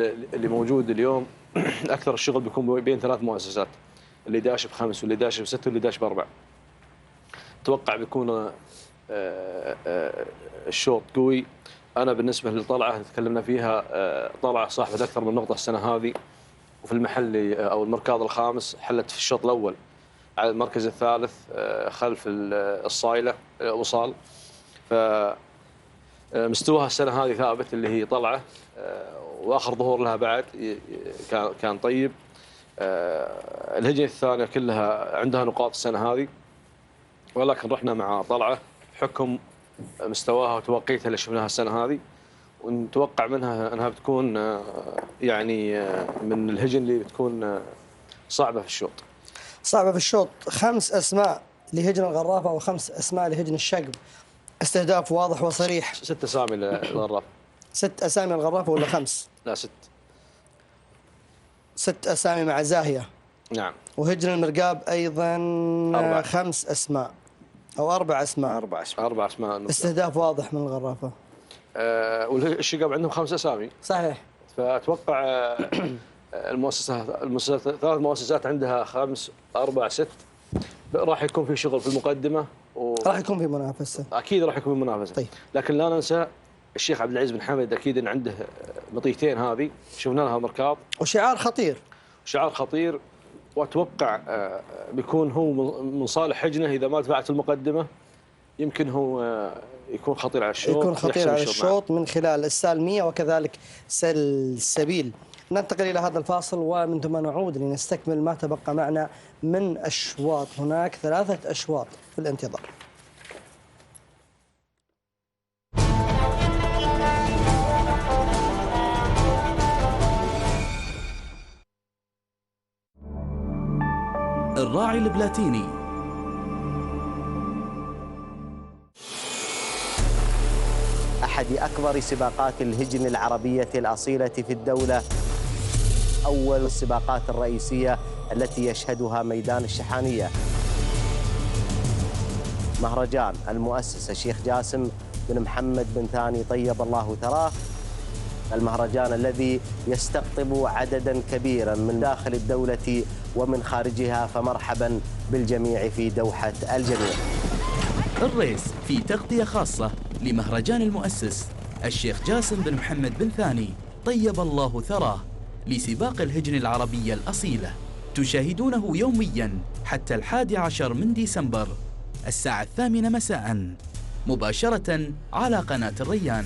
اللي موجود اليوم اكثر الشغل بيكون بين ثلاث مؤسسات، اللي داش ب5 واللي داش ب6 واللي داش ب4. اتوقع بيكون الشوط قوي. انا بالنسبه للطلعه اللي تكلمنا فيها، طلعه صاحبه اكثر من نقطه السنه هذه، وفي المحلي او المركز الخامس حلت في الشوط الاول على المركز الثالث خلف الصايله وصال. ف مستواها السنه هذه ثابت اللي هي طلعه، واخر ظهور لها بعد كان طيب. الهجنه الثانيه كلها عندها نقاط السنه هذه، ولكن رحنا مع طلعه حكم مستواها وتوقيتها اللي شفناها السنه هذه، ونتوقع منها انها بتكون يعني من الهجن اللي بتكون صعبه في الشوط. صعبه في الشوط. 5 اسماء لهجن الغرافه و5 اسماء لهجن الشقب. استهداف واضح وصريح. 6 اسامي للغرافه. 6 اسامي الغرافه ولا 5؟ لا 6. 6 اسامي مع زاهيه. نعم. وهجن المرقاب ايضا 4. 5 اسماء او 4 اسماء. 4 اسماء. استهداف واضح من الغرافه. والشقب عندهم 5 اسامي. صحيح. فاتوقع المؤسسات 3 مؤسسات عندها 5 4 6 راح يكون في شغل في المقدمه راح يكون في منافسه. اكيد راح يكون في منافسه. طيب. لكن لا ننسى الشيخ عبد العزيز بن حمد، اكيد ان عنده مطيتين هذه شفنا لها مركاض وشعار خطير. شعار خطير. واتوقع بيكون هو من صالح حجنه اذا ما دفعت المقدمه، يمكن هو يكون خطير على الشوط. يكون خطير على الشوط من خلال السالميه وكذلك سلسبيل. ننتقل إلى هذا الفاصل ومن ثم نعود لنستكمل ما تبقى معنا من أشواط. هناك 3 أشواط في الانتظار. الراعي البلاتيني. أحد أكبر سباقات الهجن العربية الأصيلة في الدولة، أول السباقات الرئيسية التي يشهدها ميدان الشحانية. مهرجان المؤسس الشيخ جاسم بن محمد بن ثاني طيب الله ثراه، المهرجان الذي يستقطب عددا كبيرا من داخل الدولة ومن خارجها، فمرحبا بالجميع في دوحة الجميع. الريس في تغطية خاصة لمهرجان المؤسس الشيخ جاسم بن محمد بن ثاني طيب الله ثراه لسباق الهجن العربية الأصيلة، تشاهدونه يوميا حتى 11 من ديسمبر الساعة 8 مساء مباشرة على قناة الريان.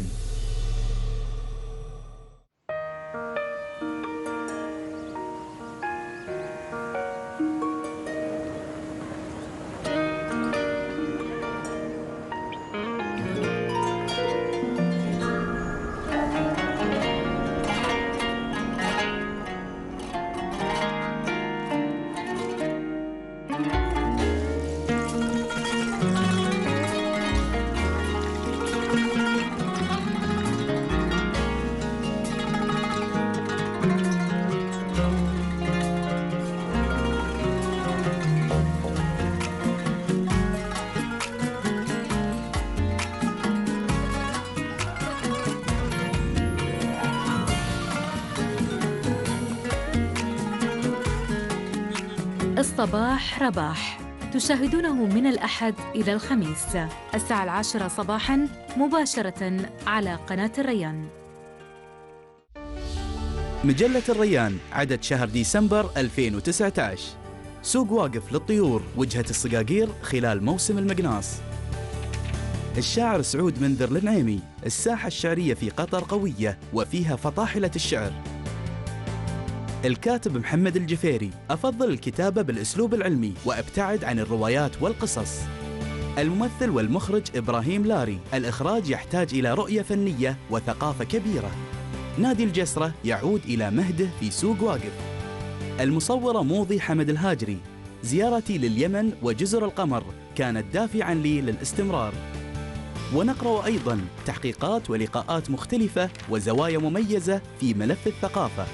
الصباح رباح، تشاهدونه من الأحد إلى الخميس الساعة 10 صباحاً مباشرة على قناة الريان. مجلة الريان عدد شهر ديسمبر 2019. سوق واقف للطيور وجهة الصقاقير خلال موسم المقناص. الشاعر سعود منذر النعيمي. الساحة الشعرية في قطر قوية وفيها فطاحلة الشعر. الكاتب محمد الجفيري. أفضل الكتابة بالأسلوب العلمي وأبتعد عن الروايات والقصص. الممثل والمخرج إبراهيم لاري. الإخراج يحتاج إلى رؤية فنية وثقافة كبيرة. نادي الجسرة يعود إلى مهده في سوق واقف. المصورة موضي حمد الهاجري. زيارتي لليمن وجزر القمر كانت دافعاً لي للاستمرار. ونقرأ أيضاً تحقيقات ولقاءات مختلفة وزوايا مميزة في ملف الثقافة.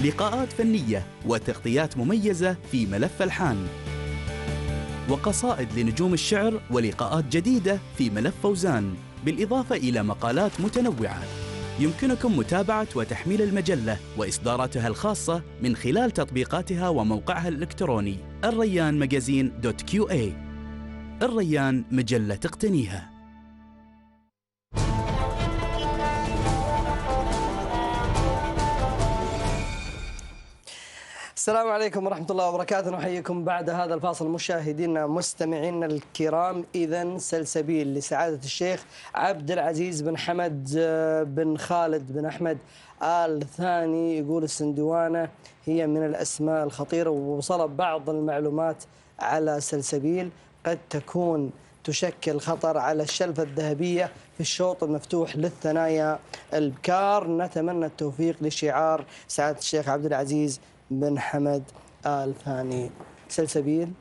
لقاءات فنية وتغطيات مميزة في ملف ألحان. وقصائد لنجوم الشعر ولقاءات جديدة في ملف فوزان، بالإضافة إلى مقالات متنوعة. يمكنكم متابعة وتحميل المجلة وإصداراتها الخاصة من خلال تطبيقاتها وموقعها الإلكتروني الريان magazine.qa. الريان مجلة تقتنيها. السلام عليكم ورحمة الله وبركاته. نحييكم بعد هذا الفاصل مشاهدينا مستمعينا الكرام. إذن سلسبيل لسعادة الشيخ عبد العزيز بن حمد بن خالد بن أحمد آل ثاني. يقول السندوانة هي من الأسماء الخطيرة، ووصل بعض المعلومات على سلسبيل قد تكون تشكل خطر على الشلفة الذهبية في الشوط المفتوح للثنايا البكار. نتمنى التوفيق لشعار سعادة الشيخ عبد العزيز بن حمد آل ثاني. سلسبيل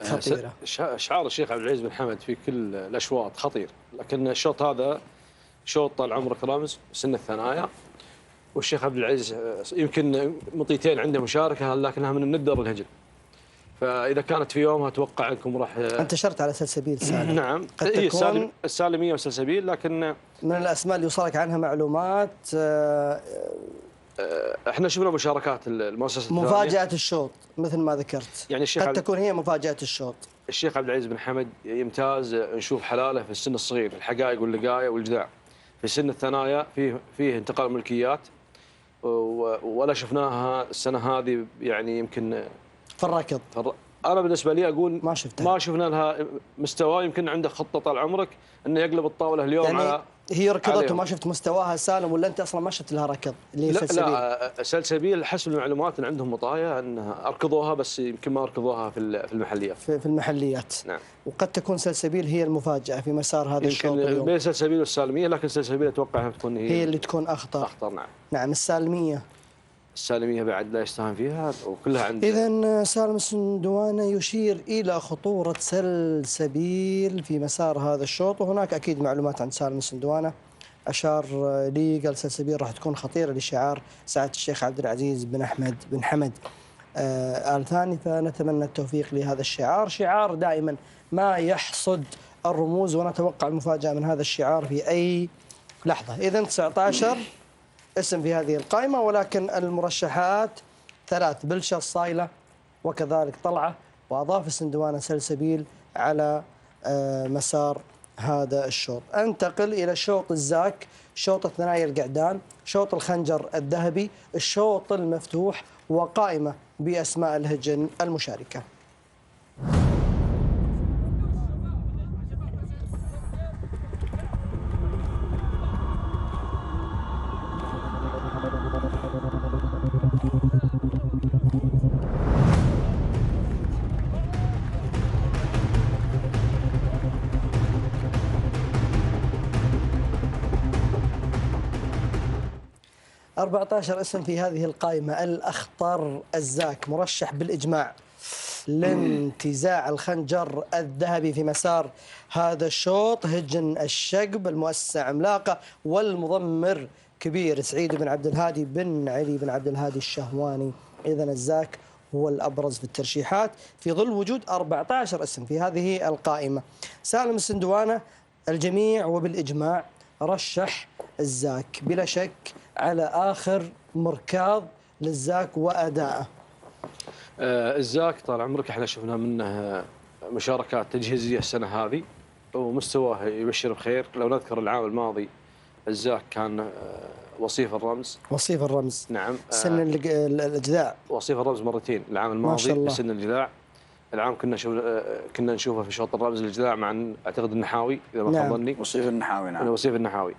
خطيرة. شعار الشيخ عبد العزيز بن حمد في كل الأشواط خطير، لكن الشوط هذا شوط طال عمرك رمز سن الثنايا، والشيخ عبد العزيز يمكن مطيتين عنده مشاركة لكنها من الندر الهجل، فإذا كانت في يومها أتوقع أنكم راح انتشرت على سلسبيل سالم. نعم، قد هي تكون السالمية وسلسبيل، لكن من الأسماء اللي يوصلك عنها معلومات. احنا شفنا مشاركات المؤسسة مفاجأة الشوط مثل ما ذكرت، يعني قد تكون هي مفاجأة الشوط. الشيخ عبد العزيز بن حمد يمتاز نشوف حلاله في السن الصغير، الحقائق واللقايا والجداع. في سن الثنايا فيه انتقال ملكيات، ولا شفناها السنة هذه، يعني يمكن في الركض. أنا بالنسبة لي أقول ما شفنا لها مستوى. يمكن عنده خطة طال عمرك أنه يقلب الطاولة اليوم يعني على هي ركضت وما شفت مستواها سالم، ولا أنت أصلا ما شفت لها ركض اللي سلسبيل؟ لا سلسبيل حسب المعلومات أن عندهم مطايا أنها أركضوها، بس يمكن ما أركضوها في المحليات. في المحليات. نعم. وقد تكون سلسبيل هي المفاجأة في مسار هذا الشوط اليوم. بين سلسبيل والسالمية، لكن سلسبيل أتوقع أنها تكون هي اللي تكون أخطر. نعم. نعم. السالمية بعد لا يستهان فيها وكلها عند. إذن سالم السندوانة يشير إلى خطورة سلسبيل في مسار هذا الشوط، وهناك أكيد معلومات عن سالم السندوانة أشار لي، قال سلسبيل راح تكون خطيرة لشعار سعادة الشيخ عبد العزيز بن حمد آل ثاني. فنتمنى التوفيق لهذا الشعار، شعار دائما ما يحصد الرموز، ونتوقع المفاجأة من هذا الشعار في أي لحظة. إذن 19 اسم في هذه القائمة، ولكن المرشحات 3: بلشة الصايلة وكذلك طلعة، وأضاف السندوانة سلسبيل على مسار هذا الشوط. أنتقل إلى شوط الزاك، شوط الثنايا القعدان، شوط الخنجر الذهبي، الشوط المفتوح، وقائمة بأسماء الهجن المشاركة. ، 14 اسم في هذه القائمة. الأخطر الزاك مرشح بالإجماع لانتزاع الخنجر الذهبي في مسار هذا الشوط. هجن الشقب، المؤسسة عملاقة، والمضمر كبير سعيد بن عبد الهادي بن علي بن عبد الهادي الشهواني. إذن الزاك هو الأبرز في الترشيحات في ظل وجود 14 اسم في هذه القائمة. سالم السندوانة الجميع وبالإجماع رشح الزاك بلا شك على آخر مركاض للزاك وأداءه. الزاك طال عمرك احنا شفنا منه مشاركات تجهيزية السنة هذه، ومستواه يبشر بخير. لو نذكر العام الماضي الزاك كان وصيف الرمز. نعم. سن الإجذاع. وصيف الرمز مرتين العام الماضي سن الإجذاع. العام كنا نشوفه في شوط الرمز الإجذاع مع أعتقد النحاوي إذا ما خاب ظني. وصيف النحاوي. نعم. وصيف النحاوي.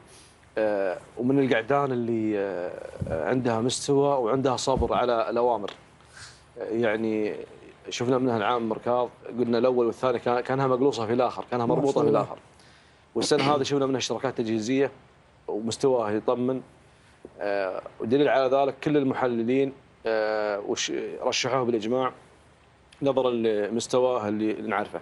ومن القعدان اللي عندها مستوى وعندها صبر على الأوامر. يعني شفنا منها العام مركاض، قلنا الأول والثاني كانها مقلوصة في الآخر، كانها مربوطة في الآخر. والسنة هذه شفنا منها اشتراكات تجهيزية ومستواها يطمن. ودليل على ذلك كل المحللين رشحوه بالإجماع نظرا لمستواه اللي نعرفه.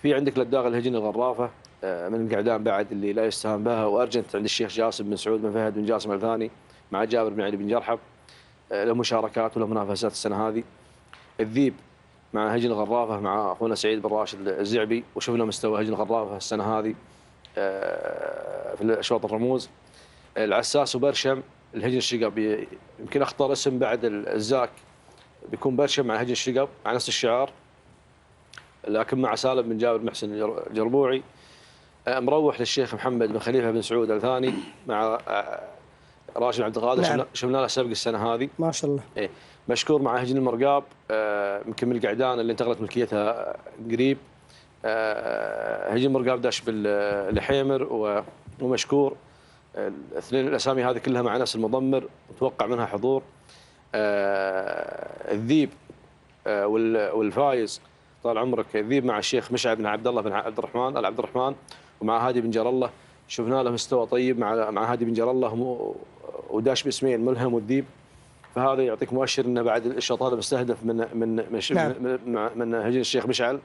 في عندك لداغ الهجن الغرافة من القعدان بعد اللي لا يستهان بها، وأرجنت عند الشيخ جاسم بن سعود بن فهد بن جاسم الثاني مع جابر بن علي بن جرحب، له مشاركات وله منافسات السنة هذه. الذيب مع هجن الغرافة مع أخونا سعيد بن راشد الزعبي، وشفنا مستوى هجن الغرافة السنة هذه في أشواط الرموز. العساس وبرشم الهجن الشقب. يمكن اختار اسم بعد الزاك بيكون برشم مع هجن الشقب مع نفس الشعار، لكن مع سالم بن جابر محسن جربوعي. مروح للشيخ محمد بن خليفه بن سعود الثاني مع راشد عبد القادر. نعم. شفنا له سبق السنه هذه ما شاء الله. إيه. مشكور مع هجن المرقاب، يمكن من القعدان اللي انتقلت ملكيتها قريب. هجن المرقاب داش بالحيمر ومشكور. الاثنين الاسامي هذه كلها مع نفس المضمر، متوقع منها حضور. الذيب والفايز طال عمرك، الذيب مع الشيخ مشعل بن عبد الله بن عبد الرحمن ومع هادي بن جر الله. شفنا له مستوى طيب مع هادي بن جر الله، وداش باسمين ملهم والذيب، فهذا يعطيك مؤشر انه بعد الشوط هذا مستهدف من هجن الشيخ مشعل.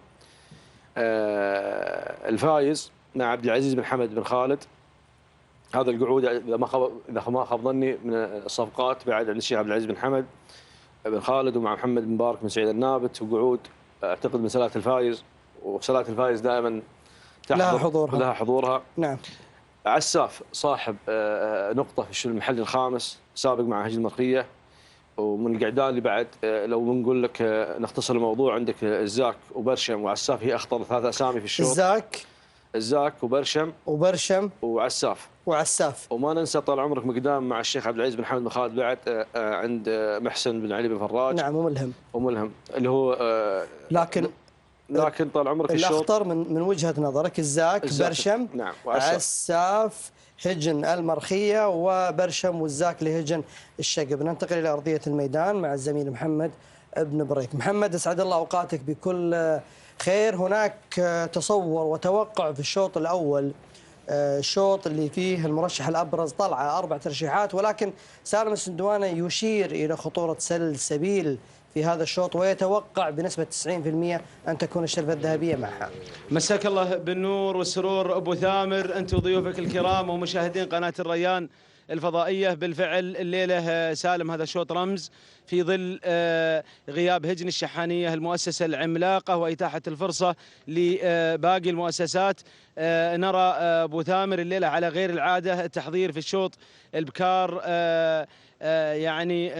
الفايز مع عبد العزيز بن حمد بن خالد. هذا القعود اذا ما خاب ظني من الصفقات بعد عند الشيخ عبد العزيز بن حمد بن خالد ومع محمد بن مبارك بن سعيد النابت، وقعود اعتقد من سلالة الفايز، وسلالة الفايز دائما لها حضورها. نعم. عساف صاحب نقطة في المحل الخامس، سابق مع هجن المرخية. ومن القعدان اللي بعد لو بنقول لك نختصر الموضوع، عندك الزاك وبرشم وعساف، هي اخطر 3 اسامي في الشوط. الزاك وبرشم وعساف. وما ننسى طال عمرك مقدام مع الشيخ عبد العزيز بن حمد بن خالد بعد عند محسن بن علي بن فراج. نعم. وملهم اللي هو لكن طال عمرك الأخطر من وجهة نظرك الزاك برشم. نعم. عساف هجن المرخية وبرشم والزاك لهجن الشقب. ننتقل إلى أرضية الميدان مع الزميل محمد بن بريك. محمد، أسعد الله أوقاتك بكل خير. هناك تصور وتوقع في الشوط الأول، الشوط اللي فيه المرشح الأبرز طلعة 4 ترشيحات، ولكن سالم السندواني يشير إلى خطورة سلسبيل في هذا الشوط، ويتوقع بنسبة 90% أن تكون الشلفة الذهبية معها. مساك الله بالنور والسرور أبو ثامر، أنت وضيوفك الكرام ومشاهدين قناة الريان الفضائية. بالفعل الليلة سالم هذا الشوط رمز في ظل غياب هجن الشحانية المؤسسة العملاقة وإتاحة الفرصة لباقي المؤسسات. نرى أبو ثامر الليلة على غير العادة التحضير في الشوط البكار، يعني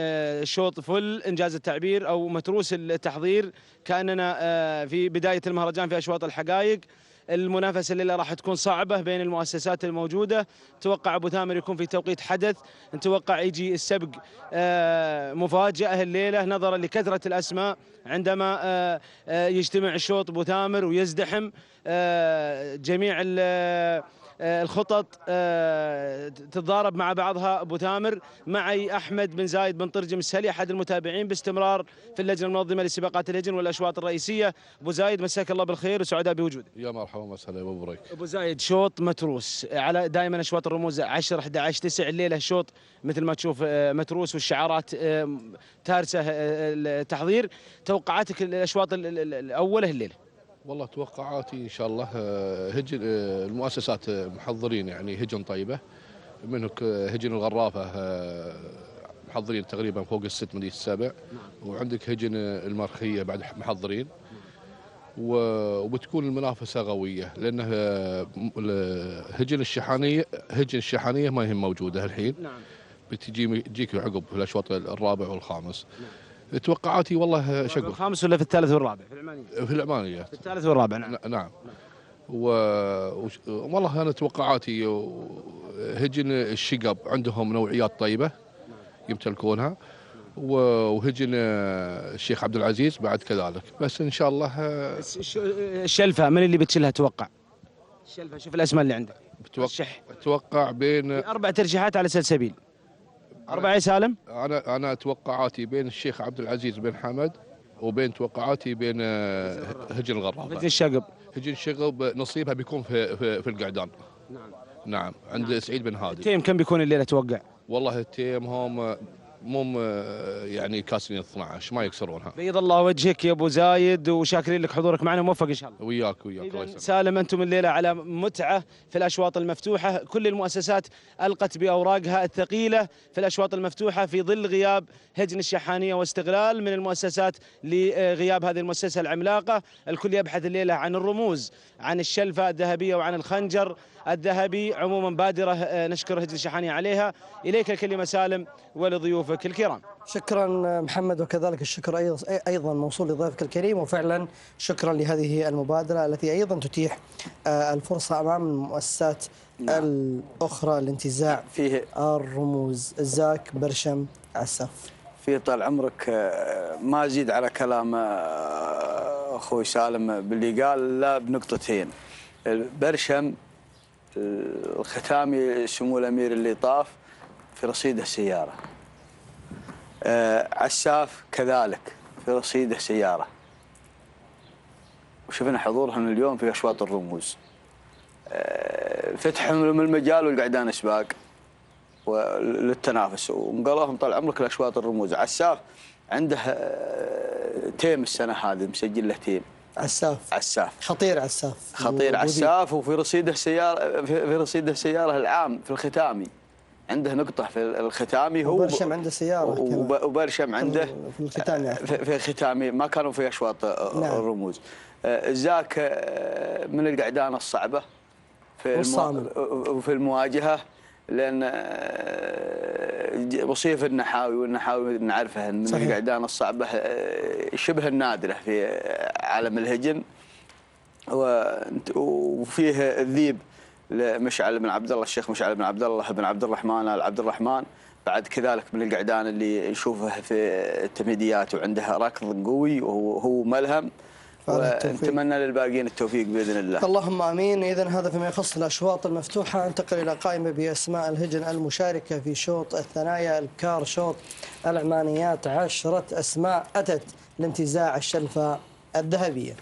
شوط فل إنجاز التعبير أو متروس التحضير، كأننا في بداية المهرجان في أشواط الحقائق. المنافسة الليلة راح تكون صعبة بين المؤسسات الموجودة. توقع أبو ثامر يكون في توقيت حدث، نتوقع يجي السبق مفاجأة الليلة نظرا لكثرة الأسماء. عندما يجتمع الشوط أبو ثامر ويزدحم جميع الخطط تتضارب مع بعضها. أبو ثامر معي أحمد بن زايد بن طرجم السهلي أحد المتابعين باستمرار في اللجنة المنظمة لسباقات الهجن والأشواط الرئيسية. أبو زايد مساك الله بالخير وسعداء بوجودك. يا مرحبا ومسهلا أبو بريك. أبو زايد، شوط متروس على دائما أشواط الرموز 10 11 9، الليلة الشوط مثل ما تشوف متروس والشعارات تارسة التحضير. توقعاتك الأشواط الأولى الليلة؟ والله توقعاتي ان شاء الله هجن المؤسسات محضرين يعني هجن طيبه، منه هجن الغرافه محضرين تقريبا فوق ال6 مدينة السابع، وعندك هجن المرخيه بعد محضرين، وبتكون المنافسه قويه لانه هجن الشحانيه ما هي موجوده الحين. نعم. بتجيك عقب في الاشواط الرابع والخامس. توقعاتي والله شقو. في الخامس ولا في الثالث والرابع؟ في العمانية. في العمانية. في الثالث والرابع. نعم. نعم. والله انا توقعاتي هجن الشقب عندهم نوعيات طيبة يمتلكونها، وهجن الشيخ عبد العزيز بعد كذلك، بس ان شاء الله. الشلفة من اللي بتشيلها توقع؟ الشلفة شوف الاسماء اللي عندك. اتوقع بين 4 ترشيحات على سلسبيل. 4 يا سالم؟ أنا توقعاتي بين الشيخ عبد العزيز بن حمد، وبين توقعاتي بين هجن الغرافة. هجن الشقب. هجن الشقب نصيبها بيكون في القعدان. نعم. عند سعيد بن هادي. التيم كم بيكون الليلة توقع؟ والله التيم هم مو يعني كاسرين 12 ما يكسرونها. بيض الله وجهك يا ابو زايد، وشاكرين لك حضورك معنا، موفق ان شاء الله. وياك. سالم، انتم الليله على متعه في الاشواط المفتوحه، كل المؤسسات القت باوراقها الثقيله في الاشواط المفتوحه في ظل غياب هجن الشحانيه واستغلال من المؤسسات لغياب هذه المؤسسه العملاقه. الكل يبحث الليله عن الرموز، عن الشلفه الذهبيه وعن الخنجر، الذهبي. عموما بادرة نشكر هجن الشحانية عليها. إليك الكلمة سالم ولضيوفك الكرام. شكرا محمد، وكذلك الشكر أيضا موصول لضيفك الكريم، وفعلا شكرا لهذه المبادرة التي أيضا تتيح الفرصة أمام المؤسسات الأخرى لانتزاع فيه الرموز. الزاك برشم عساف. في طال عمرك ما أزيد على كلام أخوي سالم باللي قال، لا بنقطتين. برشم الختامي سمو الأمير اللي طاف في رصيده سيارة، عساف كذلك في رصيده سيارة، وشفنا حضورهم اليوم في أشواط الرموز. فتحهم المجال والقعدان سباق للتنافس، ونقلهم طال عمرك لأشواط الرموز. عساف عنده تيم السنة هذه، مسجل له تيم. عساف خطير عساف، وفي رصيده سيارة، في رصيده سيارة العام في الختامي، عنده نقطة في الختامي. هو وبرشم عنده سيارة، وبرشم عنده في الختامي، في الختامي ما كانوا في أشواط الرموز. زاك من القعدان الصعبة وفي المواجهة، لأن وصيف النحاوي، والنحاوي نعرفه من القعدان الصعبة شبه النادرة في عالم الهجن. وفيه الذيب لمشعل بن عبد الله، الشيخ مشعل بن عبد الله بن عبد الرحمن عبد الرحمن، بعد كذلك من القعدان اللي نشوفه في التمهيديات وعنده ركض قوي وهو ملهم. ونتمنى للباقيين التوفيق بإذن الله. اللهم آمين. إذن هذا فيما يخص الأشواط المفتوحة. انتقل إلى قائمة بأسماء الهجن المشاركة في شوط الثنايا البكار، شوط العمانيات. 10 أسماء أتت لانتزاع الشلفة الذهبية.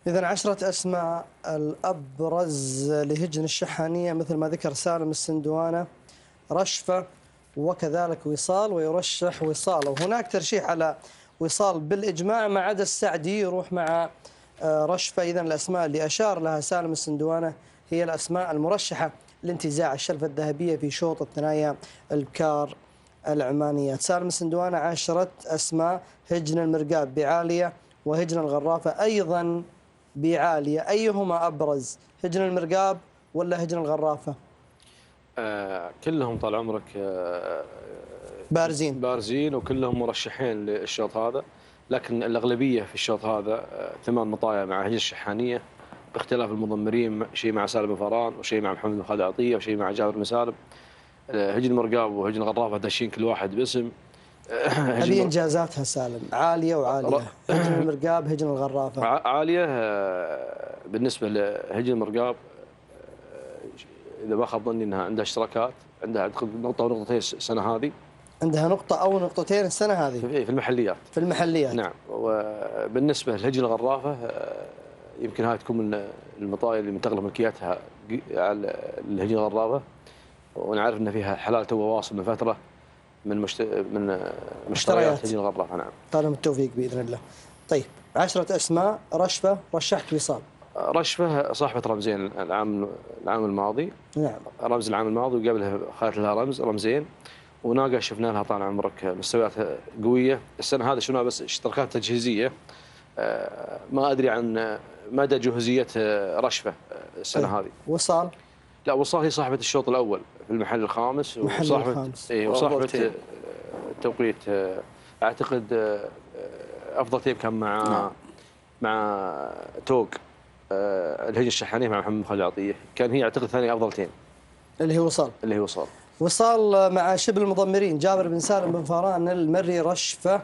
إذن 10 أسماء الأبرز لهجن الشحانية مثل ما ذكر سالم السندوانة، رشفة، وكذلك وصال، ويرشح وصال. وهناك ترشيح على وصال بالإجماع، ما عدا السعدي يروح مع رشفة. إذن الأسماء اللي أشار لها سالم السندوانة هي الأسماء المرشحة لانتزاع الشلفة الذهبية في شوط الثنايا البكار العمانيات. سالم السندوانة 10 أسماء، هجن المرقاب بعالية، وهجن الغرافة أيضا بعالية. أيهما أبرز، هجن المرقاب ولا هجن الغرافة؟ كلهم طال عمرك بارزين وكلهم مرشحين للشوط هذا، لكن الأغلبية في الشوط هذا 8 مطايا مع هجن الشحانية، باختلاف المضمرين، شيء مع سالم فران، وشيء مع محمد بن خالد عطية، وشيء مع جابر بن سالم. هجن المرقاب وهجن الغرافة داشين كل واحد باسم. هذه إنجازاتها سالم، عالية وعالية. هجن المرقاب، هجن الغرافة عالية. بالنسبة لهجن المرقاب إذا ما خاب ظني أنها عندها اشتراكات، عندها نقطة ونقطتين السنة هذه. عندها نقطة أو نقطتين السنة هذه في المحليات. نعم. وبالنسبة لهجن الغرافة يمكن هاي تكون من المطايا اللي منتقلة ملكيتها على الهجن الغرافة، ونعرف أن فيها حلال تو واصل من فترة من مشتريات هجن الغرافة. نعم. طالما التوفيق بإذن الله. طيب 10 أسماء. رشفة رشحت وصال. رشفة صاحبة رمزين العام الماضي. نعم. رمز العام الماضي، وقبلها خالت لها رمزين. وناقة شفنا لها طال عمرك مستويات قوية. السنة هذه شفنا بس اشتراكات تجهيزية. ما أدري عن مدى جهوزية رشفة السنة هذه. وصال؟ لا، وصال هي صاحبة الشوط الأول في المحل الخامس، وصاحبة التوقيت. أعتقد أفضل تيم كان مع توق الهجن الشحانية مع محمد بن خالد عطية، كان هي أعتقد ثاني أفضل تيم اللي هي وصال مع شبل المضمرين جابر بن سالم بن فاران المري. رشفة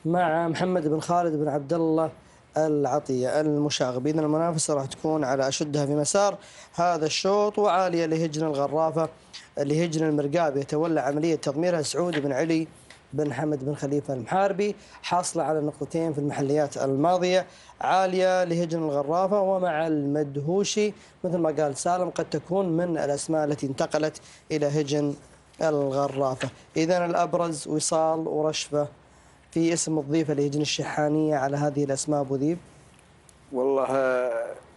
مع محمد بن خالد بن عبد الله العطية المشاغب. إذن المنافسة راح تكون على أشدها في مسار هذا الشوط. وعالية لهجن الغرافة، لهجن المرقاب يتولى عملية تضميرها سعود بن علي بن حمد بن خليفة المحاربي، حاصلة على نقطتين في المحليات الماضية. عالية لهجن الغرافة، ومع المدهوشي مثل ما قال سالم قد تكون من الأسماء التي انتقلت إلى هجن الغرافة. إذن الأبرز وصال ورشفة. في اسم مضيفة لهجن الشحانية على هذه الأسماء أبو ذيب؟ والله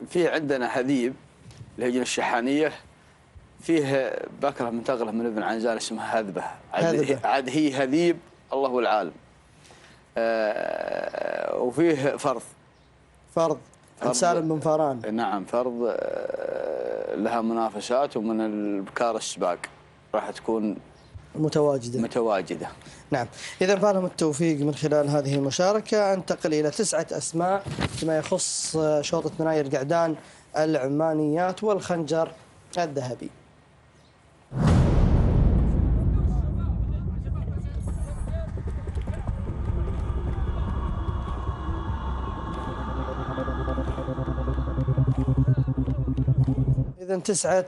فيه عندنا هذيب الهجنة الشحانية، فيه بكرة منتقلة من ابن عنزان اسمها هذبة، عاد هي هذيب الله العالم. وفيه فرض سالم بن فاران. نعم فرض لها منافسات، ومن البكار السباق راح تكون متواجدة. نعم، إذا فالهم التوفيق من خلال هذه المشاركة. أنتقل إلى 9 أسماء فيما يخص شوط ثنائي القعدان العمانيات والخنجر الذهبي. إذن 9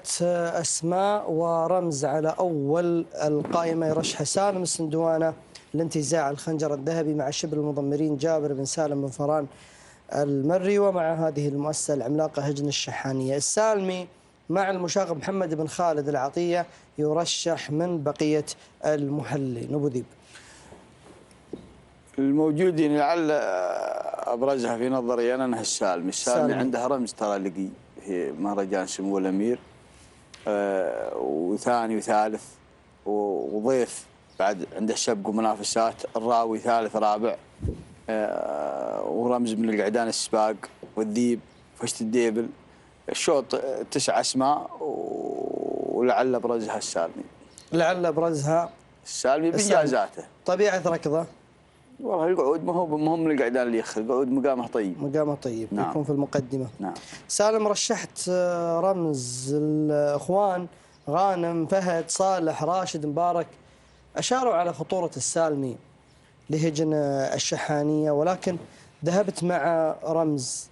أسماء ورمز على أول القائمة يرشح سالم السندوانة لانتزاع الخنجر الذهبي مع شبل المضمرين جابر بن سالم بن فران المري، ومع هذه المؤسسة العملاقة هجن الشحانية. السالمي مع المشاغب محمد بن خالد العطية يرشح من بقية المحلي. نبو ذيب. الموجودين لعل أبرزها في نظري أنا أنها السالمي عنده رمز ترى لقي في مهرجان سمو الأمير، وثاني وثالث وضيف بعد عنده سبق ومنافسات، الراوي ثالث رابع، ورمز من القعدان السباق والذيب فشت الديبل. الشوط 9 أسماء ولعل أبرزها السالمي. لعل أبرزها السالمي بإنجازاته. طبيعة ركضه والله القعود ما هو من القعدان اللي يخل، القعود مقامه طيب. نعم. يكون في المقدمة. نعم. سالم رشحت رمز الأخوان غانم فهد صالح راشد مبارك، أشاروا على خطورة السالمي لهجن الشحانية، ولكن ذهبت مع رمز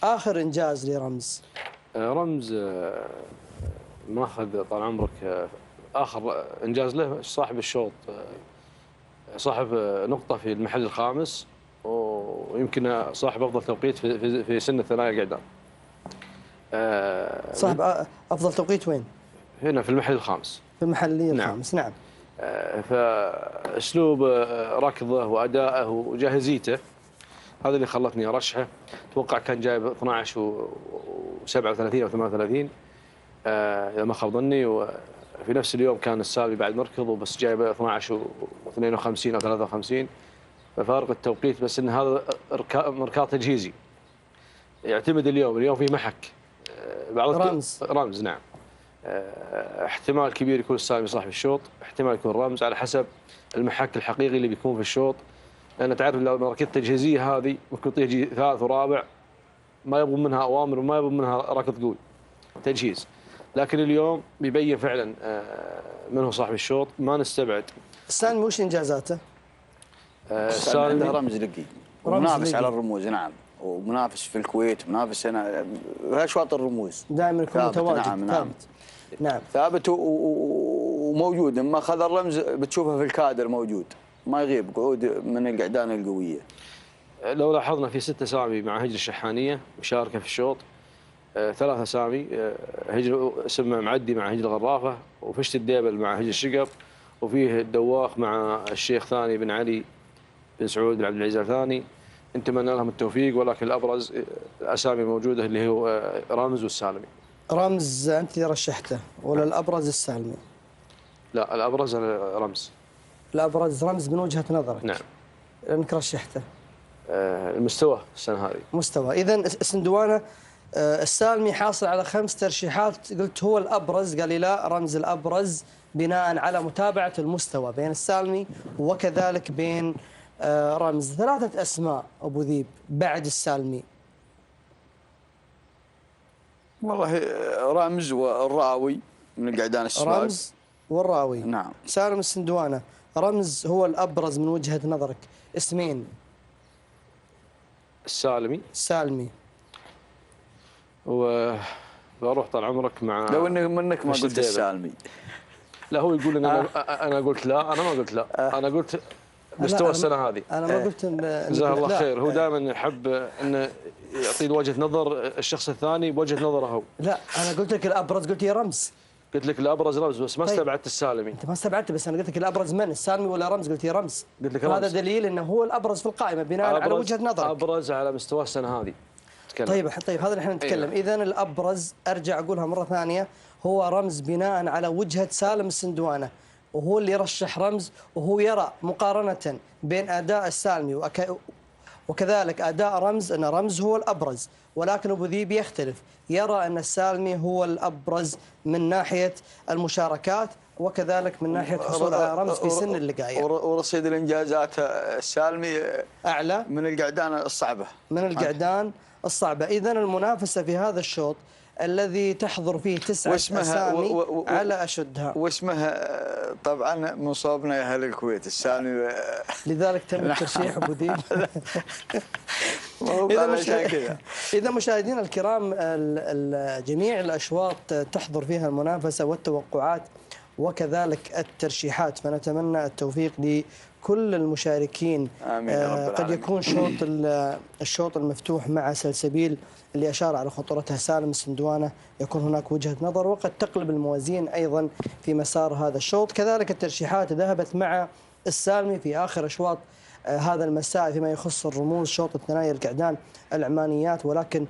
آخر إنجاز لرمز. رمز ماخذ طال عمرك آخر إنجاز له صاحب الشوط، صاحب نقطة في المحل الخامس، ويمكن صاحب أفضل توقيت في سن الثنائي القعدان. صاحب أفضل توقيت وين؟ هنا في المحل الخامس. في المحلي الخامس. نعم. فأسلوب ركضه وأدائه وجاهزيته هذا اللي خلتني أرشحه. أتوقع كان جايب 12 و37 أو 38 إذا ما خاب ظني، وفي نفس اليوم كان السالمي بعد مركض وبس جايب 12 و52 أو 53، ففارق التوقيت. بس إن هذا مركاض تجهيزي يعتمد اليوم فيه محك بعض رمز. نعم. احتمال كبير يكون السالمي صاحب الشوط، احتمال يكون رمز على حسب المحك الحقيقي اللي بيكون في الشوط، لأن تعرف لو المراكز التجهيزية هذه ممكن تيجي ثالث ورابع ما يبون منها أوامر وما يبون منها ركض قوي تجهيز، لكن اليوم بيبين فعلا من هو صاحب الشوط. ما نستبعد. السالمي وش إنجازاته؟ السالمي عنده رمز لقي ومنافس على الرموز. نعم، ومنافس في الكويت، منافس هنا في أشواط الرموز دائما يكون متواجد. نعم. ثابت وموجود. لما أخذ الرمز بتشوفه في الكادر موجود، ما يغيب، قعود من القعدان القوية. لو لاحظنا في 6 أسامي مع هجن الشحانية مشاركة في الشوط، 3 أسامي هجن اسمه معدي مع هجن الغرافة، وفشت الديبل مع هجن الشقر، وفيه الدواخ مع الشيخ ثاني بن علي بن سعود بن عبد العزيز الثاني. نتمنى لهم التوفيق، ولكن الأبرز الأسامي موجودة اللي هو رمز والسالمي. رمز أنت رشحته ولا الأبرز السالمي؟ لا، الأبرز رمز. الأبرز رمز من وجهة نظرك؟ نعم. لأنك رشحته. المستوى السنة هذه مستوى. إذن السندوانة السالمي حاصل على 5 ترشيحات، قلت هو الأبرز، قال لي لا، رمز الأبرز بناء على متابعة المستوى بين السالمي وكذلك بين رمز. 3 أسماء أبو ذيب بعد السالمي. والله رمز والراوي من القعدان السباق. رمز والراوي. نعم. سالم السندوانة رمز هو الأبرز من وجهة نظرك. اسمين. السالمي. وبروح طال عمرك مع لو منك ما قلت السالمي. لا، هو يقول ان انا قلت لا، انا ما قلت لا، انا قلت مستوى السنه هذه. انا ما قلت جزاه الله خير. هو دائما يحب انه يعطي وجهه نظر الشخص الثاني بوجهه نظره هو. لا، انا قلت لك الابرز، قلت لي رمز. قلت لك الابرز رمز، بس ما استبعدت السالمي. انت ما استبعدت، بس انا قلت لك الابرز من السالمي ولا رمز؟ قلت لي رمز. قلت لك رمز. هذا دليل انه هو الابرز في القائمه بناء على وجهه نظرك. ابرز على مستوى السنه هذه. تتكلم. طيب هذا اللي احنا نتكلم. إذا الأبرز أرجع أقولها مرة ثانية هو رمز بناء على وجهة سالم السندوانة، وهو اللي يرشح رمز، وهو يرى مقارنة بين أداء السالمي وكذلك أداء رمز أن رمز هو الأبرز، ولكن أبو ذيب يختلف، يرى أن السالمي هو الأبرز من ناحية المشاركات وكذلك من ناحية حصول على رمز في سن اللقاية. ورصيد الإنجازات السالمي أعلى من القعدان الصعبة. إذن المنافسة في هذا الشوط الذي تحضر فيه 9 أسامي على أشدها. واسمه طبعا من صوبنا يا أهل الكويت السالمي. لذلك تم الترشيح أبو ذيب. إذا مشاهدينا الكرام جميع الأشواط تحضر فيها المنافسة والتوقعات وكذلك الترشيحات، فنتمنى التوفيق لكل المشاركين. آمين يا رب العالمين. قد يكون الشوط المفتوح مع سلسبيل اللي أشار على خطورتها سالم السندوانة يكون هناك وجهة نظر، وقد تقلب الموازين أيضا في مسار هذا الشوط. كذلك الترشيحات ذهبت مع السالمي في آخر أشواط هذا المساء فيما يخص الرموز شوط الثنائي القعدان العمانيات، ولكن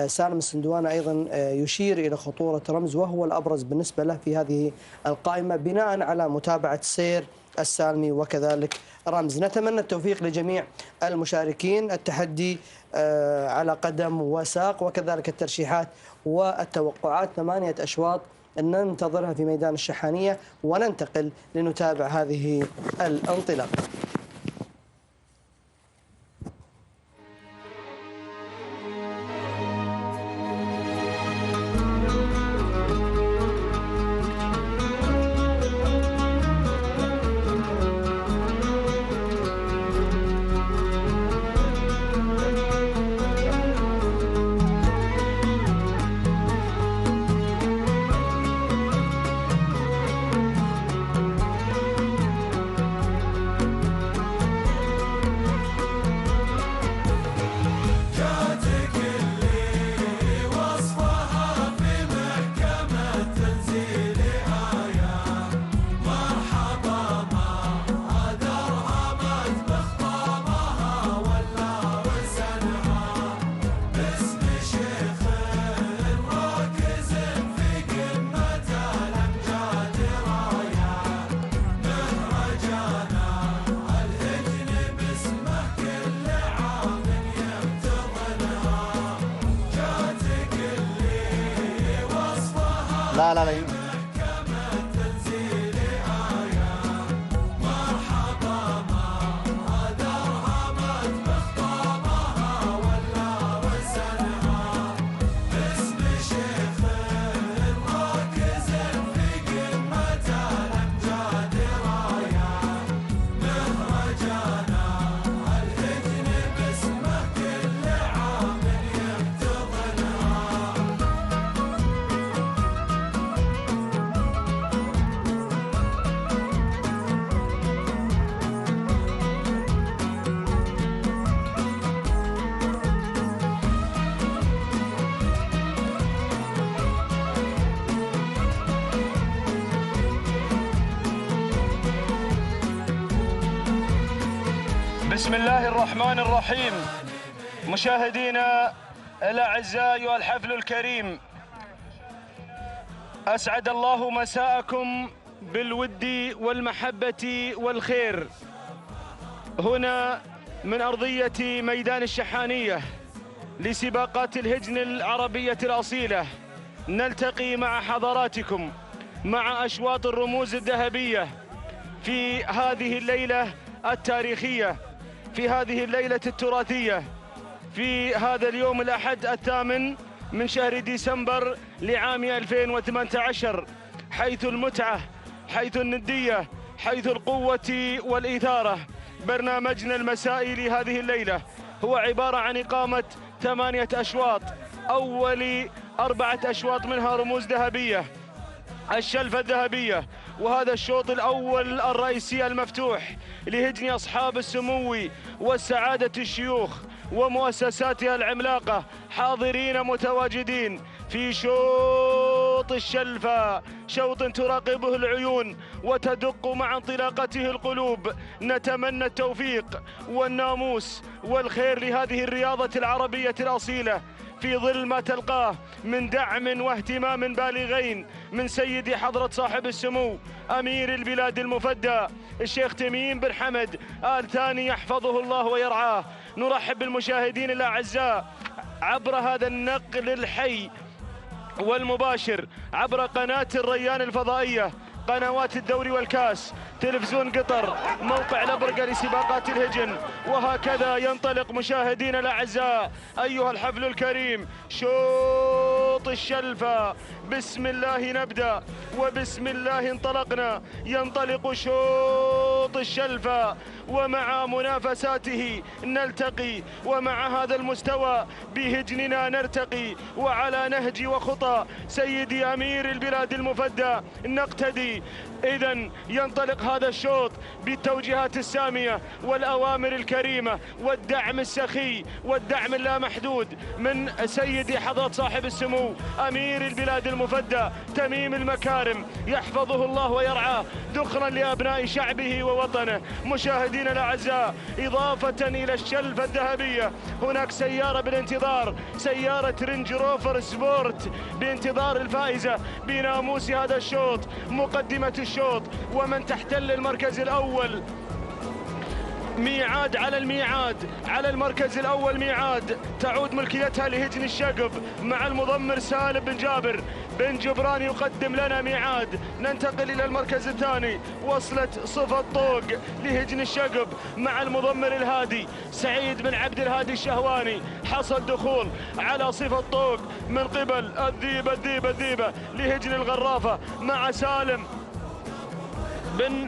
سالم السندوانة أيضا يشير إلى خطورة رمز وهو الأبرز بالنسبة له في هذه القائمة بناء على متابعة سير السالمي وكذلك رمز. نتمنى التوفيق لجميع المشاركين، التحدي على قدم وساق، وكذلك الترشيحات والتوقعات 8 أشواط ننتظرها في ميدان الشحانية، وننتقل لنتابع هذه الانطلاقة. لا بسم الله الرحمن الرحيم. مشاهدينا الأعزاء والحفل الكريم، أسعد الله مساءكم بالود والمحبة والخير هنا من أرضية ميدان الشحانية لسباقات الهجن العربية الأصيلة. نلتقي مع حضراتكم مع أشواط الرموز الذهبية في هذه الليلة التاريخية، في هذه الليلة التراثية، في هذا اليوم الأحد 8 من شهر ديسمبر لعام 2018، حيث المتعة، حيث الندية، حيث القوة والإثارة. برنامجنا المسائي لهذه الليلة هو عبارة عن إقامة 8 أشواط، أول 4 أشواط منها رموز ذهبية، الشلفة الذهبية، وهذا الشوط الأول الرئيسي المفتوح لهجن أصحاب السمو والسعادة الشيوخ ومؤسساتها العملاقة، حاضرين متواجدين في شوط الشلفة، شوط تراقبه العيون وتدق مع انطلاقته القلوب. نتمنى التوفيق والناموس والخير لهذه الرياضة العربية الأصيلة في ظل ما تلقاه من دعم واهتمام بالغين من سيدي حضرة صاحب السمو أمير البلاد المفدى الشيخ تميم بن حمد آل ثاني يحفظه الله ويرعاه. نرحب بالمشاهدين الأعزاء عبر هذا النقل الحي والمباشر عبر قناة الريان الفضائية، قنوات الدوري والكاس، تلفزيون قطر، موقع الأبرقة لسباقات الهجن. وهكذا ينطلق مشاهدينا الأعزاء أيها الحفل الكريم شوط الشلفة. بسم الله نبدأ وبسم الله انطلقنا. ينطلق شوط الشلفة ومع منافساته نلتقي، ومع هذا المستوى بهجننا نرتقي، وعلى نهج وخطى سيدي أمير البلاد المفدى نقتدي. إذن ينطلق هذا الشوط بالتوجيهات السامية والأوامر الكريمة والدعم السخي والدعم اللامحدود من سيدي حضرة صاحب السمو أمير البلاد المفدى تميم المكارم يحفظه الله ويرعاه، ذخرا لأبناء شعبه ووطنه. مشاهدينا الأعزاء، إضافة إلى الشلفة الذهبية هناك سيارة بالانتظار، سيارة رينج روفر سبورت بانتظار الفائزة بناموس هذا الشوط، مقدمة الشوط. ومن تحتل المركز الأول ميعاد على الميعاد، على المركز الأول ميعاد تعود ملكيتها لهجن الشقب مع المضمر سالم بن جابر بن جبران يقدم لنا ميعاد. ننتقل إلى المركز الثاني، وصلت صفة طوق لهجن الشقب مع المضمر الهادي سعيد بن عبد الهادي الشهواني. حصل دخول على صفة طوق من قبل الذيبة لهجن الغرافة مع سالم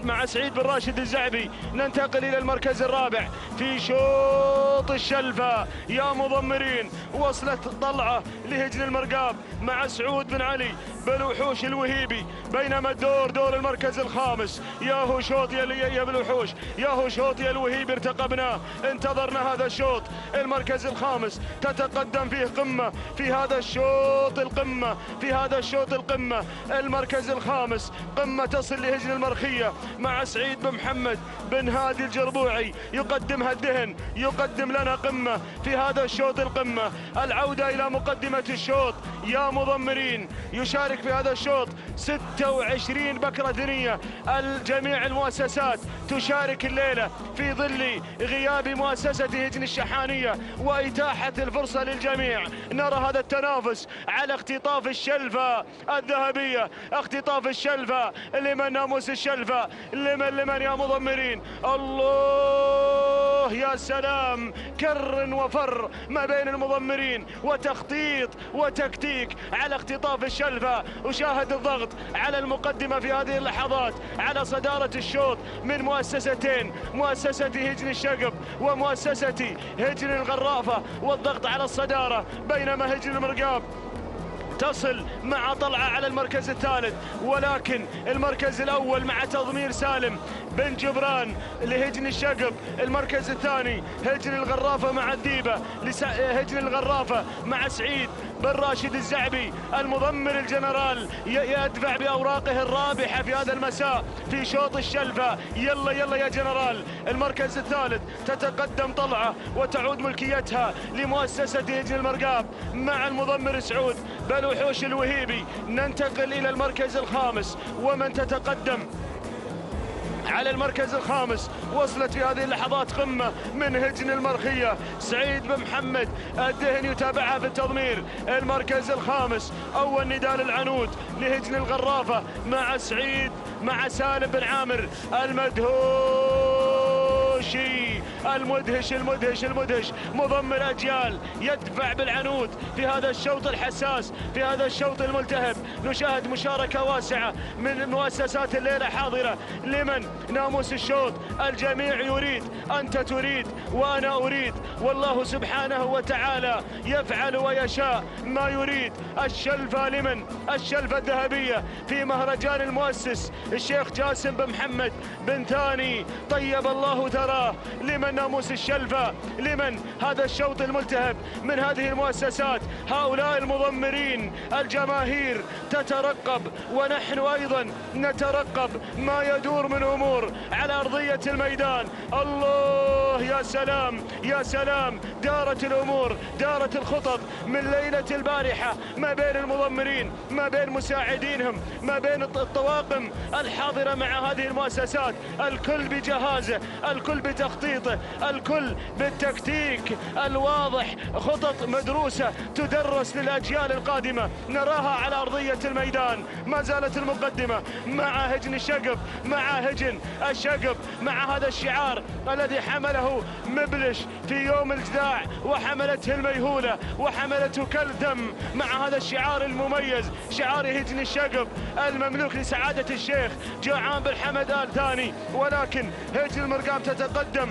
مع سعيد بن راشد الزعبي. ننتقل إلى المركز الرابع في شوط الشلفة يا مضمرين. وصلت طلعة لهجن المرقاب مع سعود بن علي بالوحوش الوهيبي، بينما دور المركز الخامس. يا هو شوط يا بالوحوش، يا هو شوط يا الوهيبي ارتقبناه، انتظرنا هذا الشوط. المركز الخامس تتقدم فيه قمة في هذا الشوط، القمة في هذا الشوط القمة. المركز الخامس قمة تصل لهجن المرخية مع سعيد بن محمد بن هادي الجربوعي يقدمها الدهن، يقدم لنا قمة في هذا الشوط القمة. العودة إلى مقدمة الشوط يا مضمرين. يشارك في هذا الشوط 26 بكرة ثنية. الجميع المؤسسات تشارك الليلة في ظل غياب مؤسسة هجن الشحانية وإتاحة الفرصة للجميع. نرى هذا التنافس على اختطاف الشلفة الذهبية، اختطاف الشلفة لمن ناموس الشلفة لمن يا مضمرين. الله يا سلام، كر وفر ما بين المضمرين وتخطيط وتكتيك على اختطاف الشلفة. وشاهد الضغط على المقدمة في هذه اللحظات على صدارة الشوط من مؤسستين، مؤسسة هجن الشقب ومؤسسة هجن الغرافة، والضغط على الصدارة، بينما هجن المرقاب تصل مع طلعة على المركز الثالث. ولكن المركز الأول مع تضمير سالم بن جبران لهجن الشقب، المركز الثاني هجن الغرافة مع الذيبة هجن الغرافة مع سعيد بن راشد الزعبي. المضمر الجنرال يدفع بأوراقه الرابحة في هذا المساء في شوط الشلفة. يلا يا جنرال. المركز الثالث تتقدم طلعة وتعود ملكيتها لمؤسسة هجن المرقاب مع المضمر سعود بالوحوش الوهيبي. ننتقل إلى المركز الخامس، ومن تتقدم على المركز الخامس وصلت في هذه اللحظات قمة من هجن المرخية سعيد بن محمد الدهن يتابعها في التضمير. المركز الخامس أول نداء العنود لهجن الغرافة مع سعيد مع سالم بن عامر المدهوشي المدهش مضمر أجيال يدفع بالعنود في هذا الشوط الحساس، في هذا الشوط الملتهب. نشاهد مشاركة واسعة من مؤسسات الليلة حاضرة لمن ناموس الشوط. الجميع يريد، أنت تريد وأنا أريد، والله سبحانه وتعالى يفعل ويشاء ما يريد. الشلفة لمن؟ الشلفة الذهبية في مهرجان المؤسس الشيخ جاسم بن محمد بن ثاني طيب الله ثراه. نراه؟ لمن ناموس الشلفة؟ لمن هذا الشوط الملتهب من هذه المؤسسات؟ هؤلاء المضمرين، الجماهير تترقب ونحن أيضا نترقب ما يدور من أمور على أرضية الميدان. الله يا سلام يا سلام، دارت الأمور، دارت الخطط من ليلة البارحة ما بين المضمرين، ما بين مساعدينهم، ما بين الطواقم الحاضرة مع هذه المؤسسات، الكل بجهازه، الكل بتخطيطه، الكل بالتكتيك الواضح، خطط مدروسة تدرس للأجيال القادمة نراها على أرضية الميدان. ما زالت المقدمة مع هجن الشقف، مع هجن الشقف، مع هذا الشعار الذي حمله مبلش في يوم الجداع وحملته الميهولة وحملته كالدم، مع هذا الشعار المميز، شعار هجن الشقف المملوك لسعادة الشيخ جوعان بن حمد آل ثاني. ولكن هجن المرقاب تتقدم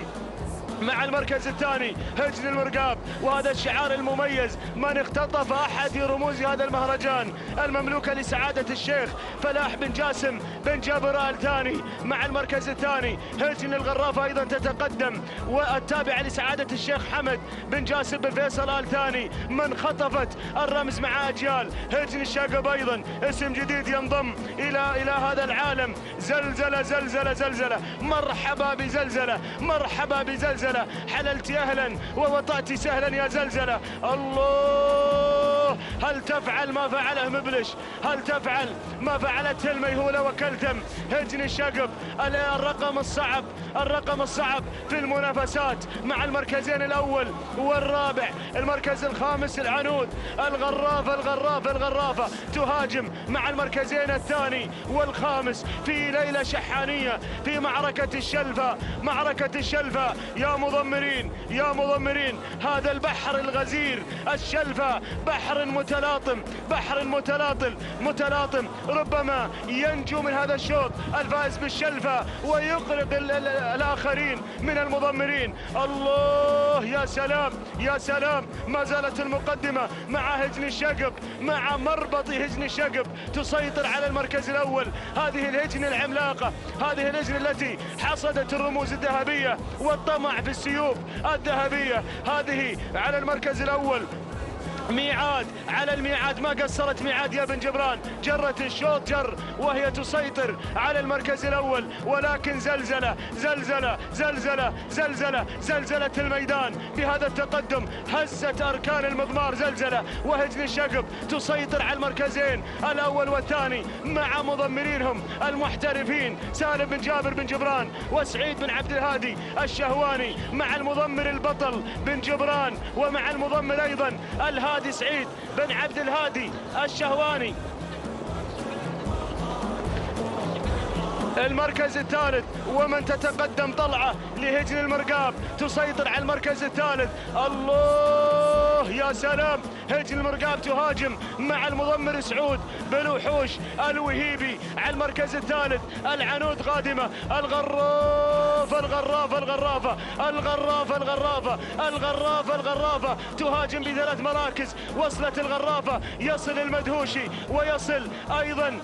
مع المركز الثاني، هجن المرقاب، وهذا الشعار المميز من اختطف أحد رموز هذا المهرجان المملوكة لسعادة الشيخ فلاح بن جاسم بن جابر آل ثاني. مع المركز الثاني هجن الغرافة أيضا تتقدم والتابعة لسعادة الشيخ حمد بن جاسم بن فيصل آل ثاني، من خطفت الرمز مع أجيال. هجن الشقب أيضا اسم جديد ينضم إلى هذا العالم، زلزلة زلزلة زلزلة، مرحبا بزلزلة، مرحبا بزلزلة، حللت أهلا ووطأت سهلا يا زلزلة. الله، هل تفعل ما فعله مبلش؟ هل تفعل ما فعلته الميهولة وكلتم؟ هجن الشقب الرقم الصعب، الرقم الصعب في المنافسات مع المركزين الأول والرابع. المركز الخامس العنود، الغرافة الغرافة الغرافة تهاجم مع المركزين الثاني والخامس في ليلة شحانية في معركة الشلفة، معركة الشلفة. يا مضمرين، يا مضمرين، هذا البحر الغزير الشلفة بحر متلاطم، بحر متلاطم، ربما ينجو من هذا الشوط الفائز بالشلفة ويقرق الآخرين من المضمرين. الله يا سلام يا سلام، ما زالت المقدمة مع هجن الشقب، مع مربط هجن الشقب تسيطر على المركز الأول. هذه الهجن العملاقة، هذه الهجن التي حصدت الرموز الذهبية والطمع في السيوف الذهبية، هذه على المركز الأول. ميعاد على الميعاد، ما قصرت ميعاد يا بن جبران، جرت الشوط جر وهي تسيطر على المركز الأول. ولكن زلزلة زلزلة زلزلة زلزلة زلزلة الميدان بهذا التقدم، هزت أركان المضمار زلزلة، وهجن الشقب تسيطر على المركزين الأول والثاني مع مضمرينهم المحترفين سالم بن جابر بن جبران وسعيد بن عبد الهادي الشهواني، مع المضمر البطل بن جبران ومع المضمر أيضا الهادي سعيد بن عبد الهادي الشهواني. المركز الثالث ومن تتقدم طلعة لهجن المرقاب تسيطر على المركز الثالث. الله يا سلام، هجن المرقاب تهاجم مع المضمر سعود بن وحوش الوهيبي على المركز الثالث. العنود قادمة، الغرافة الغرافة الغرافة الغرافة الغرافة الغرافة الغرافة تهاجم بثلاث مراكز. وصلت الغرافة، يصل المدهوشي ويصل أيضا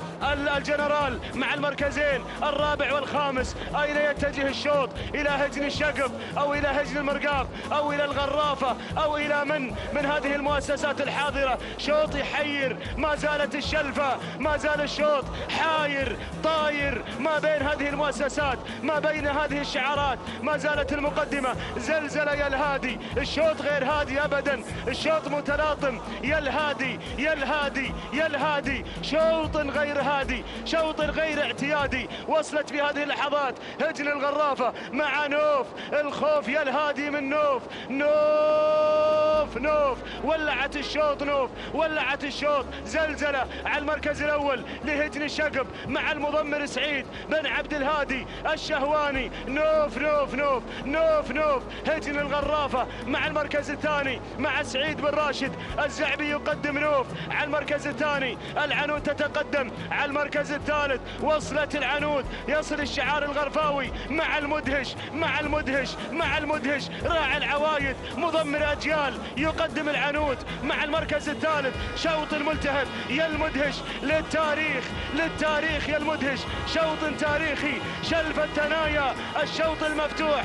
الجنرال مع المركزين الرابع والخامس. أين يتجه الشوط؟ إلى هجن الشقف أو إلى هجن المرقاب أو إلى الغرافة أو إلى من هذه المؤسسات الحاضرة؟ شوط يحير، ما زالت الشلفة، ما زال الشوط حاير طاير ما بين هذه المؤسسات، ما بين هذه الشعارات. ما زالت المقدمة زلزلة يا الهادي، الشوط غير هادي أبدا، الشوط متلاطم يا الهادي يا الهادي يا الهادي، شوط غير هادي، شوط غير اعتيادي. وصلت في هذه اللحظات هجن الغرافة مع نوف، الخوف يا الهادي من نوف، نوف نوف، ولعت الشوط نوف، ولعت الشوط. زلزلة على المركز الأول لهجن الشقب مع المضمر سعيد بن عبد الهادي الشهواني. نوف نوف نوف نوف نوف، هجن الغرافة مع المركز الثاني مع سعيد بن راشد الزعبي يقدم نوف على المركز الثاني. العنود تتقدم على المركز الثالث، وصلت العنود، يصل الشعار الغرفاوي مع المدهش مع المدهش مع المدهش، راعي العوايد مضمر أجيال يقدم تقدم العنود مع المركز الثالث. شوط ملتهب يا المدهش للتاريخ يا المدهش، شوط تاريخي. شلف الثنايا الشوط المفتوح،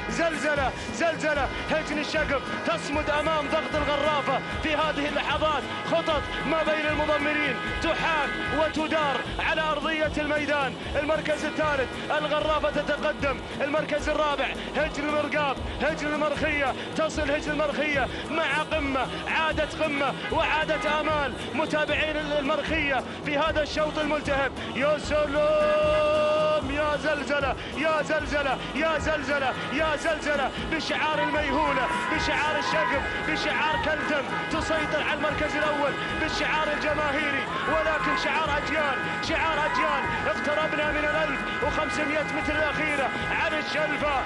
زلزلة هجن الشقف تصمد أمام ضغط الغرافة في هذه اللحظات. خطط ما بين المضمرين تحاك وتدار على أرضية الميدان. المركز الثالث الغرافة تتقدم، المركز الرابع هجن المرقاب، هجن المرخية، تصل هجن المرخية مع قمة، عادت قمة وعادت آمال متابعين المرخية في هذا الشوط الملتهب. يا سلام يا زلزلة يا زلزلة يا زلزلة يا زلزلة، بشعار الميهولة، بشعار الشقف، بشعار كلثم تسيطر على المركز الأول بالشعار الجماهيري، ولكن شعار أجيال، شعار أجيال. اقتربنا من 1500 متر الأخيرة عن الشلفة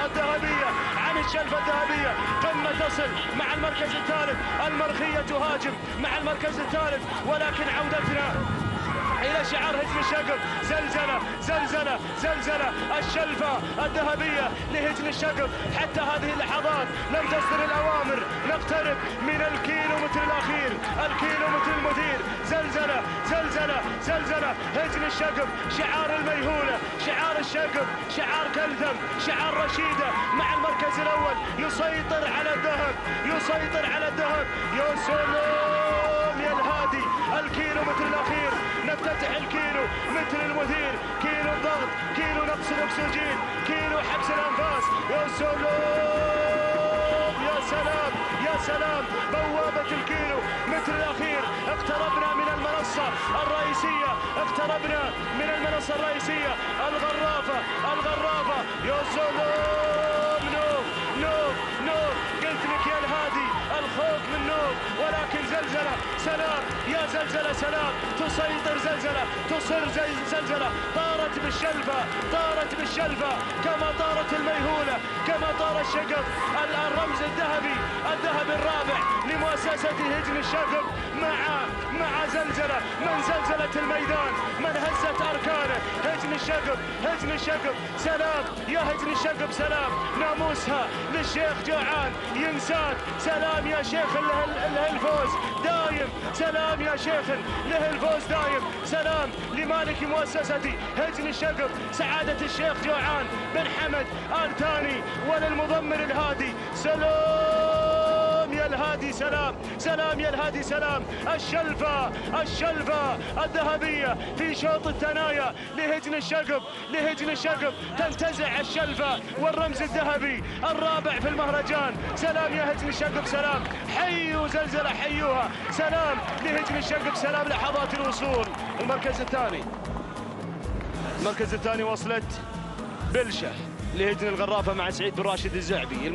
الذهبية، عن الشلفة الذهبية. قمة تصل مع المركز الثالث، المرخية تهاجم مع المركز الثالث، ولكن عودتنا إلى شعار هجن الشقف. زلزلة الشلفة الذهبية لهجن الشقف. حتى هذه اللحظات لم تصدر الأوامر، نقترب من الكيلومتر الأخير، الكيلومتر المثير. زلزلة هجن الشقف، شعار الميهولة، شعار الشقف، شعار كلثم، شعار رشيدة مع المركز الأول. يسيطر على الذهب، يسيطر على الذهب. يا سلام يا الهادي، الكيلومتر الأخير، نفتتح الكيلو متر المثير، كيلو الضغط، كيلو نقص الأكسجين، كيلو حبس الأنفاس. يا سلام يا سلام يا سلام، بوابة الكيلو متر الأخير. اقتربنا من المنصة الرئيسية، اقتربنا من المنصة الرئيسية. الغرافة يا سلام. نوف قلت لك يا الهادي، الخوف من نوف، ولكن زلزلة سلام يا زلزلة سلام. تسيطر زلزلة، تصر زلزلة. طارت بالشلفة كما طارت الميهولة، كما طار الشقف. الرمز الذهبي الرابع لمؤسسة هجن الشقف مع زلزلة، من زلزلة الميدان، من هزت أركانه. هجن الشقف سلام يا هجن الشقف سلام. ناموسها للشيخ جوعان ينساك، سلام يا شيخ له الفوز دايم، سلام يا شيخ له الفوز دايم. سلام لمالك مؤسسة هجن الشقف سعادة الشيخ جوعان بن حمد آل ثاني، وللمضمر الهادي. سلام يا الهادي سلام يا الهادي سلام. الشلفة الذهبية في شوط الثنايا لهجن الشقف تنتزع الشلفة والرمز الذهبي الرابع في المهرجان. سلام يا هجن الشقف سلام. حيوا زلزلة، حيوها. سلام لهجن الشقف سلام. لحظات الوصول. المركز الثاني وصلت بلشة لهجن الغرافة مع سعيد بن راشد الزعبي.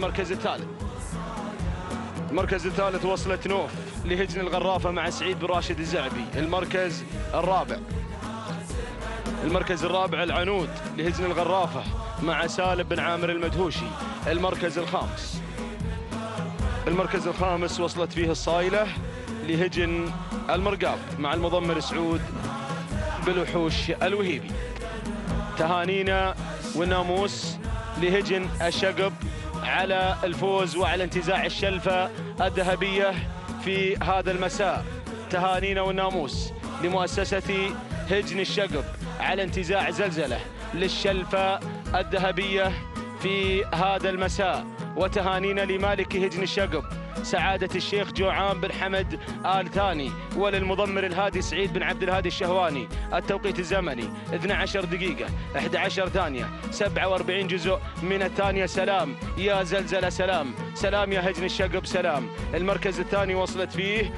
المركز الثالث وصلت نوف لهجن الغرافة مع سعيد بن راشد الزعبي. المركز الرابع العنود لهجن الغرافة مع سالم بن عامر المدهوشي. المركز الخامس وصلت فيه الصايلة لهجن المرقاب مع المضمر سعود بالوحوش الوهيبي. تهانينا والناموس لهجن الشقب على الفوز وعلى انتزاع الشلفة الذهبية في هذا المساء. تهانينا والناموس لمؤسسة هجن الشقب على انتزاع زلزلة للشلفة الذهبية في هذا المساء. وتهانينا لمالك هجن الشقب سعادة الشيخ جوعان بن حمد آل ثاني، وللمضمر الهادي سعيد بن عبد الهادي الشهواني. التوقيت الزمني 12 دقيقة 11 ثانية 47 جزء من الثانية. سلام يا زلزلة سلام يا هجن الشقب سلام. المركز الثاني وصلت فيه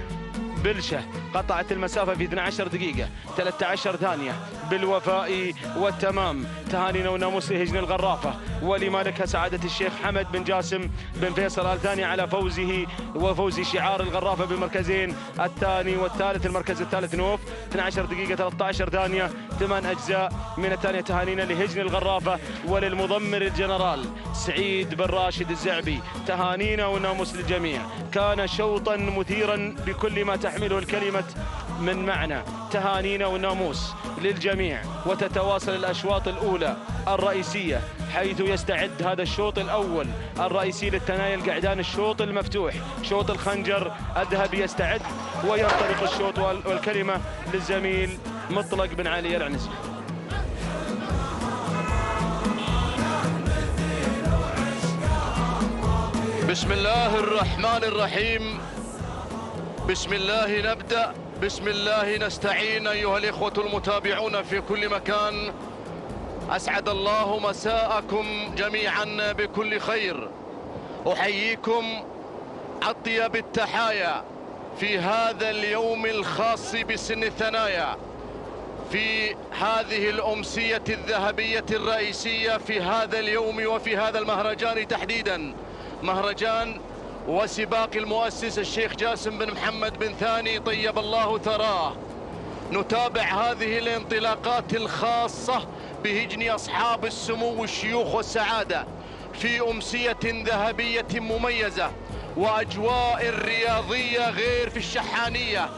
بلشة، قطعت المسافة في 12 دقيقة 13 ثانية بالوفاء والتمام. تهانينا وناموس لهجن الغرافة ولمالكها سعادة الشيخ حمد بن جاسم بن فيصل آل ثاني على فوزه وفوز شعار الغرافة بالمركزين الثاني والثالث. المركز الثالث نوف 12 دقيقة 13 ثانية 8 أجزاء من الثانية. تهانينا لهجن الغرافة وللمضمر الجنرال سعيد بن راشد الزعبي. تهانينا وناموس للجميع. كان شوطا مثيرا بكل ما تحمله الكلمة من معنى تهانينا والناموس للجميع، وتتواصل الأشواط الأولى الرئيسية، حيث يستعد هذا الشوط الأول الرئيسي للثنايا القعدان، الشوط المفتوح، شوط الخنجر الذهبي يستعد وينطلق الشوط. والكلمة للزميل مطلق بن علي العنزي. بسم الله الرحمن الرحيم، بسم الله نبدأ، بسم الله نستعين. أيها الإخوة المتابعون في كل مكان، أسعد الله مساءكم جميعا بكل خير. أحييكم أطيب التحايا في هذا اليوم الخاص بسن الثنايا، في هذه الأمسية الذهبية الرئيسية في هذا اليوم وفي هذا المهرجان تحديدا، مهرجان وسباق المؤسس الشيخ جاسم بن محمد بن ثاني طيب الله ثراه. نتابع هذه الانطلاقات الخاصة بهجن أصحاب السمو والشيوخ والسعادة في أمسية ذهبية مميزة، وأجواء رياضية غير في الشحانية.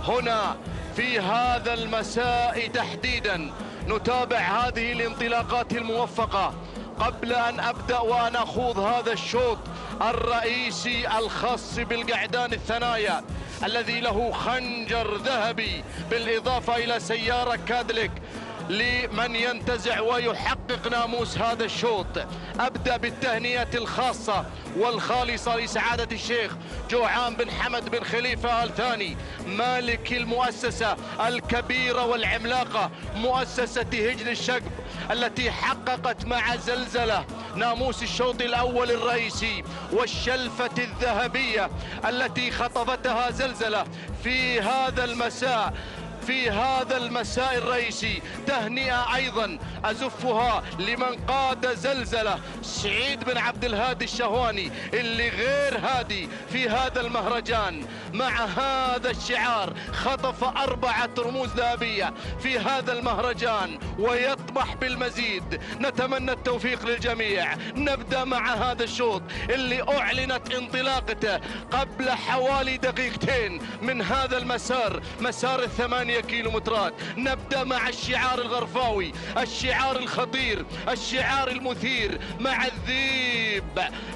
هنا في هذا المساء تحديدا نتابع هذه الانطلاقات الموفقة. قبل أن أبدأ وأن أخوض هذا الشوط الرئيسي الخاص بالقعدان الثنايا الذي له خنجر ذهبي بالإضافة إلى سيارة كادليك لمن ينتزع ويحقق ناموس هذا الشوط، أبدأ بالتهنئة الخاصة والخالصة لسعادة الشيخ جوعان بن حمد بن خليفة آل ثاني، مالك المؤسسة الكبيرة والعملاقة مؤسسة هجن الشقب، التي حققت مع زلزلة ناموس الشوط الأول الرئيسي والشلفة الذهبية التي خطفتها زلزلة في هذا المساء. في هذا المساء الرئيسي تهنئة أيضا أزفها لمن قاد زلزلة، سعيد بن عبد الهادي الشهواني اللي غير هادي في هذا المهرجان. مع هذا الشعار خطف 4 رموز ذهبية في هذا المهرجان ويطمح بالمزيد. نتمنى التوفيق للجميع. نبدأ مع هذا الشوط اللي أعلنت انطلاقته قبل حوالي دقيقتين من هذا المسار، مسار 8 كيلومترات. نبدأ مع الشعار الغرفاوي، الشعار الخطير، الشعار المثير، مع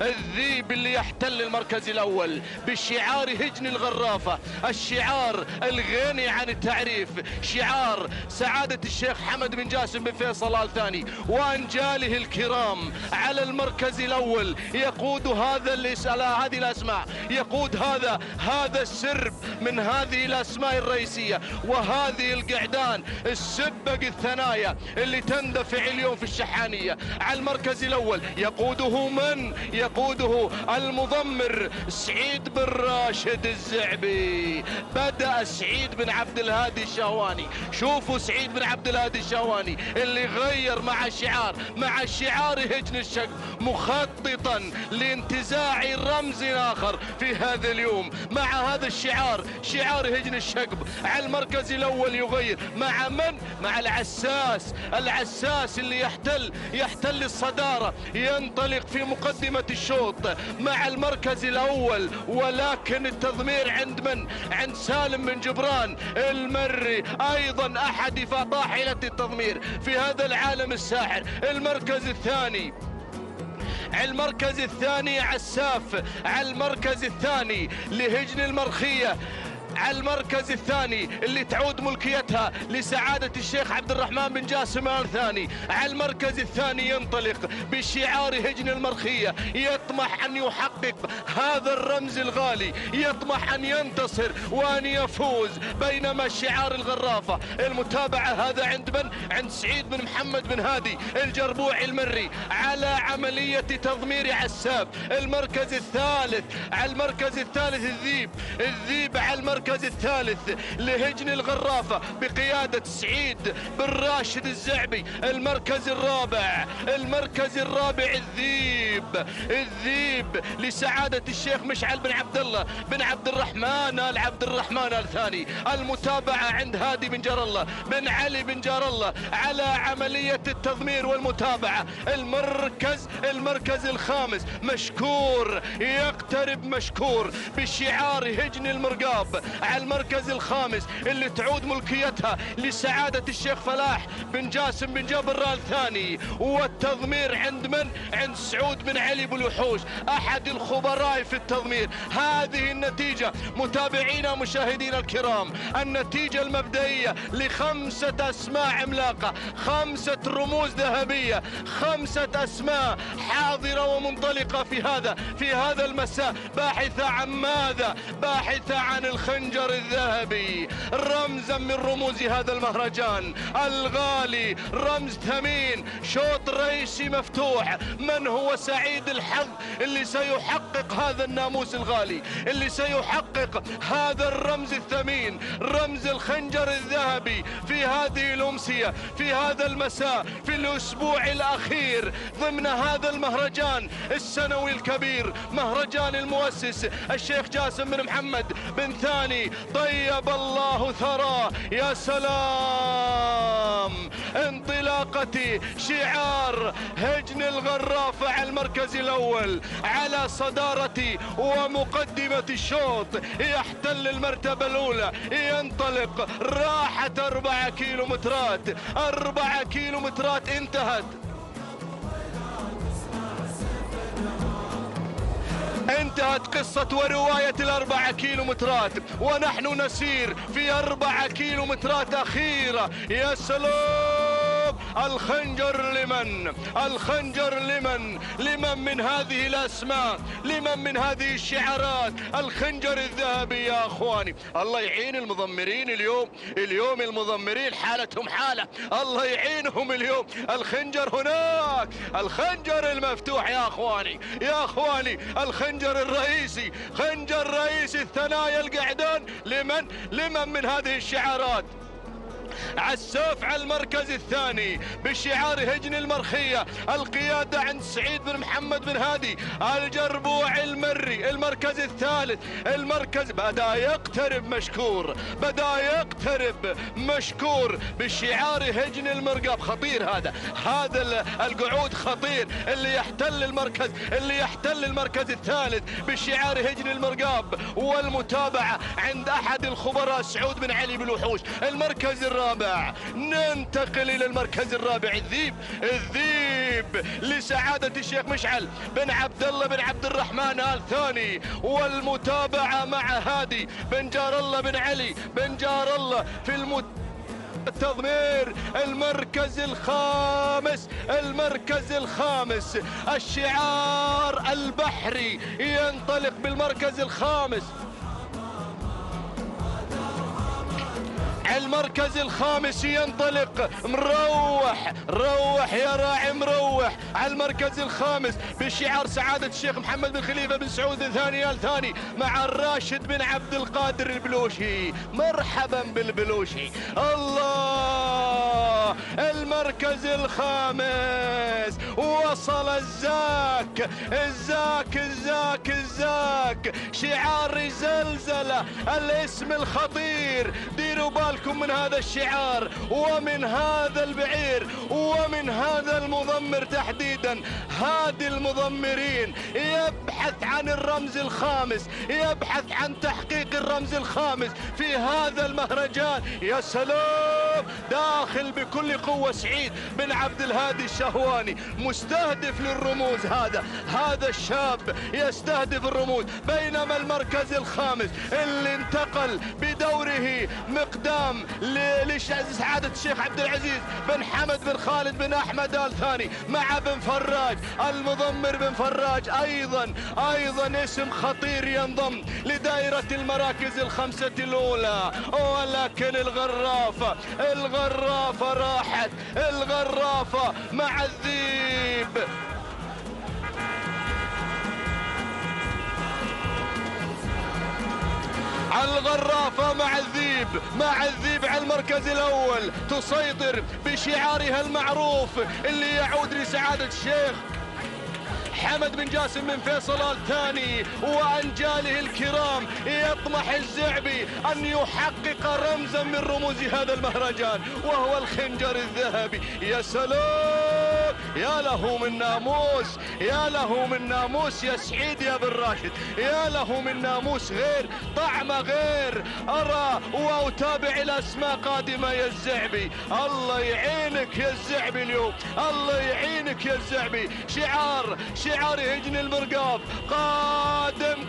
الذيب اللي يحتل المركز الأول بشعار هجن الغرافة، الشعار الغني عن التعريف، شعار سعادة الشيخ حمد بن جاسم بن فيصل آل ثاني وأنجاله الكرام. على المركز الأول يقود هذه الأسماء، يقود هذا السرب من هذه الأسماء الرئيسية وهذه القعدان السبق الثنايا اللي تندفع اليوم في الشحانية. على المركز الأول يقوده من؟ يقوده المضمر سعيد بن راشد الزعبي. بدأ سعيد بن عبد الهادي الشهواني. شوفوا سعيد بن عبد الهادي الشهواني اللي غير مع الشعار هجن الشقب، مخططا لانتزاع رمز آخر في هذا اليوم مع هذا الشعار، شعار هجن الشقب. على المركز الأول يغير مع من؟ مع العساس اللي يحتل الصدارة، ينطلق في مقدمة الشوط مع المركز الأول. ولكن التضمير عند من؟ عند سالم بن جبران المري، أيضا أحد فطاحلة التضمير في هذا العالم الساحر. المركز الثاني عساف، على المركز الثاني لهجن المرخية، على المركز الثاني اللي تعود ملكيتها لسعادة الشيخ عبد الرحمن بن جاسم آل ثاني. على المركز الثاني ينطلق بشعار هجن المرخية، يطمح أن يحقق هذا الرمز الغالي، يطمح أن ينتصر وأن يفوز. بينما الشعار الغرافة المتابعة هذا عند من؟ عند سعيد بن محمد بن هادي الجربوع المري على عملية تضمير عساب. المركز الثالث، على المركز الثالث الذيب على المركز الثالث لهجن الغرافة بقيادة سعيد بن راشد الزعبي. المركز الرابع الذيب لسعادة الشيخ مشعل بن عبد الله بن عبد الرحمن آل ثاني. المتابعة عند هادي بن جار الله بن علي بن جار الله على عملية التضمير والمتابعة. المركز الخامس مشكور، يقترب مشكور بشعار هجن المرقاب على المركز الخامس اللي تعود ملكيتها لسعادة الشيخ فلاح بن جاسم بن جبر الثاني. والتضمير عند من؟ عند سعود بن علي بن الوحوش أحد الخبراء في التضمير. هذه النتيجة متابعينا مشاهدينا الكرام، النتيجة المبدئية ل5 أسماء عملاقة، 5 رموز ذهبية، 5 أسماء حاضرة ومنطلقة في هذا المساء. باحثة عن ماذا؟ باحثة عن الخنجر الذهبي، رمزا من رموز هذا المهرجان الغالي، رمز ثمين، شوط رئيسي مفتوح. من هو سعيد الحظ اللي سيحقق هذا الناموس الغالي، اللي سيحقق هذا الرمز الثمين، رمز الخنجر الذهبي في هذه الأمسية، في هذا المساء، في الأسبوع الأخير ضمن هذا المهرجان السنوي الكبير، مهرجان المؤسس الشيخ جاسم بن محمد بن ثاني طيب الله ثراه. يا سلام، انطلاقة شعار هجن الغرافة على المركز الأول على صدارة ومقدمة الشوط، يحتل المرتبة الأولى، ينطلق راحة 4 كيلومترات، 4 كيلومترات انتهت قصة ورواية ال4 كيلومترات، ونحن نسير في 4 كيلومترات أخيرة. يا سلام، الخنجر لمن؟ الخنجر لمن من هذه الأسماء، لمن من هذه الشعارات؟ الخنجر الذهبي يا أخواني. الله يعين المضمرين اليوم المضمرين حالتهم حالة، الله يعينهم اليوم. الخنجر هناك، الخنجر المفتوح يا أخواني، يا أخواني، الخنجر الرئيسي، خنجر رئيسي الثنايا القعدان لمن من هذه الشعارات؟ عساف على المركز الثاني بشعار هجن المرخية، القيادة عند سعيد بن محمد بن هادي الجربوع المري. المركز الثالث، المركز بدأ يقترب مشكور بشعار هجن المرقاب. خطير هذا القعود خطير، اللي يحتل المركز الثالث بشعار هجن المرقاب. والمتابعة عند أحد الخبراء سعود بن علي بن الوحوش. المركز الرابع، ننتقل إلى المركز الرابع، الذيب لسعادة الشيخ مشعل بن عبد الله بن عبد الرحمن آل ثاني. والمتابعة مع هادي بن جار الله بن علي بن جار الله في التضمير. المركز الخامس، الشعار البحري ينطلق بالمركز الخامس. المركز الخامس ينطلق روح يا راعي مروح على المركز الخامس بشعار سعادة الشيخ محمد بن خليفة بن سعود الثاني آل ثاني مع الراشد بن عبد القادر البلوشي. مرحبا بالبلوشي. الله، المركز الخامس وصل الزاك، شعار زلزلة، الاسم الخطير. ديروا بالكم من هذا الشعار ومن هذا البعير ومن هذا المضمر تحديدا. هادي المضمرين يبحث عن الرمز الخامس، يبحث عن تحقيق الرمز الخامس في هذا المهرجان. يا سلام، داخل بكل قوة سعيد بن عبد الهادي الشهواني، مستهدف للرموز. هذا الشاب يستهدف الرموز. بينما المركز الخامس اللي انتقل بدوره مقدام لسعادة الشيخ عبد العزيز بن حمد بن خالد بن أحمد آل ثاني مع بن فراج، المضمر بن فراج أيضا اسم خطير ينضم لدائرة المراكز الخمسة الأولى. ولكن الغرافة راحت، الغرافة مع الذيب. الغرافة مع الذيب على المركز الأول، تسيطر بشعارها المعروف اللي يعود لسعادة الشيخ حمد بن جاسم بن فيصل آل ثاني وأنجاله الكرام. يطمح الزعبي أن يحقق رمزا من رموز هذا المهرجان وهو الخنجر الذهبي. يا سلام، يا له من ناموس، يا له من ناموس يا سعيد يا بن راشد، يا له من ناموس غير طعمه غير. أرى وأتابع الأسماء قادمة يا الزعبي. الله يعينك يا الزعبي اليوم، الله يعينك يا الزعبي. شعار هجن المرقاب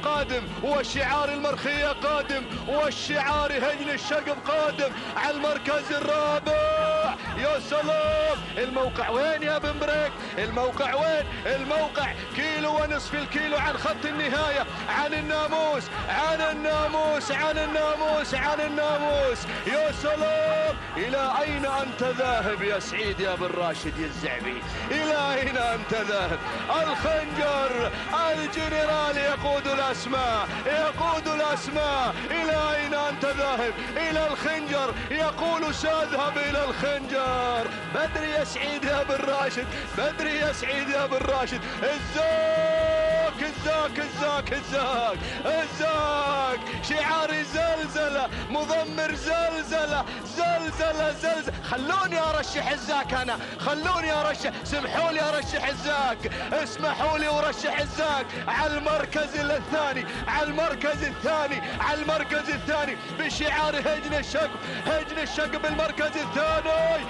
قادم، والشعار المرخية قادم، والشعار هجن الشقب قادم على المركز الرابع. يا سلام، الموقع وين يا بن بريك؟ الموقع وين؟ الموقع كيلو ونصف الكيلو عن خط النهاية، عن الناموس، عن الناموس، عن الناموس، عن الناموس. يا سلام، إلى أين أنت ذاهب يا سعيد يا بن راشد يا الزعبي؟ إلى أين أنت ذاهب؟ الخنجر الجنرال يقود الأسماء، يقود الأسماء. إلى أين أنت ذاهب؟ إلى الخنجر، يقول سأذهب إلى الخنجر. بدري يا سعيد يا بن راشد، بدري يا سعيد يا بن راشد. الزاك الزاك الزاك الزاك الزاك، شعاري زلزلة، مضمر زلزلة زلزلة زلزلة. خلوني أرشح الزاك، أنا خلوني أرشح، سمحوا لي أرشح الزاك، اسمحوا لي أرشح الزاك على المركز الثاني، على المركز الثاني، على المركز الثاني بشعار هجن الشقب، هجن الشقب المركز الثاني.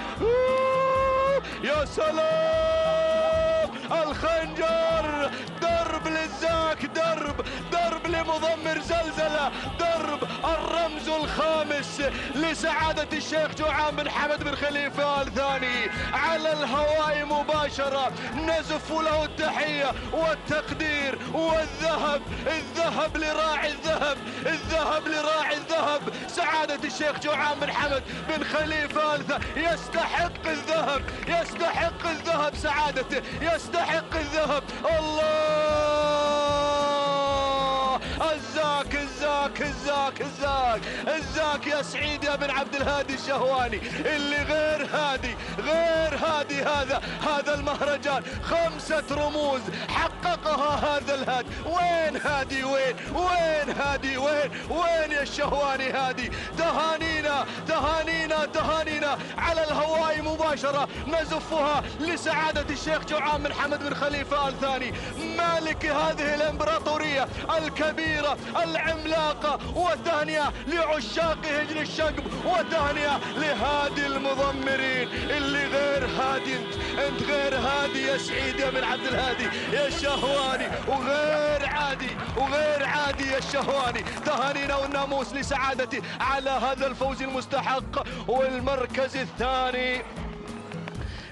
يا سلام، الخنجر درب للزاك، درب لمضمر زلزلة، درب الرمز الخامس لسعادة الشيخ جوعان بن حمد بن خليفة آل ثاني على الهواء مباشرة. نزف له التحية والتقدير والذهب، الذهب لراعي الذهب، الذهب لراعي الذهب. سعادة الشيخ جوعان بن حمد بن خليفة آل ثاني يستحق الذهب، يستحق الذهب، سعادته يستحق الذهب. الله، الزاك الزاك الزاك الزاك الزاك يا سعيد يا بن عبد الهادي الشهواني، اللي غير هادي، غير هادي. هذا المهرجان 5 رموز حققها هذا الهادي. وين هادي؟ وين هادي؟ وين يا الشهواني هادي؟ تهانينا تهانينا تهانينا على الهواء مباشرة نزفها لسعادة الشيخ جوعان بن حمد بن خليفة آل ثاني مالك هذه الامبراطورية الكبيرة العملاقة. وتهنئة لعشاق هجن الشقب، وتهنئة لهادي المضمرين اللي غير هادي. انت غير هادي يا سعيد يا بن عبد الهادي يا الشهواني، وغير عادي، وغير عادي يا الشهواني. تهانينا والناموس لسعادتي على هذا الفوز المستحق. والمركز الثاني،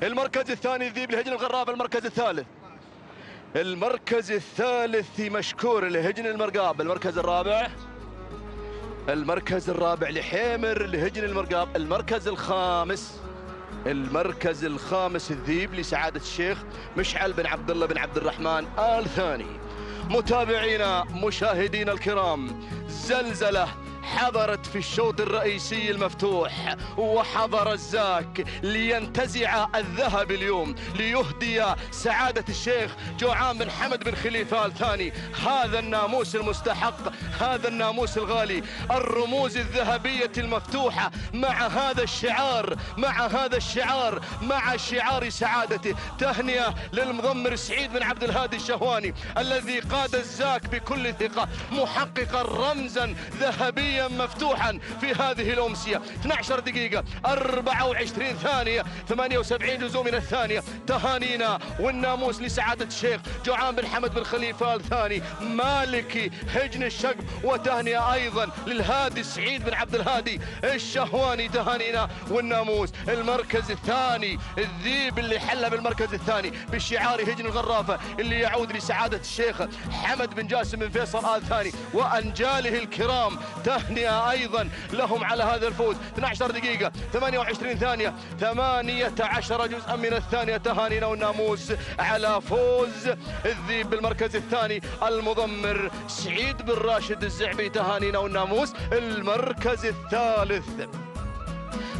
المركز الثاني ذيب لهجن الغراب. المركز الثالث، المركز الثالث مشكور لهجن المرقاب. المركز الرابع، المركز الرابع لحيمر لهجن المرقاب. المركز الخامس، المركز الخامس الذيب لسعادة الشيخ مشعل بن عبد الله بن عبد الرحمن آل ثاني. متابعينا مشاهدينا الكرام، زلزلة حضرت في الشوط الرئيسي المفتوح، وحضر الزاك لينتزع الذهب اليوم ليهدي سعادة الشيخ جوعان بن حمد بن خليفة آل ثاني هذا الناموس المستحق، هذا الناموس الغالي. الرموز الذهبية المفتوحة مع هذا الشعار، مع هذا الشعار، مع شعار سعادته. تهنئة للمضمر سعيد بن عبد الهادي الشهواني الذي قاد الزاك بكل ثقة، محققا رمزا ذهبيا مفتوحا في هذه الأمسية. 12 دقيقة 24 ثانية 78 جزء من الثانية. تهانينا والناموس لسعادة الشيخ جوعان بن حمد بن خليفة آل ثاني مالك هجن الشقب، وتهنئة أيضا للهادي سعيد بن عبد الهادي الشهواني. تهانينا والناموس. المركز الثاني الذيب اللي حل بالمركز الثاني بشعار هجن الغرافة اللي يعود لسعادة الشيخ حمد بن جاسم بن فيصل آل ثاني وأنجاله الكرام. تهنئة أيضا لهم على هذا الفوز. 12 دقيقة 28 ثانية 18 جزءا من الثانية. تهانينا والناموس على فوز الذيب بالمركز الثاني المضمر سعيد بن راشد الزعبي. تهانينا والناموس. المركز الثالث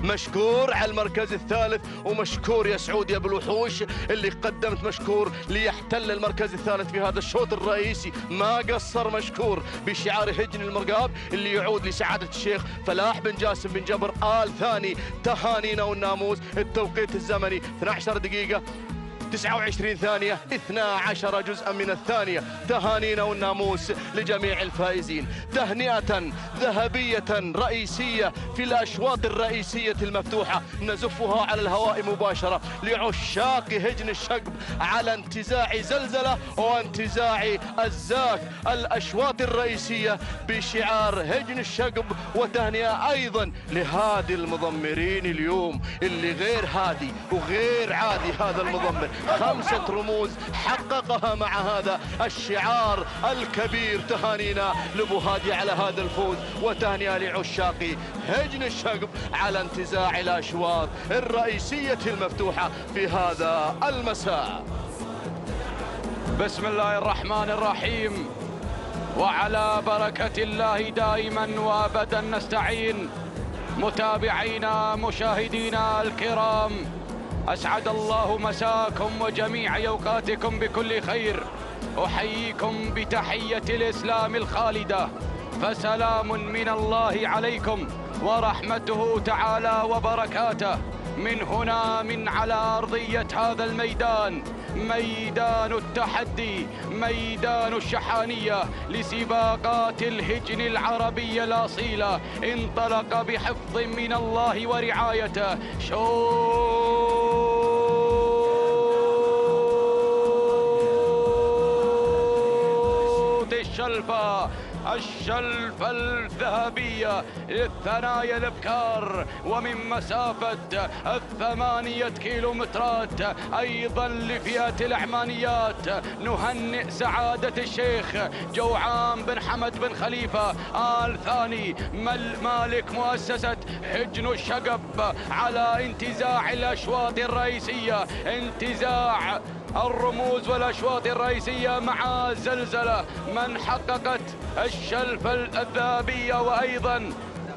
مشكور على المركز الثالث، ومشكور يا سعود يا بالوحوش اللي قدمت مشكور ليحتل المركز الثالث في هذا الشوط الرئيسي. ما قصر مشكور بشعار هجن المرقاب اللي يعود لسعادة الشيخ فلاح بن جاسم بن جبر آل ثاني. تهانينا والناموس. التوقيت الزمني 12 دقيقة 29 ثانية 12 جزءا من الثانية. تهانينا والناموس لجميع الفائزين. تهنئة ذهبية رئيسية في الأشواط الرئيسية المفتوحة نزفها على الهواء مباشرة لعشاق هجن الشقب على انتزاع زلزلة وانتزاع الزاك الأشواط الرئيسية بشعار هجن الشقب. وتهنئة أيضا لهادي المضمرين اليوم اللي غير هادي وغير عادي. هذا المضمر 5 رموز حققها مع هذا الشعار الكبير. تهانينا لأبو هادي على هذا الفوز، وتهنئة لعشاق هجن الشقب على انتزاع الأشواط الرئيسية المفتوحة في هذا المساء. بسم الله الرحمن الرحيم، وعلى بركة الله دائما وابدا نستعين. متابعينا مشاهدينا الكرام، أسعد الله مساكم وجميع أوقاتكم بكل خير. أحييكم بتحية الإسلام الخالدة، فسلام من الله عليكم ورحمته تعالى وبركاته. من هنا من على أرضية هذا الميدان، ميدان التحدي، ميدان الشحانية لسباقات الهجن العربية الأصيلة، انطلق بحفظ من الله ورعايته. شوط الشلفة، الشلفة الذهبية للثنايا الابكار ومن مسافة 8 كيلومترات. ايضا لفئة العمانيات نهنئ سعادة الشيخ جوعان بن حمد بن خليفة آل ثاني مالك مؤسسة هجن الشقب على انتزاع الاشواط الرئيسية، انتزاع الرموز والأشواط الرئيسية مع زلزلة من حققت الشلفة الذهبية. وأيضا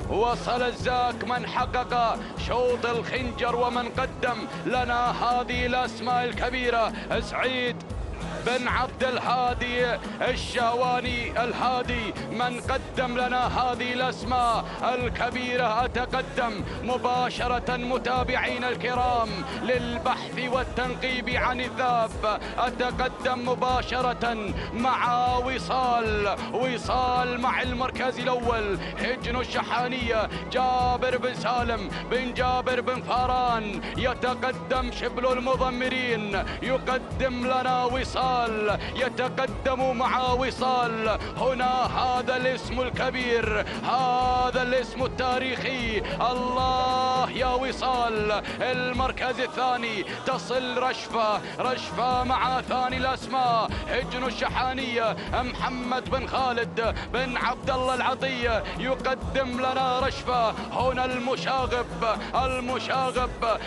وصل الزاك من حقق شوط الخنجر ومن قدم لنا هذه الأسماء الكبيرة. سعيد بن عبد الهادي الشاواني الهادي من قدم لنا هذه الأسماء الكبيرة. أتقدم مباشرة متابعين الكرام للبحث والتنقيب عن الذهب، أتقدم مباشرة مع وصال مع المركز الأول هجن الشحانية جابر بن سالم بن جابر بن فاران. يتقدم شبل المضمرين يقدم لنا وصال، يتقدم مع وصال. هنا هذا الاسم الكبير، هذا الاسم التاريخي. الله يا وصال. المركز الثاني تصل رشفة مع ثاني الاسماء هجن الشحانية محمد بن خالد بن عبد الله العطية يقدم لنا رشفة. هنا المشاغب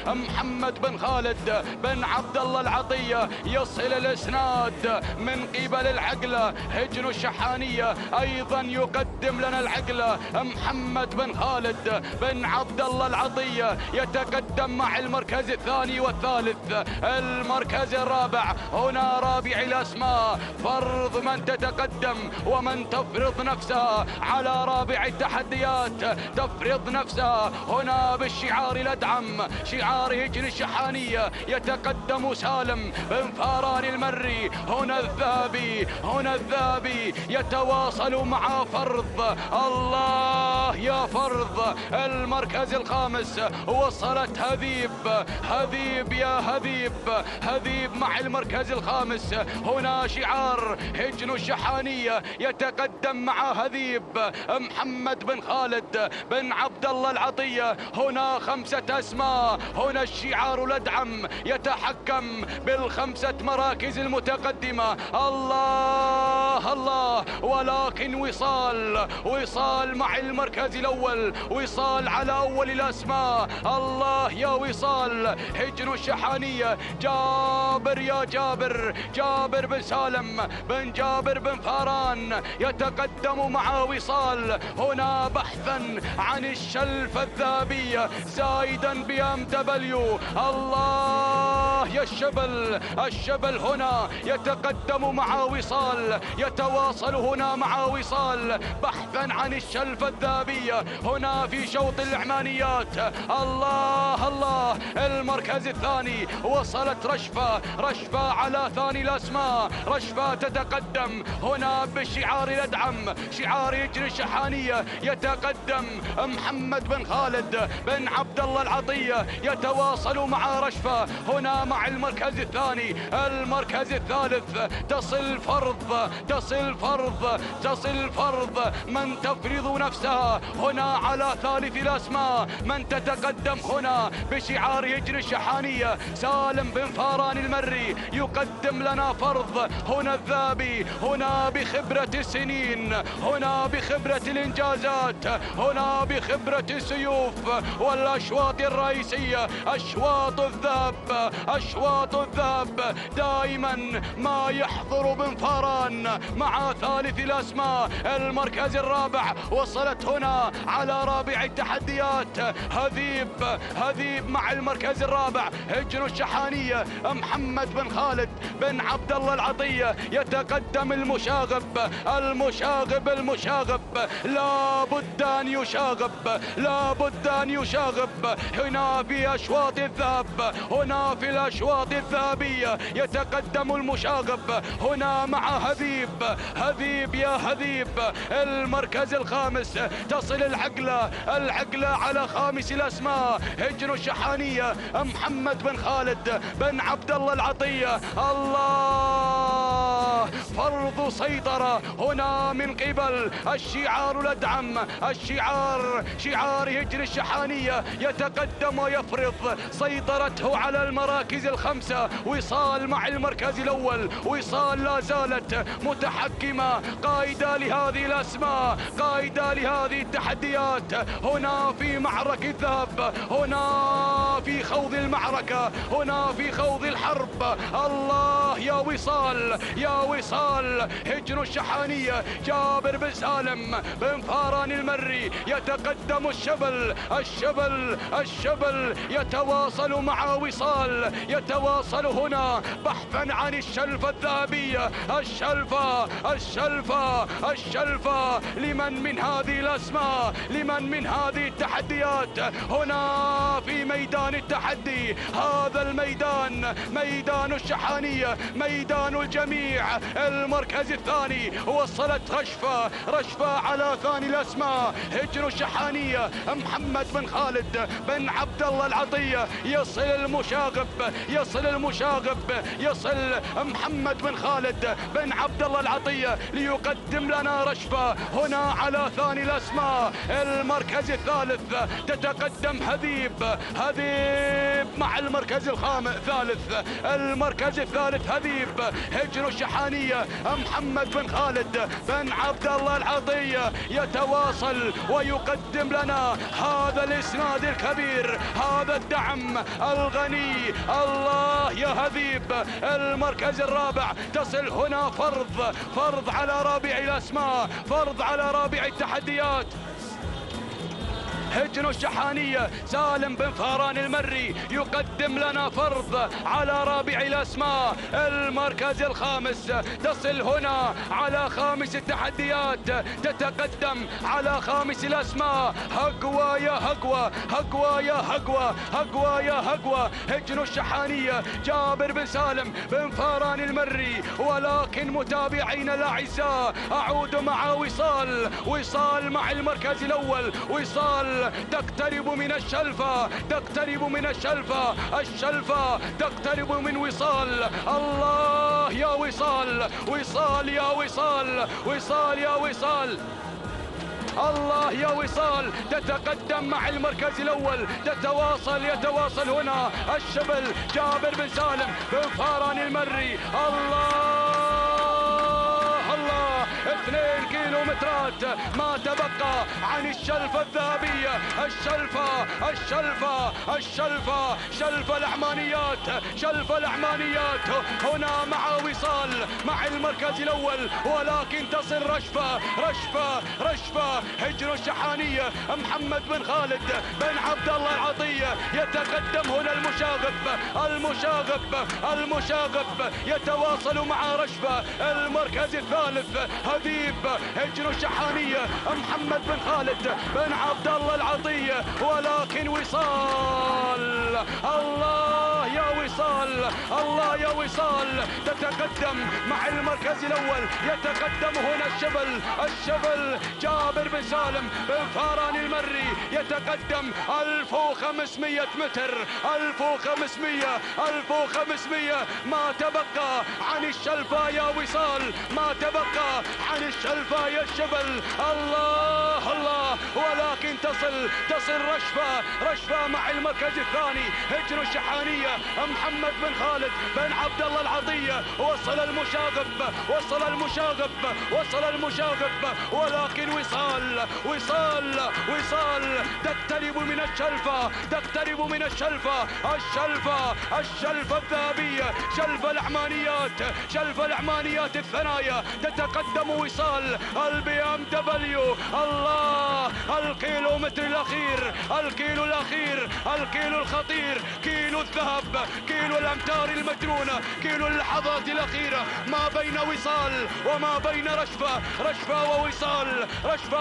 محمد بن خالد بن عبد الله العطية. يصل الاسناد من قبل العقلة هجن الشحانية، أيضا يقدم لنا العقلة محمد بن خالد بن عبد الله العطية. يتقدم مع المركز الثاني والثالث. المركز الرابع هنا رابع الأسماء، فرض من تتقدم ومن تفرض نفسها على رابع التحديات، تفرض نفسها هنا بالشعار الأدعم شعار هجن الشحانية. يتقدم سالم بن فاران المري. هنا الذهبي يتواصل مع فرض. الله يا فرض. المركز الخامس وصلت هذيب يا هذيب مع المركز الخامس. هنا شعار هجن الشحانية. يتقدم مع هذيب محمد بن خالد بن عبد الله العطية. هنا 5 أسماء. هنا الشعار الأدعم يتحكم بالخمسة مراكز المتقدمة. الله ولكن وصال مع المركز الأول، وصال على أول الأسماء. الله يا وصال. هجن الشحانية جابر يا جابر بن سالم بن جابر بن فاران يتقدم مع وصال. هنا بحثا عن الشلفة الذهبية زايدا BMW. الله يا الشبل هنا يتقدم مع وصال، يتواصل هنا مع وصال بحثا عن الشلفة الذهبية. هنا في شوط العمانيات. الله الله. المركز الثاني وصلت رشفة على ثاني الأسماء. رشفة تتقدم هنا بالشعار الأدعم، شعار هجن الشحانية. يتقدم محمد بن خالد بن عبد الله العطية، يتواصل مع رشفة هنا مع المركز الثاني. المركز الثالث تصل فرض من تفرض نفسها هنا على ثالث الأسماء. من تتقدم هنا بشعار هجن الشحانية سالم بن فاران المري، يقدم لنا فرض هنا الذابي، هنا بخبرة السنين، هنا بخبرة الإنجازات، هنا بخبرة السيوف والأشواط الرئيسية. أشواط الذاب دائما ما يحضر بن فاران مع ثالث الأسماء. المركز الرابع وصلت هنا على رابع التحديات هذيب مع المركز الرابع. هجن الشحانية محمد بن خالد بن عبد الله العطية، يتقدم المشاغب لابد أن يشاغب هنا في أشواط الذاب، هنا في الأشواط الذابية. يتقدم المشاغب هنا مع هذيب يا هذيب. المركز الخامس تصل العقلة على خامس الأسماء. هجن الشحانية محمد بن خالد بن عبد الله العطية. الله، فرض سيطرة هنا من قبل الشعار الأدعم، شعار هجن الشحانية. يتقدم ويفرض سيطرته على المراكز الخمسة. وصال مع المركز الأول، وصال لا زالت متحكمة، قائدة لهذه الأسماء، قائدة لهذه التحديات. هنا في معركة الذهب، هنا في خوض المعركة، هنا في خوض الحرب. الله يا وصال هجن الشحانية. جابر بن سالم بن فاران المري، يتقدم الشبل يتواصل مع وصال، يتواصل هنا بحثا عن الشلفة الذهبية. الشلفة لمن من هذه الأسماء، لمن من هذه التحديات. هنا في ميدان التحدي، هذا الميدان ميدان الشحانية، ميدان الجميع. المركز الثاني وصلت رشفة على ثاني الأسماء. هجن الشحانية محمد بن خالد بن عبد الله العطية. يصل محمد بن خالد بن عبد الله العطية ليقدم لنا رشفة هنا على ثاني الأسماء. المركز الثالث تتقدم هذيب مع المركز الثالث. المركز الثالث هذيب. هجن الشحانية محمد بن خالد بن عبد الله العطية يتواصل ويقدم لنا هذا الإسناد الكبير، هذا الدعم الغني. الله يا هذيب. المركز الرابع تصل هنا فرض على رابع الأسماء، فرض على رابع التحديات. هجن الشحانية سالم بن فاران المري يقدم لنا فرض على رابع الأسماء. المركز الخامس تصل هنا على خامس التحديات، تتقدم على خامس الأسماء. هقوى يا هقوى. هجن الشحانية جابر بن سالم بن فاران المري. ولكن متابعينا الأعزاء أعود مع وصال مع المركز الأول. وصال تقترب من الشلفة، الشلفة تقترب من وصال. الله يا وصال يا وصال. الله يا وصال تتقدم مع المركز الأول، يتواصل هنا الشبل جابر بن سالم بن فاران المري. الله 2 كيلومترات ما تبقى عن الشلفة الذهبية. شلفة العمانيات هنا مع وصال مع المركز الأول. ولكن تصل رشفة هجن الشحانية محمد بن خالد بن عبد الله العطية. يتقدم هنا المشاغب يتواصل مع رشفة. المركز الثالث هذيب. هجن الشحانية محمد بن خالد بن عبد الله العطية. ولكن وصال الله يا وصال، الله يا وصال، تتقدم مع المركز الأول. يتقدم هنا الشبل جابر بن سالم بن فاران المري، يتقدم 1500 متر، 1500 ما تبقى عن الشلفة يا وصال، ما تبقى عن الشلفة يا الشبل. الله الله، ولكن تصل رشفة مع المركز الثاني. هجن الشحانية محمد بن خالد بن عبد الله العطية، وصل المشاغب، ولكن وصال تقترب من الشلفة الذهبية، شلف العمانيات الثنايا. تتقدم وصال الBMW. الله، الكيلومتر الأخير، الكيلو الخطير، كيلو الذهب، كيلو الأمتار المجنونة، كيلو اللحظات الأخيرة ما بين وصال وما بين رشفة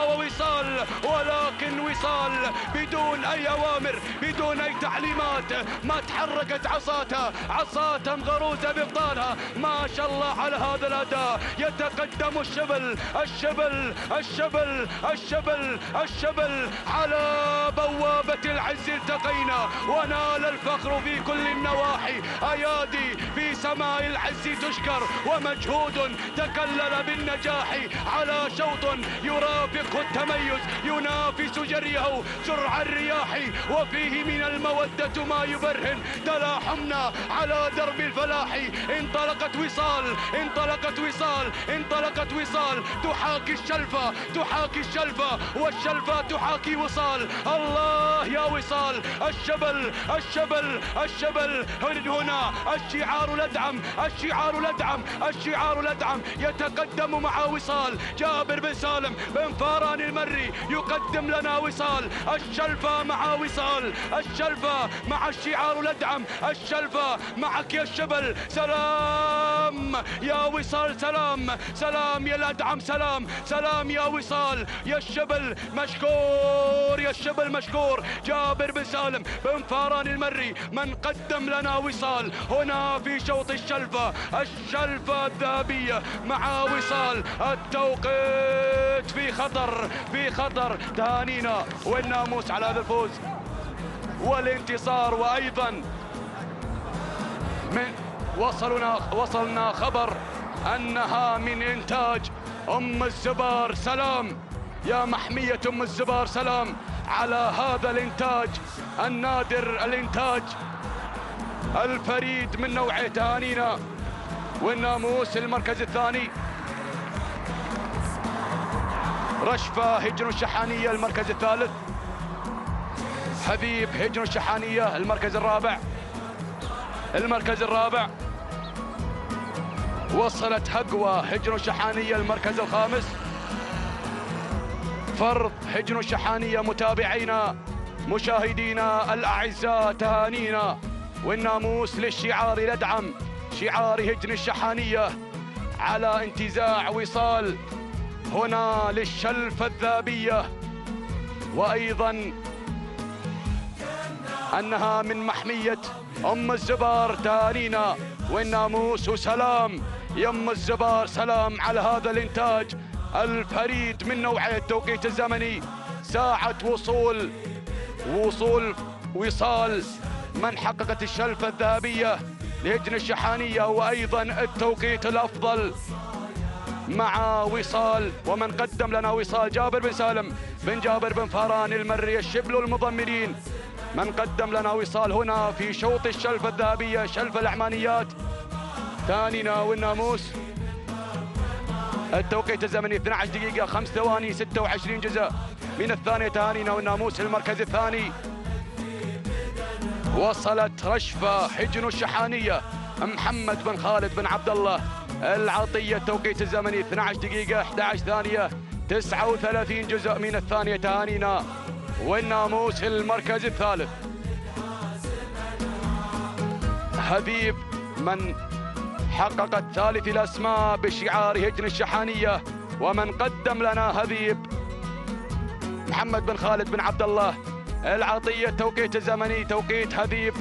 ووصال. ولكن وصال بدون أي أوامر، بدون أي تعليمات، ما تحركت عصاتها مغروزة بإبطالها. ما شاء الله على هذا الأداء. يتقدم الشبل على بوابة العز. التقينا ونال الفخر في كل النواحي. أيادي في سماء العز تشكر، ومجهود تكلل بالنجاح على شوط يرافقه التميز، ينافس جريه سرع الرياح، وفيه من المودة ما يبرهن تلاحمنا على درب الفلاح. انطلقت وصال تحاكي الشلفة والشلفة تحاكي وصال. الله يا وصال، الشبل هنا الشعار الأدعم يتقدم مع وصال. جابر بن سالم بن فاران المري يقدم لنا وصال. الشلفة مع وصال، الشلفة مع الشعار الأدعم، الشلفة معك يا الشبل. سلام يا وصال، سلام يا الأدعم، سلام يا وصال. يا الشبل مشكور، جابر بن سالم بن فاران المري من قدم لنا وصال هنا في شوط الشلفة الذهبية مع وصال. التوقيت في خطر. تهانينا والناموس على هذا الفوز والانتصار. وأيضا وصلنا خبر أنها من إنتاج أم الزبار. سلام يا محمية أم الزبار، سلام على هذا الإنتاج النادر، الإنتاج الفريد من نوعه. تهانينا والناموس. المركز الثاني رشفة هجن الشحانية. المركز الثالث حبيب هجن الشحانية. المركز الرابع وصلت هقوة هجن الشحانية. المركز الخامس فرض هجن الشحانية. متابعينا مشاهدينا الأعزاء، تهانينا والناموس للشعار الأدعم، شعار هجن الشحانية على انتزاع وصال هنا للشلفة الذهبية، وأيضا أنها من محمية أم الزبار. تهانينا والناموس وسلام يا أم الزبار، سلام على هذا الإنتاج الفريد من نوعه. التوقيت الزمني ساعة وصول وصال من حققت الشلفة الذهبية لهجن الشحانية، وأيضا التوقيت الأفضل مع وصال ومن قدم لنا وصال جابر بن سالم بن جابر بن فاران المري الشبل المضمرين. من قدم لنا وصال هنا في شوط الشلفة الذهبية، شلف العمانيات. ثانينا والناموس. التوقيت الزمني 12 دقيقة 5 ثواني 26 جزء من الثانية. تهانينا والناموس. المركز الثاني وصلت رشفة هجن الشحانية محمد بن خالد بن عبد الله العطية. التوقيت الزمني 12 دقيقة 11 ثانية 39 جزء من الثانية. تهانينا والناموس. المركز الثالث حبيب من حققت ثالث الأسماء بشعار هجن الشحانية، ومن قدم لنا هبيب محمد بن خالد بن عبد الله العطية. التوقيت الزمني توقيت هبيب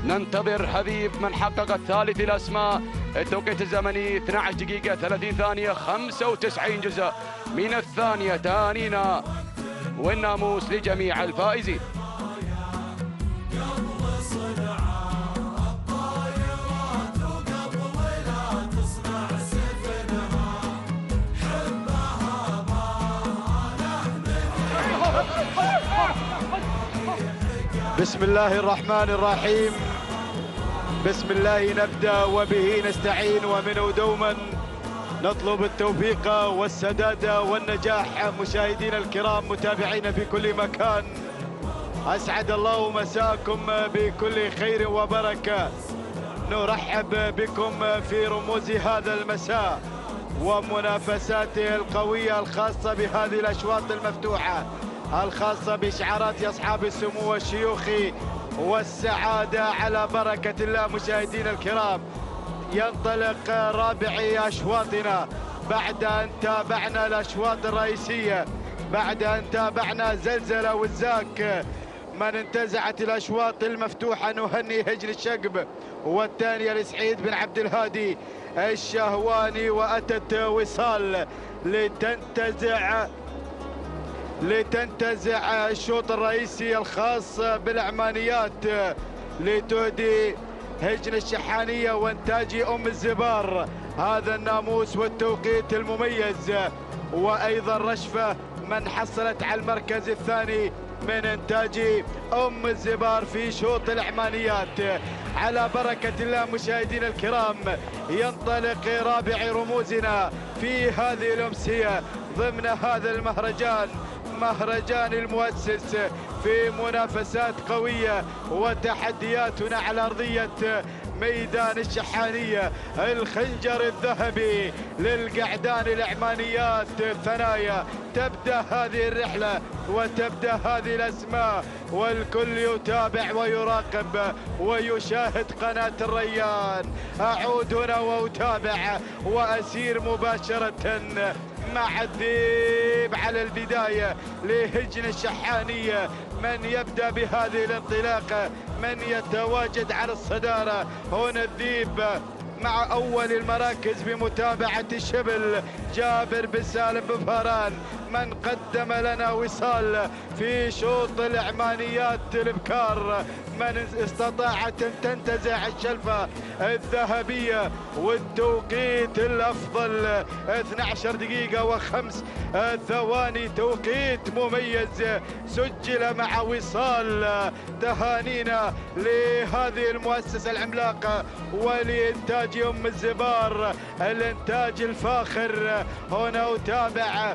ننتظر حبيب من حقق الثالث الأسماء. التوقيت الزمني 12 دقيقة 30 ثانية 95 جزء من الثانية. تهانينا والناموس لجميع الفائزين. بسم الله الرحمن الرحيم. بسم الله نبدأ وبه نستعين ومنه دوما نطلب التوفيق والسداد والنجاح. مشاهدينا الكرام متابعينا في كل مكان، أسعد الله مساءكم بكل خير وبركة. نرحب بكم في رموز هذا المساء ومنافساته القوية الخاصة بهذه الأشواط المفتوحة، الخاصة بشعارات أصحاب السمو والشيوخ والسعادة. على بركة الله مشاهدينا الكرام، ينطلق رابع أشواطنا بعد أن تابعنا الأشواط الرئيسية، بعد أن تابعنا زلزلة والزاك. من انتزعت الأشواط المفتوحة نهني هجن الشقب، والثانية لسعيد بن عبد الهادي الشهواني، وأتت وصال لتنتزع الشوط الرئيسي الخاص بالعمانيات، لتهدي هجن الشحانية وانتاج أم الزبار هذا الناموس والتوقيت المميز. وأيضا رشفة من حصلت على المركز الثاني من انتاج أم الزبار في شوط العمانيات. على بركة الله مشاهدينا الكرام، ينطلق رابع رموزنا في هذه الأمسية ضمن هذا المهرجان، مهرجان المؤسس، في منافسات قوية وتحدياتنا على أرضية ميدان الشحانية. الخنجر الذهبي للقعدان العمانيات الثنايا. تبدأ هذه الرحلة وتبدأ هذه الأسماء، والكل يتابع ويراقب ويشاهد قناة الريان. أعود هنا وأتابع وأسير مباشرة مع الذيب على البداية لهجن الشحانية. من يبدأ بهذه الانطلاقة، من يتواجد على الصدارة؟ هنا الذيب مع أول المراكز بمتابعة الشبل جابر بن سالم بن فهران. من قدم لنا وصال في شوط العمانيات البكار، من استطاعت أن تنتزع الشلفة الذهبية والتوقيت الأفضل 12 دقيقة و5 ثواني. توقيت مميز سجل مع وصال. تهانينا لهذه المؤسسة العملاقة ولإنتاج أم الزبار، الإنتاج الفاخر. هنا أتابع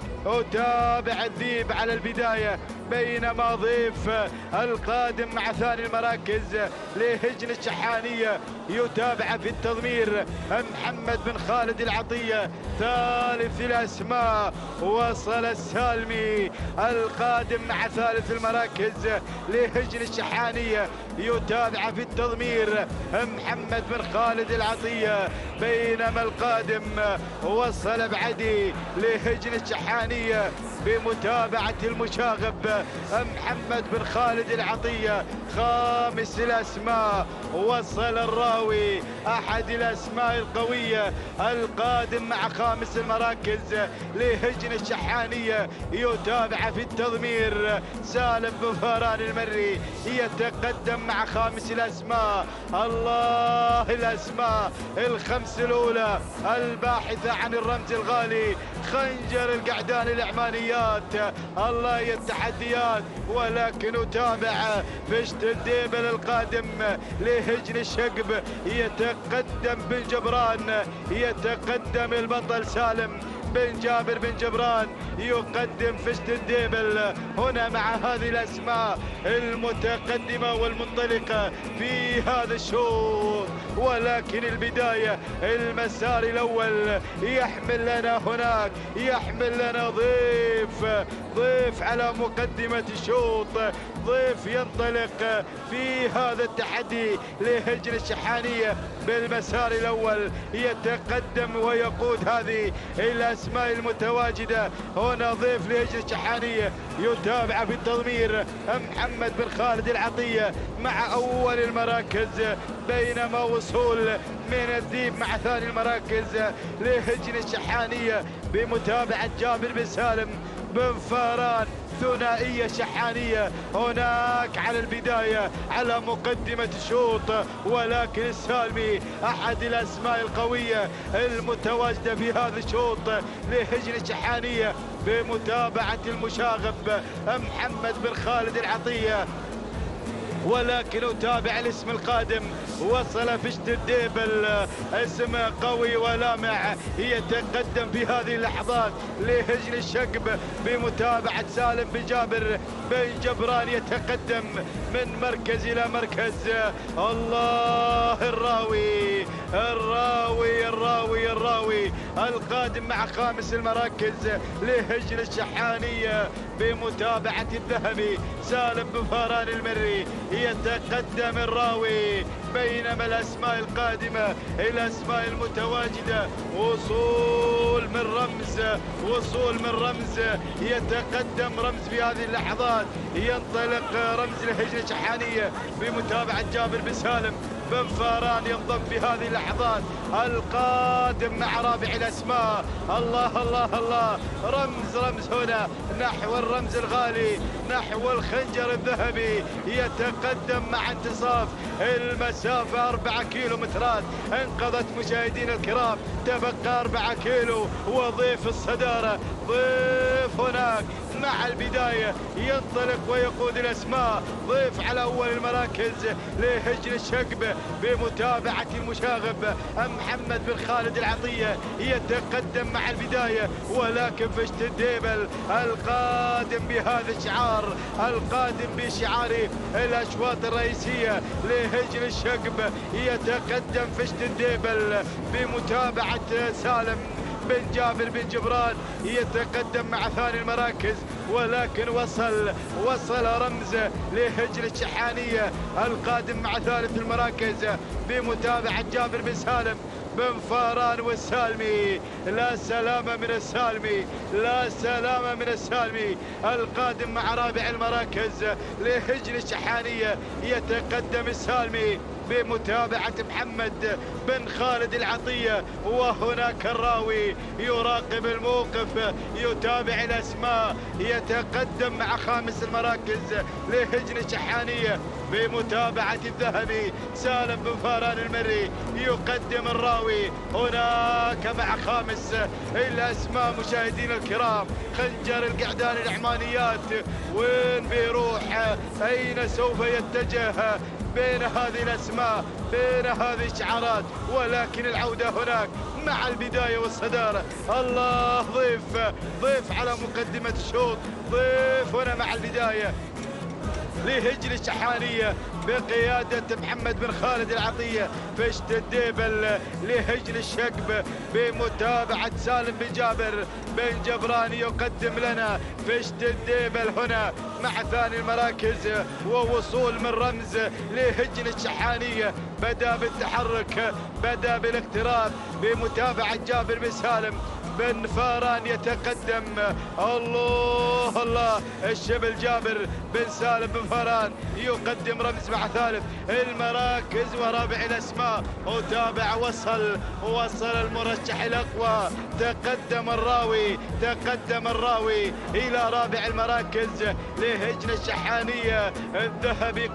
الذيب على البداية، بينما ضيف القادم مع ثاني المراكز لهجن الشحانية يتابع في التضمير محمد بن خالد العطية. ثالث الأسماء وصل السالمي القادم مع ثالث المراكز لهجن الشحانية يتابع في التضمير محمد بن خالد العطية. بينما القادم وصل بعدي لهجن الشحانية بمتابعة المشاغب محمد بن خالد العطية. خامس الأسماء وصل الراوي، أحد الأسماء القوية القادم مع خامس المراكز لهجن الشحانية يتابع في التضمير سالم بن فهران المري، يتقدم مع خامس الأسماء. الله، الأسماء الخمس الأولى الباحثة عن الرمز الغالي، خنجر القعدان العمانيات. الله التحديات، ولكن أتابع فشت الديبل القادم لهجن الشقب. يتقدم بن جبران، يتقدم البطل سالم بن جابر بن جبران، يقدم فشت الديبل هنا مع هذه الأسماء المتقدمة والمنطلقة في هذا الشوط. ولكن البداية المسار الأول يحمل لنا هناك، يحمل لنا ضيف على مقدمة الشوط، ضيف ينطلق في هذا التحدي لهجن الشحانية بالمسار الأول. يتقدم ويقود هذه الأسماء الأسماء المتواجدة هنا ضيف لهجن الشحانية يتابع في التضمير محمد بن خالد العطية مع أول المراكز، بينما وصول من الذيب مع ثاني المراكز لهجن الشحانية بمتابعة جابر بن سالم بن فاران. ثنائية شحانية هناك على البداية على مقدمة الشوط، ولكن السالمي أحد الأسماء القوية المتواجدة في هذا الشوط لهجن الشحانية بمتابعة المشاغب محمد بن خالد العطية. ولكن أتابع الاسم القادم، وصل فشت الديبل، اسم قوي ولامع يتقدم في هذه اللحظات لهجن الشقب بمتابعة سالم بن جابر بن جبران، يتقدم من مركز إلى مركز. الله الراوي الراوي الراوي الراوي القادم مع خامس المراكز لهجن الشحانية بمتابعة الذهبي سالم بن فاران المري، يتقدم الراوي. بينما الأسماء القادمة الأسماء المتواجدة وصول من رمز يتقدم رمز في هذه اللحظات، ينطلق رمز لهجن الشحانية بمتابعة جابر بن سالم بن فاران، ينضم في هذه اللحظات القادم مع رابع الأسماء. الله الله الله، رمز هنا نحو الرمز الغالي، نحو الخنجر الذهبي، يتقدم مع انتصاف المسافة 4 كيلومترات. انقذت مشاهدينا الكرام، تبقى 4 كيلو وضيف الصدارة ضيف هناك مع البداية ينطلق ويقود الأسماء. ضيف على أول المراكز لهجن الشقب بمتابعة المشاغب محمد بن خالد العطية، يتقدم مع البداية. ولكن فشت الديبل القادم بهذا الشعار، القادم بشعار الأشواط الرئيسية لهجن الشقب، يتقدم فشت الديبل بمتابعة سالم بن جابر بن جبران، يتقدم مع ثاني المراكز. ولكن وصل رمز لهجن الشحانية القادم مع ثالث المراكز بمتابعة جابر بن سالم بن فاران والسالمي. لا سلامة من السالمي، لا سلامة من السالمي القادم مع رابع المراكز لهجن الشحانية، يتقدم السالمي بمتابعة محمد بن خالد العطية. وهناك الراوي يراقب الموقف، يتابع الأسماء، يتقدم مع خامس المراكز لهجن الشحانية بمتابعة الذهبي سالم بن فاران المري، يقدم الراوي هناك مع خامس الأسماء. مشاهدينا الكرام، خنجر القعدان العمانيات وين بيروح؟ أين سوف يتجه بين هذه الأسماء، بين هذه الشعارات؟ ولكن العودة هناك مع البداية والصدارة. الله، ضيف على مقدمة الشوط، ضيف هنا مع البداية لهجن الشحانية بقيادة محمد بن خالد العطية. فشت الديبل لهجن الشقب بمتابعة سالم بن جابر بن جبران، يقدم لنا فشت الديبل هنا مع ثاني المراكز. ووصول من رمز لهجن الشحانية، بدأ بالتحرك، بدأ بالاقتراب بمتابعة جابر بن سالم بن فاران، يتقدم. الله الله، الشبل جابر بن سالم بن فاران يقدم رمز مع ثالث المراكز ورابع الأسماء. وتابع وصل المرشح الأقوى، تقدم الراوي إلى رابع المراكز لهجن الشحانية. الذهبي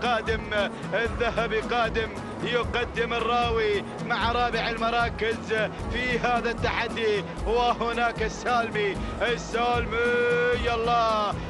قادم يقدم الراوي مع رابع المراكز في هذا التحدي. وهناك السالمي،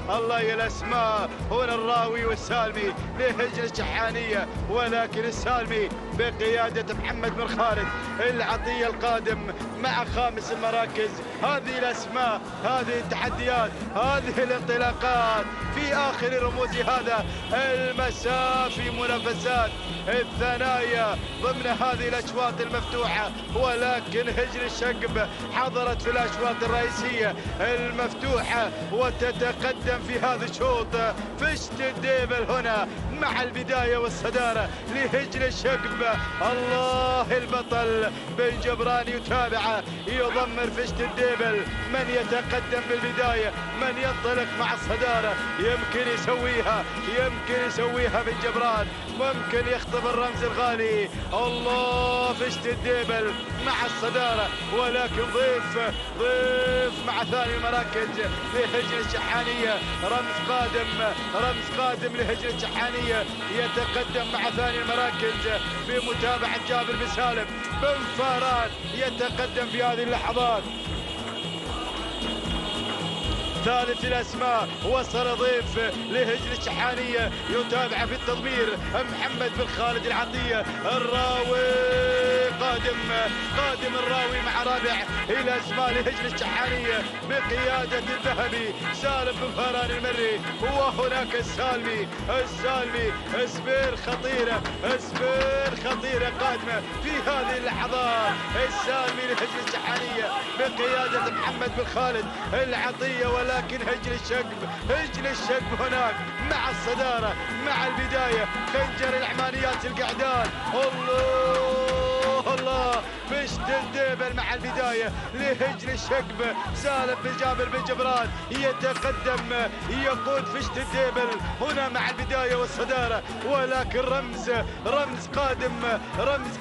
الله يا الأسماء، هنا الراوي والسالمي لهجن الشحانية. ولكن السالمي بقيادة محمد بن خالد العطية القادم مع خامس المراكز. هذه الأسماء، هذه التحديات، هذه الانطلاقات في آخر رموز هذا المساء في منافسات الثنائي البداية ضمن هذه الأشواط المفتوحة، ولكن هجن الشقب حضرت في الأشواط الرئيسية المفتوحة وتتقدم في هذا الشوط. فشت الديبل هنا مع البداية والصدارة لهجن الشقب. الله البطل بن جبران يتابعه، يضمر فشت الديبل. من يتقدم بالبداية، من ينطلق مع الصدارة، يمكن يسويها بن جبران، ممكن يختبر رمز الغالي. الله فشت الديبل مع الصدارة، ولكن ضيف مع ثاني المراكز لهجن الشحانية. رمز قادم لهجن الشحانية يتقدم مع ثاني المراكز بمتابعة جابر بن سالم. بن فاران يتقدم في هذه اللحظات. ثالث الأسماء وصل ضيف لهجن الشحانية، يتابع في التضمير محمد بن خالد العطية. الراوي قادم الراوي مع رابع الأسماء لهجن الشحانية بقيادة الذهبي سالم بن فاران المري. وهناك السالمي اسبير خطيرة قادمة في هذه اللحظات. السالمي لهجن الشحانية بقيادة محمد بن خالد العطية، ولكن هجن الشقب هناك مع الصدارة مع البداية. خنجر العمانيات القعدان. الله فشت الديبل مع البداية لهجن الشقب. سالم بن جابر بن جبران يتقدم، يقود فشت الديبل هنا مع البداية والصدارة، ولكن رمز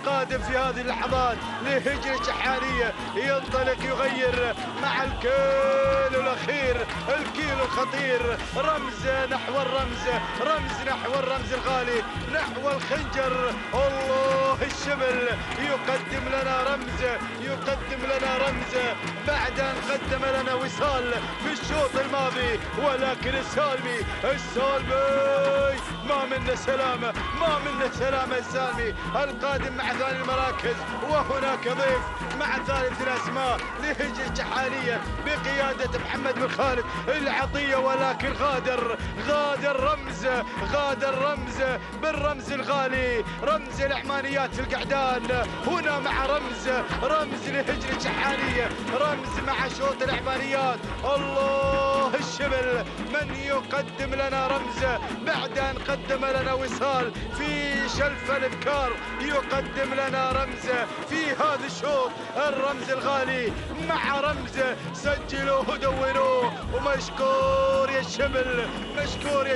قادم في هذه اللحظات لهجن الشحانية. ينطلق يغير مع الكيلو الأخير، الكيلو الخطير. رمز نحو الرمز الغالي، نحو الخنجر. الله الشبل يقدم لنا رمز بعد أن قدم لنا وصال في الشوط الماضي، ولكن السالمي ما منا سلامة السالمي القادم مع ثاني المراكز. وهناك ضيف مع ثالث الأسماء لهجن الشحانية بقيادة محمد بن خالد العطية، ولكن غادر رمز بالرمز الغالي، رمز العمانيات في القعدان. هنا مع رمز لهجن الشحانية، رمز مع شوط العمانيات. الله الشبل من يقدم لنا رمز بعد أن قدم لنا وصال في شلف الإبكار. يقدم لنا رمز في هذا الشوط، الرمز الغالي مع رمز. سجلوه ودونوه، ومشكور يا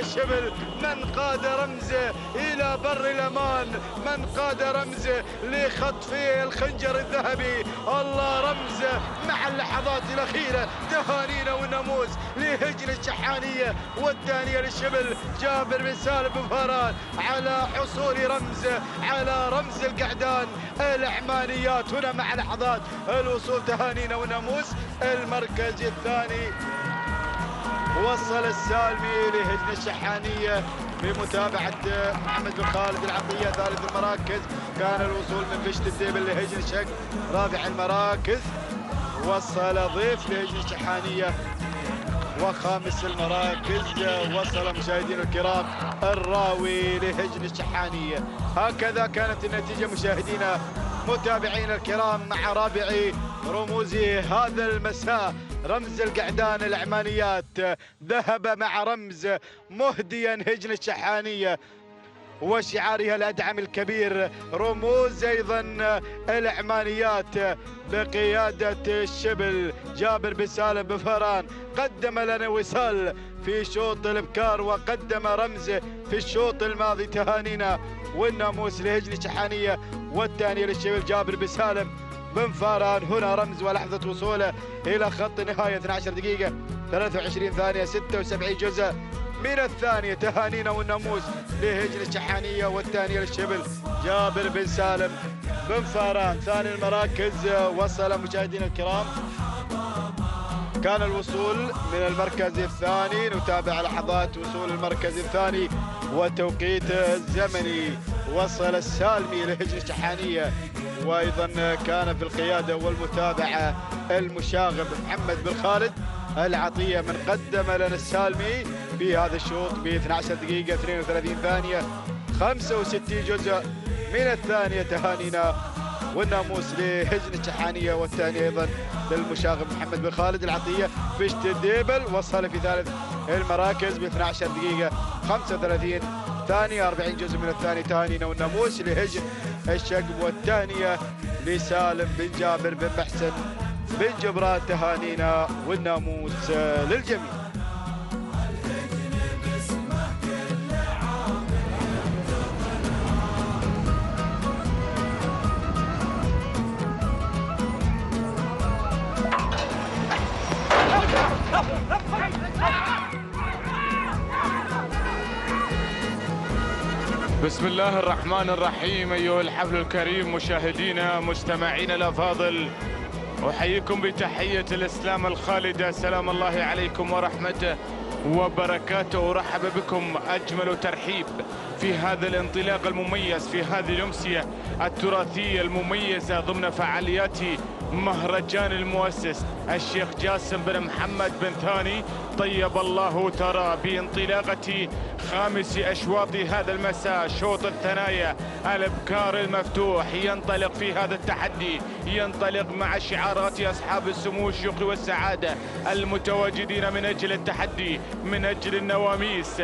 الشبل من قاد رمز إلى بر الأمان، من قاد رمز لخطف الخنجر الذهبي. الله رمز مع اللحظات الأخيرة. تهانينا والناموس لهجن الشحانية، والثانية للشبل جابر بن سالم بن فاران على حصول على رمز القعدان العمانيات. هنا مع لحظات الوصول تهانينا والناموس. المركز الثاني وصل السالمي لهجن الشحانية بمتابعة محمد بن خالد العطية. ثالث المراكز كان الوصول من فشت الديبل لهجن الشق. رابع المراكز وصل ضيف لهجن الشحانية. وخامس المراكز وصل مشاهدينا الكرام الراوي لهجن الشحانية. هكذا كانت النتيجة مشاهدينا متابعينا الكرام مع رابع رموز هذا المساء. رمز القعدان العمانيات ذهب مع رمز مهديا هجن الشحانية وشعارها الأدعم الكبير. رموز أيضا العمانيات بقيادة الشبل جابر بن سالم بن فاران قدم لنا وصال في شوط الإبكار، وقدم رمز في الشوط الماضي. تهانينا والناموس لهجن الشحانية، والثانية للشبل جابر بن سالم بن فاران. هنا رمز ولحظة وصوله إلى خط النهاية 12 دقيقة 23 ثانية 76 جزء من الثانية. تهانينا والناموس لهجن الشحانية، والثانية للشبل جابر بن سالم بن فاران. ثاني المراكز وصل مشاهدينا الكرام، كان الوصول من المركز الثاني. نتابع لحظات وصول المركز الثاني وتوقيت الزمني. وصل السالمي لهجن الشحانية، وأيضا كان في القيادة والمتابعة المشاغب محمد بن خالد العطية من قدم لنا السالمي في هذا الشوط ب 12 دقيقة 32 ثانية 65 جزء من الثانية تهانينا والناموس لهجن الشحانية، والثانية أيضا للمشاغب محمد بن خالد العطية. بشت الديبل وصل في ثالث المراكز ب 12 دقيقة 35 ثانية 40 جزء من الثاني. تهانينا والناموس لهجن الشقب، والثانية لسالم بن جابر بن محسن بن جبران. تهانينا والناموس للجميع. بسم الله الرحمن الرحيم. أيها الحفل الكريم، مشاهدينا مستمعينا الأفاضل، أحييكم بتحية الإسلام الخالدة. سلام الله عليكم ورحمته وبركاته. أرحب بكم أجمل ترحيب في هذا الانطلاق المميز، في هذه الأمسية التراثية المميزة ضمن فعاليات مهرجان المؤسس الشيخ جاسم بن محمد بن ثاني طيب الله ترى، بانطلاقة خامس أشواط هذا المساء. شوط الثنايا الابكار المفتوح ينطلق في هذا التحدي، ينطلق مع شعارات أصحاب السمو الشيوخ والسعادة المتواجدين من أجل التحدي، من أجل النواميس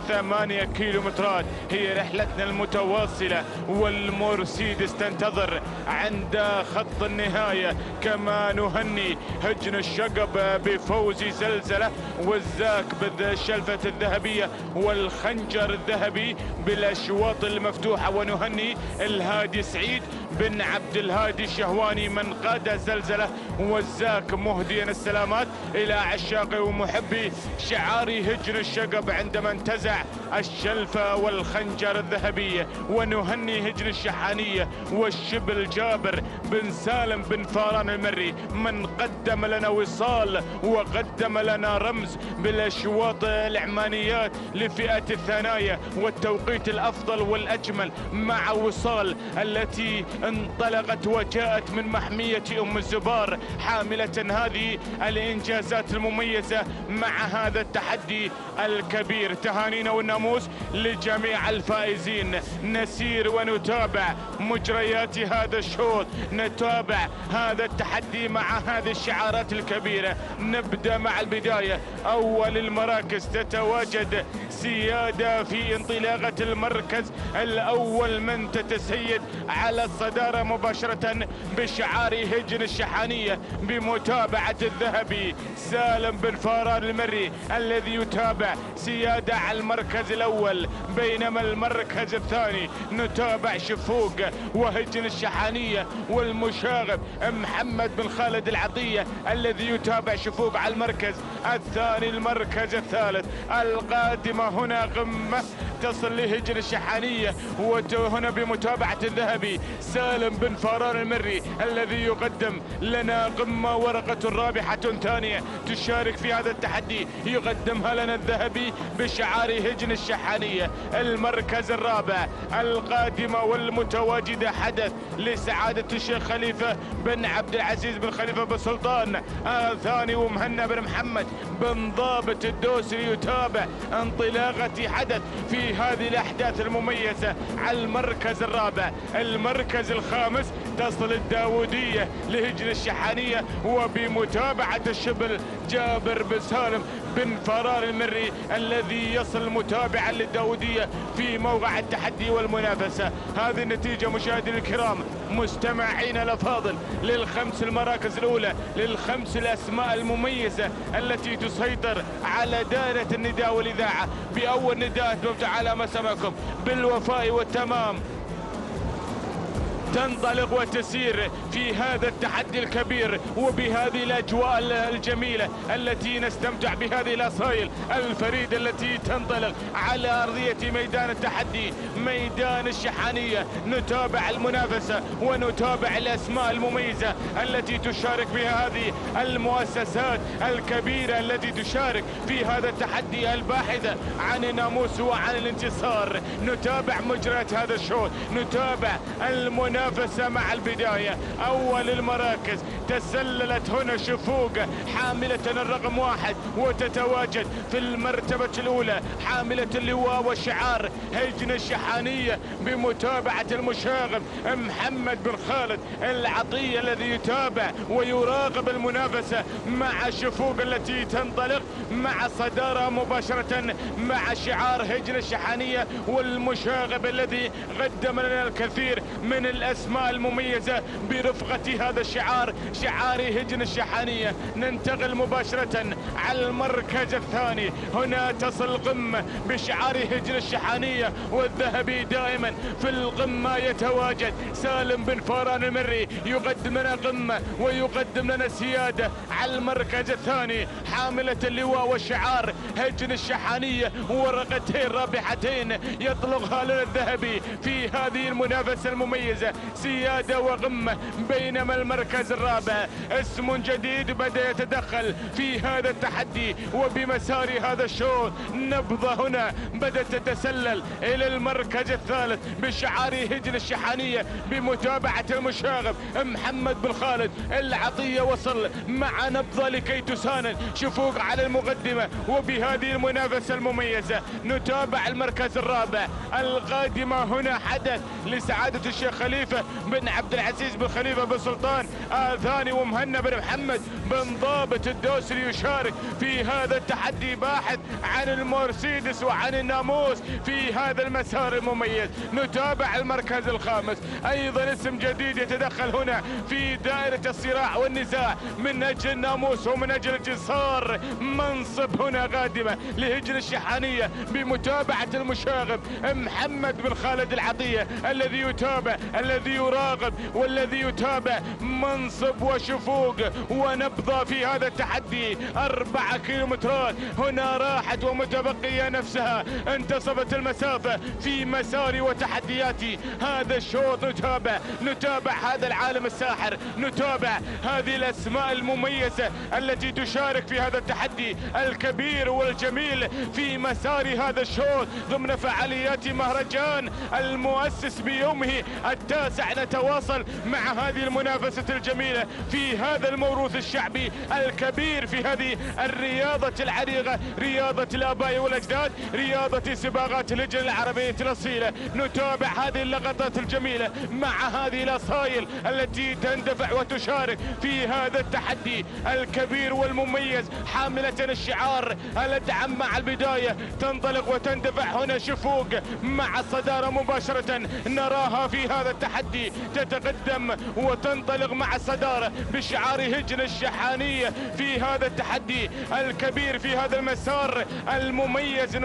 8 كيلومترات. هي رحلتنا المتواصلة، والمرسيدس تنتظر عند خط النهاية. كما نهني هجن الشقب بفوز زلزلة، والزاك بالشلفة الذهبية والخنجر الذهبي بالأشواط المفتوحة. ونهني الهادي سعيد بن عبد الهادي الشهواني من قاد زلزلة والزاك، مهديا السلامات إلى عشاقي ومحبي شعار هجن الشقب عندما انتزع الشلفة والخنجر الذهبية. ونهني هجن الشحانية والشبل جابر بن سالم بن فاران المري من قدم لنا وصال وقدم لنا رمز بالأشواط العمانيات لفئة الثنايا، والتوقيت الأفضل والأجمل مع وصال التي انطلقت وجاءت من محمية أم الزبار حاملة هذه الإنجازات المميزة مع هذا التحدي الكبير. تهانينا والناموس لجميع الفائزين. نسير ونتابع مجريات هذا الشوط، نتابع هذا التحدي مع هذه الشعارات الكبيرة. نبدأ مع البداية. أول المراكز تتواجد سيادة في انطلاقة المركز الأول، من تتسيد على الصدارة مباشرة بشعار هجن الشحانية بمتابعة الذهبي سالم بن فاران المري الذي يتابع سيادة على المركز الأول. بينما المركز الثاني نتابع شفوق وهجن الشحانية والمشاغب محمد بن خالد العطية الذي يتابع شفوق على المركز الثاني. المركز الثالث القادمة هنا قمة تصل لهجن الشحانية، وهنا بمتابعة الذهبي سالم بن فاران المري الذي يقدم لنا قمة ورقة رابحة ثانية تشارك في هذا التحدي، يقدمها لنا الذهبي بشعار هجن الشحانية. المركز الرابع القادمة والمتواجدة حدث لسعادة الشيخ خليفة بن عبد العزيز بن خليفة بن سلطان ثاني، ومهنا بن محمد بن ضابط الدوسري يتابع انطلاقة حدث في هذه الأحداث المميزة على المركز الرابع. المركز الخامس تصل الداودية لهجن الشحانية وبمتابعة الشبل جابر بن سالم بن فرار المري الذي يصل متابعا للداودية في موقع التحدي والمنافسة. هذه النتيجة مشاهدينا الكرام مستمعينا الأفاضل للخمس المراكز الأولى، للخمس الأسماء المميزة التي تسيطر على دائرة النداء والإذاعة. بأول نداء مفتوح على مسامعكم بالوفاء والتمام تنطلق وتسير في هذا التحدي الكبير وبهذه الأجواء الجميلة التي نستمتع بهذه الأصايل الفريدة التي تنطلق على أرضية ميدان التحدي ميدان الشحانية. نتابع المنافسة ونتابع الأسماء المميزة التي تشارك بها هذه المؤسسات الكبيرة التي تشارك في هذا التحدي الباحثة عن الناموس وعن الانتصار. نتابع مجريات هذا الشوط، نتابع المنافسة المنافسة مع البداية. أول المراكز تسللت هنا شفوق حاملة الرقم 1 وتتواجد في المرتبة الأولى حاملة اللواء والشعار هجن الشحانية بمتابعة المشاغب محمد بن خالد العطية الذي يتابع ويراقب المنافسة مع شفوق التي تنطلق مع الصدارة مباشرة مع شعار هجن الشحانية والمشاغب الذي قدم لنا الكثير من الأسماء المميزة برفقة هذا الشعار شعار هجن الشحانية. ننتقل مباشرة على المركز الثاني. هنا تصل القمة بشعار هجن الشحانية والذهبي دائما في القمة يتواجد سالم بن فاران المري يقدم لنا قمة ويقدم لنا سيادة. على المركز الثاني حاملة اللواء والشعار هجن الشحانية ورقتين رابحتين يطلقها لنا الذهبي في هذه المنافسة المميزة سيادة وقمة. بينما المركز الرابع اسم جديد بدأ يتدخل في هذا التحدي وبمسار هذا الشوط. نبضة هنا بدأت تتسلل إلى المركز الثالث بشعار هجن الشحانية بمتابعة المشاغب محمد بن خالد العطية. وصل مع نبضة لكي تساند شفوق على المقدمة وبهذه المنافسة المميزة. نتابع المركز الرابع القادمة. هنا حدث لسعادة الشيخ خليفة بن عبد العزيز بن خليفة بن سلطان آذاني ومهنا بن محمد بن ضابط الدوسري يشارك في هذا التحدي باحث عن المرسيدس وعن الناموس في هذا المسار المميز. نتابع المركز الخامس أيضا اسم جديد يتدخل هنا في دائرة الصراع والنزاع من أجل الناموس ومن أجل انتصار منصب. هنا قادمة لهجن الشحانية بمتابعة المشاغب محمد بن خالد العطية الذي يتابع الذي يراقب والذي يتابع منصب وشفوق ونبضة في هذا التحدي. 4 كيلومترات هنا راحت ومتبقية نفسها. انتصفت المسافة في مساري وتحدياتي هذا الشوط. نتابع هذا العالم الساحر. نتابع هذه الأسماء المميزة التي تشارك في هذا التحدي الكبير والجميل في مسار هذا الشوط ضمن فعاليات مهرجان المؤسس بيومه 9. نتواصل مع هذه المنافسة الجميلة في هذا الموروث الشعبي الكبير في هذه الرياضة العريقة رياضة الآباء والأجداد رياضة سباقات اللجنة العربية الأصيلة. نتابع هذه اللقطات الجميلة مع هذه الأصايل التي تندفع وتشارك في هذا التحدي الكبير والمميز حاملة الشعار الأدعم. مع البداية تنطلق وتندفع هنا شفوق مع الصدارة مباشرة. نراها في هذا التحدي تتقدم وتنطلق مع الصدارة بشعار هجن الشحانية في هذا التحدي الكبير في هذا المسار المميز.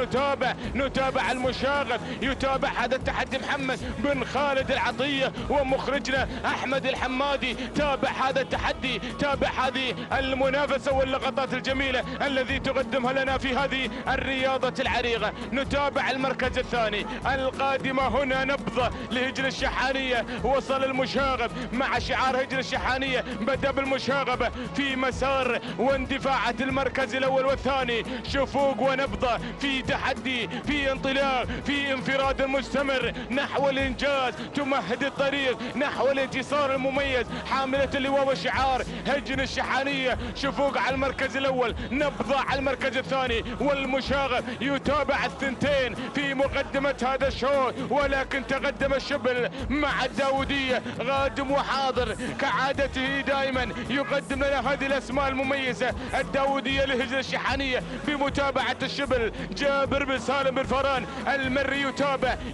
نتابع المشاغب يتابع هذا التحدي محمد بن خالد العطية ومخرجنا أحمد الحمادي. تابع هذا التحدي تابع هذه المنافسة واللقطات الجميلة الذي تقدمها لنا في هذه الرياضة العريقة. نتابع المركز الثاني القادمة. هنا نبضة لهجن الشحانية. وصل المشاغب مع شعار هجن الشحانية بدأ بالمشاغبة في مسار واندفاعات المركز الأول والثاني. شفوق ونبضة في تحدي في انطلاق في انفراد مستمر نحو الإنجاز. تمهد الطريق نحو الانتصار المميز حاملة اللواء والشعار هجن الشحانية. شفوق على المركز الأول نبضة على المركز الثاني والمشاغب يتابع الثنتين في مقدمة هذا الشوط. ولكن تقدم الشبل مع الداودية قادم وحاضر كعادته دائما يقدم لنا هذه الأسماء المميزة. الداودية لهجن الشحانية بمتابعة الشبل جابر بن سالم بن فران المري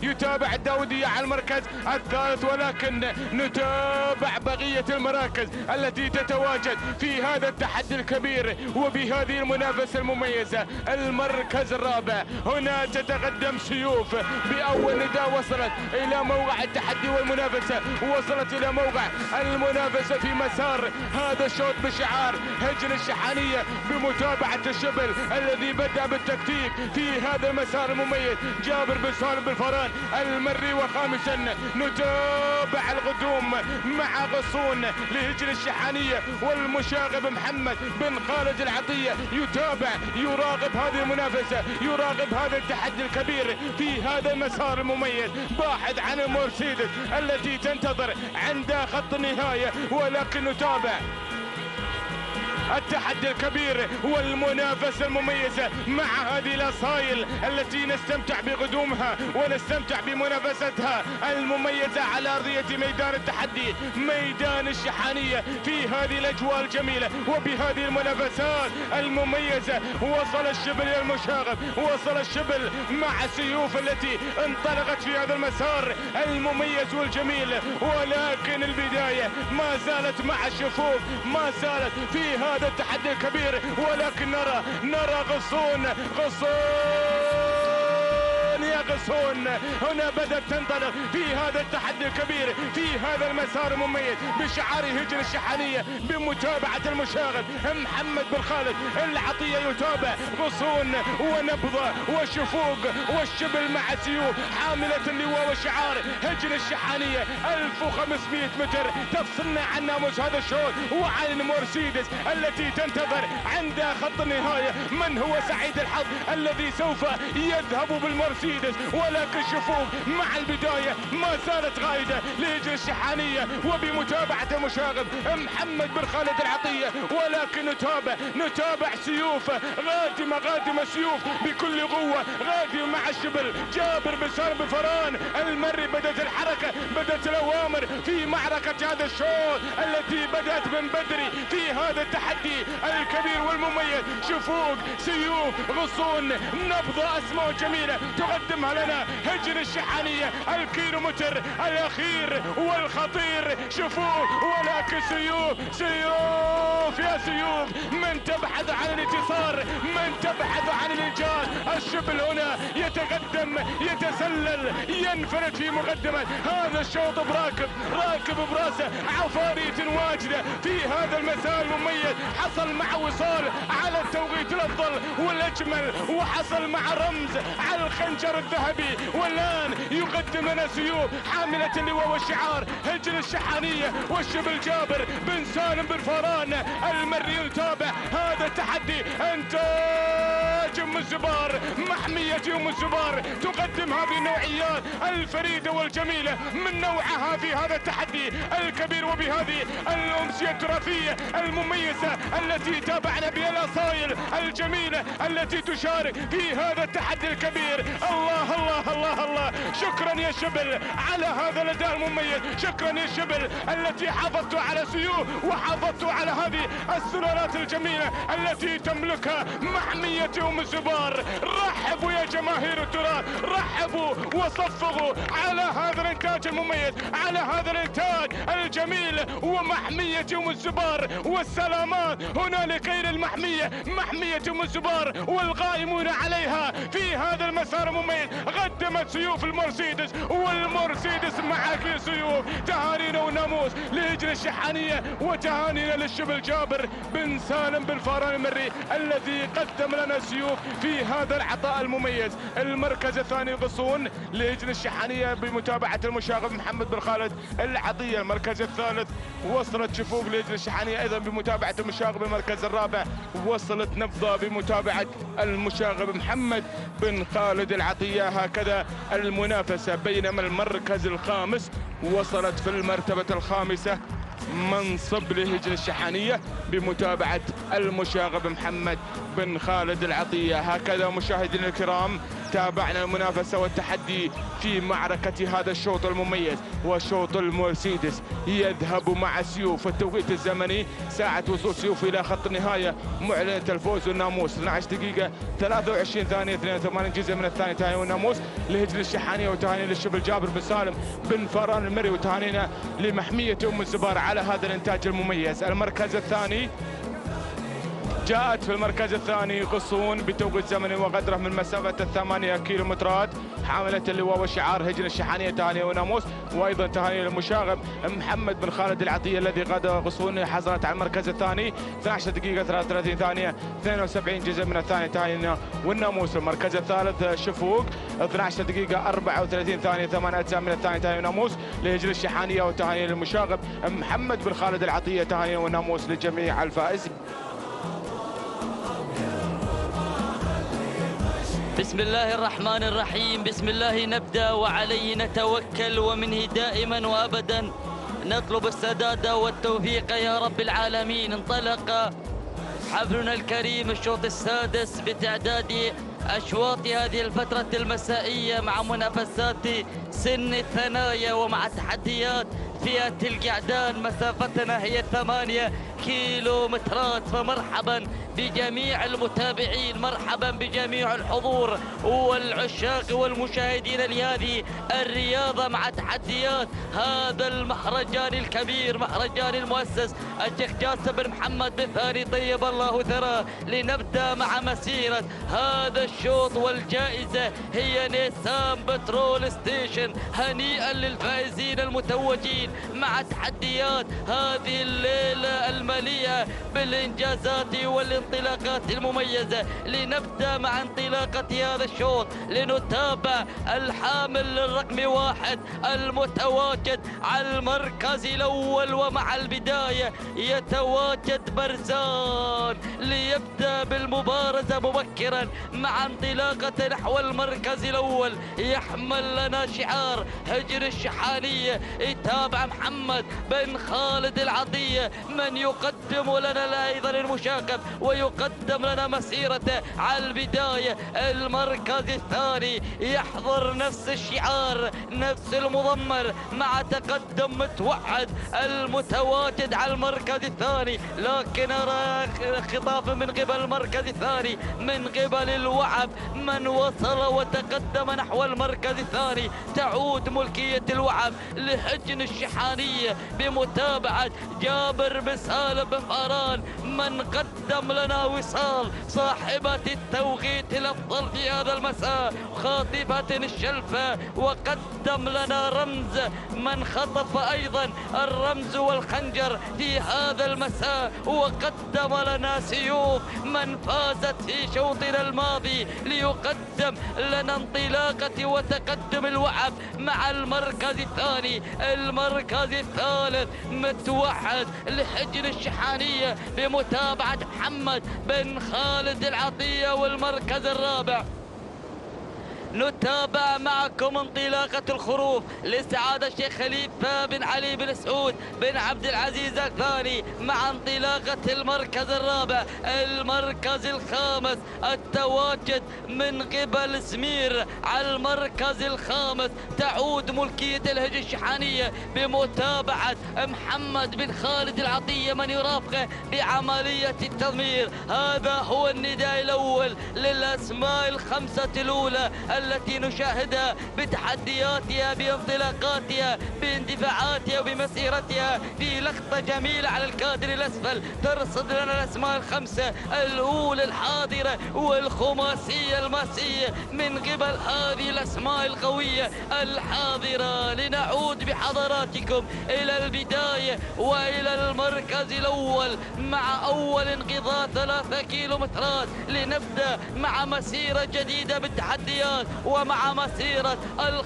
يتابع الداودية على المركز الثالث. ولكن نتابع بقية المراكز التي تتواجد في هذا التحدي الكبير وبهذه المنافسة المميزة. المركز الرابع هنا تتقدم سيوف بأول نداء وصلت إلى موقع التحدي والمنافسة. وصلت إلى موقع المنافسة في مسار هذا الشوط بشعار هجن الشحانية بمتابعة الشبل الذي بدأ بالتكتيك في هذا المسار المميز جابر بن سالم بن فران المري. وخامسا نتابع القدوم مع غصون لهجن الشحانية والمشاغب محمد بن خالد العطية يتابع يراقب هذه المنافسة يراقب هذا التحدي الكبير في هذا المسار المميز باحث عن المرسيدس التي تنتظر عند خط النهاية، ولكن نتابع التحدي الكبير والمنافسة المميزة مع هذه الأصايل التي نستمتع بقدومها ونستمتع بمنافستها المميزة على أرضية ميدان التحدي، ميدان الشحانية، في هذه الأجواء الجميلة وبهذه المنافسات المميزة. وصل الشبل إلى المشاغب، وصل الشبل مع السيوف التي انطلقت في هذا المسار المميز والجميل، ولكن البداية ما زالت مع الشفوف، ما زالت في هذا التحدي الكبير، ولكن نرى غصون يا غصون هنا بدأت تنطلق في هذا التحدي الكبير، في هذا المسار المميز بشعار هجن الشحانية بمتابعة المشاغب محمد بن خالد العطية. يتابع غصون ونبضة وشفوق والشبل مع سيوف حاملة اللواء وشعار هجن الشحانية. 1500 متر تفصلنا عن ناموس هذا الشوط وعن المرسيدس التي تنتظر عند خط النهاية. من هو سعيد الحظ الذي سوف يذهب بالمرسيدس؟ ولكن شفوق مع البداية ما زالت غايدة لهجن الشحانية وبمتابعة المشاغب محمد بن خالد العطية، ولكن نتابع سيوف غادمة سيوف بكل قوة، غادمة مع الشبل جابر بن سالم بن فران المري. بدأت الحركة، بدأت الأوامر في معركة هذا الشوط التي بدأت من بدري في هذا التحدي الكبير والمميز. شفوق سيوف غصون نبضة أسماء جميلة تقدمها لنا هجن الشحانية. الكيلومتر الأخير والخطير شفوق، ولكن سيوف يا سيوف من تبحث عن الانتصار، من تبحث عن الإنجاز. الشبل هنا يتقدم، يتسلل، ينفرد في مقدمة هذا الشوط راكب براسه عفارية واجدة في هذا المسار المميز. حصل مع وصال على التوقيت الأفضل والأجمل، وحصل مع رمز على الخنجر الذهبي، والآن يقدم لنا سيوف حاملة اللواء والشعار هجن الشحانية والشبل جابر بن سالم بن فران المري. يتابع هذا التحدي إنتاج أم الزبار، محمية أم الزبار تقدم هذه النوعيات الفريدة والجميلة من نوعها في هذا التحدي الكبير وبهذه الأمسية التراثية المميزة التي تابعنا بها الأصايل الجميلة التي تشارك في هذا التحدي الكبير. الله الله الله الله، شكرا يا شبل على هذا الأداء المميز، شكرا يا شبل التي حافظتوا على سيوف وحافظتوا على هذه السلالات الجميلة التي تملكها محمية أم الزبار. رحبوا يا جماهير التراث، رحبوا وصفقوا على هذا الإنتاج المميز، على هذا الإنتاج الجميل ومحمية أم الزبار. والسلامات هنا لخير المحمية، محمية أم الزبار والقائمون عليها في هذا المسار المميز. قدمت سيوف المرسيدس، والمرسيدس معك سيوف. تهانينا والناموس لهجن الشحانية، وتهانينا للشبل جابر بن سالم بن فران المري الذي قدم لنا سيوف في هذا العطاء المميز. المركز الثاني غصون لهجن الشحانية بمتابعة المشاغب محمد بن خالد العطية. المركز الثالث وصلت شفوق لهجن الشحانية أيضا بمتابعة المشاغب. المركز الرابع وصلت نبضة بمتابعة المشاغب محمد بن خالد العطية. هكذا المنافسة، بينما المركز الخامس وصلت في المرتبة الخامسة منصب لهجن الشحانية بمتابعة المشاغب محمد بن خالد العطية. هكذا مشاهدينا الكرام تابعنا المنافسة والتحدي في معركة هذا الشوط المميز، وشوط المرسيدس يذهب مع سيوف. التوقيت الزمني ساعة وصول سيوف إلى خط النهاية معلنة الفوز والناموس 12 دقيقة 23 ثانية 82 جزء من الثانية. تهاني والناموس لهجن الشحانية، وتهاني للشبل جابر بن سالم بن فران المري، وتهانينا لمحمية أم الزبار على هذا الإنتاج المميز. المركز الثاني جاءت في المركز الثاني غصون بتوقيت زمني وقدره من مسافة 8 كيلومترات حاملة اللواء والشعار هجن الشحانية. تهاني وناموس، وأيضا تهاني للمشاغب محمد بن خالد العطية الذي قاد غصون. حصلت على المركز الثاني 12 دقيقة 33 ثانية 72 جزء من الثانية. تهاني والناموس. المركز الثالث شفوق 12 دقيقة 34 ثانية 8 أجزاء من الثانية. تهاني وناموس لهجن الشحانية، وتهاني للمشاغب محمد بن خالد العطية. تهاني وناموس لجميع الفائز. بسم الله الرحمن الرحيم. بسم الله نبدأ وعليه نتوكل ومنه دائما وأبدا نطلب السداد والتوفيق يا رب العالمين. انطلق حفلنا الكريم الشوط السادس بتعداد أشواط هذه الفترة المسائية مع منافسات سن الثنايا ومع تحديات فئة القعدان. مسافتنا هي 8 كيلومترات. فمرحبا بجميع المتابعين، مرحبا بجميع الحضور والعشاق والمشاهدين لهذه الرياضة مع تحديات هذا المهرجان الكبير، مهرجان المؤسس الشيخ جاسم بن محمد بن ثاني طيب الله ثراه. لنبدأ مع مسيرة هذا الشوط والجائزة هي نيسان بترول ستيشن. هنيئا للفائزين المتوجين مع تحديات هذه الليلة المليئة بالإنجازات والانطلاقات المميزة. لنبدأ مع انطلاقة هذا الشوط لنتابع الحامل الرقم 1 المتواجد على المركز الأول. ومع البداية يتواجد برزان ليبدأ بالمبارزة مبكرا مع انطلاقة نحو المركز الأول. يحمل لنا شعار هجن الشحانية. يتابع محمد بن خالد العطية من يقدم لنا أيضا المشاكب ويقدم لنا مسيرته على البداية. المركز الثاني يحضر نفس الشعار نفس المضمر مع تقدم متوحد المتواجد على المركز الثاني. لكن أرى خطاف من قبل المركز الثاني من قبل الوعب من وصل وتقدم نحو المركز الثاني. تعود ملكية الوعب لهجن الشحانية بمتابعة جابر بن سالم بن فاران من قدم لنا وصال صاحبة التوقيت الأفضل في هذا المساء خاطفة الشلفة. وقدم لنا رمز من خطف أيضا الرمز والخنجر في هذا المساء. وقدم لنا سيوف من فازت في شوطنا الماضي ليقدم لنا انطلاقة وتقدم الوعب مع المركز الثاني. المركز الثالث متوحد لحجن الشحانية بمتابعة محمد بن خالد العطية. والمركز الرابع نتابع معكم انطلاقة الخروف لسعادة الشيخ خليفة بن علي بن سعود بن عبد العزيز الثاني مع انطلاقة المركز الرابع. المركز الخامس التواجد من قبل سمير على المركز الخامس. تعود ملكية الهجن الشحانية بمتابعة محمد بن خالد العطية من يرافقه بعملية التضمير. هذا هو النداء الأول للأسماء الخمسة الأولى التي نشاهدها بتحدياتها بانطلاقاتها باندفاعاتها وبمسيرتها في لقطة جميلة على الكادر الأسفل ترصد لنا الأسماء الخمسة الأولى الحاضرة والخماسية الماسية من قبل هذه الأسماء القوية الحاضرة. لنعود بحضراتكم إلى البداية وإلى المركز الأول مع أول انقضاء 3 كيلومترات. لنبدأ مع مسيرة جديدة بالتحديات ومع مسيرة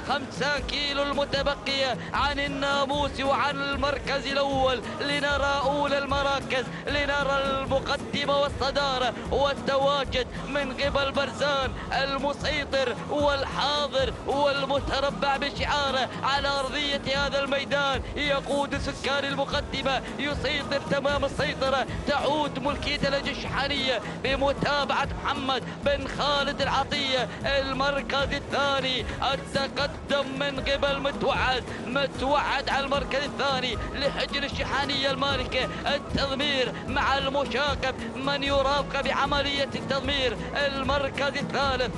5 كيلو المتبقية عن الناموس وعن المركز الأول. لنرى أولى المراكز، لنرى المقدمة والصدارة والتواجد من قبل برزان المسيطر والحاضر والمتربع بشعاره على أرضية هذا الميدان. يقود سكان المقدمة، يسيطر تمام السيطرة. تعود ملكية الهجن الشحانية بمتابعة محمد بن خالد العطية. المركز الثاني التقدم من قبل متوعد على المركز الثاني لحجن الشحانية المالكة. التضمير مع المشاكب من يرافق بعملية التضمير. المركز الثالث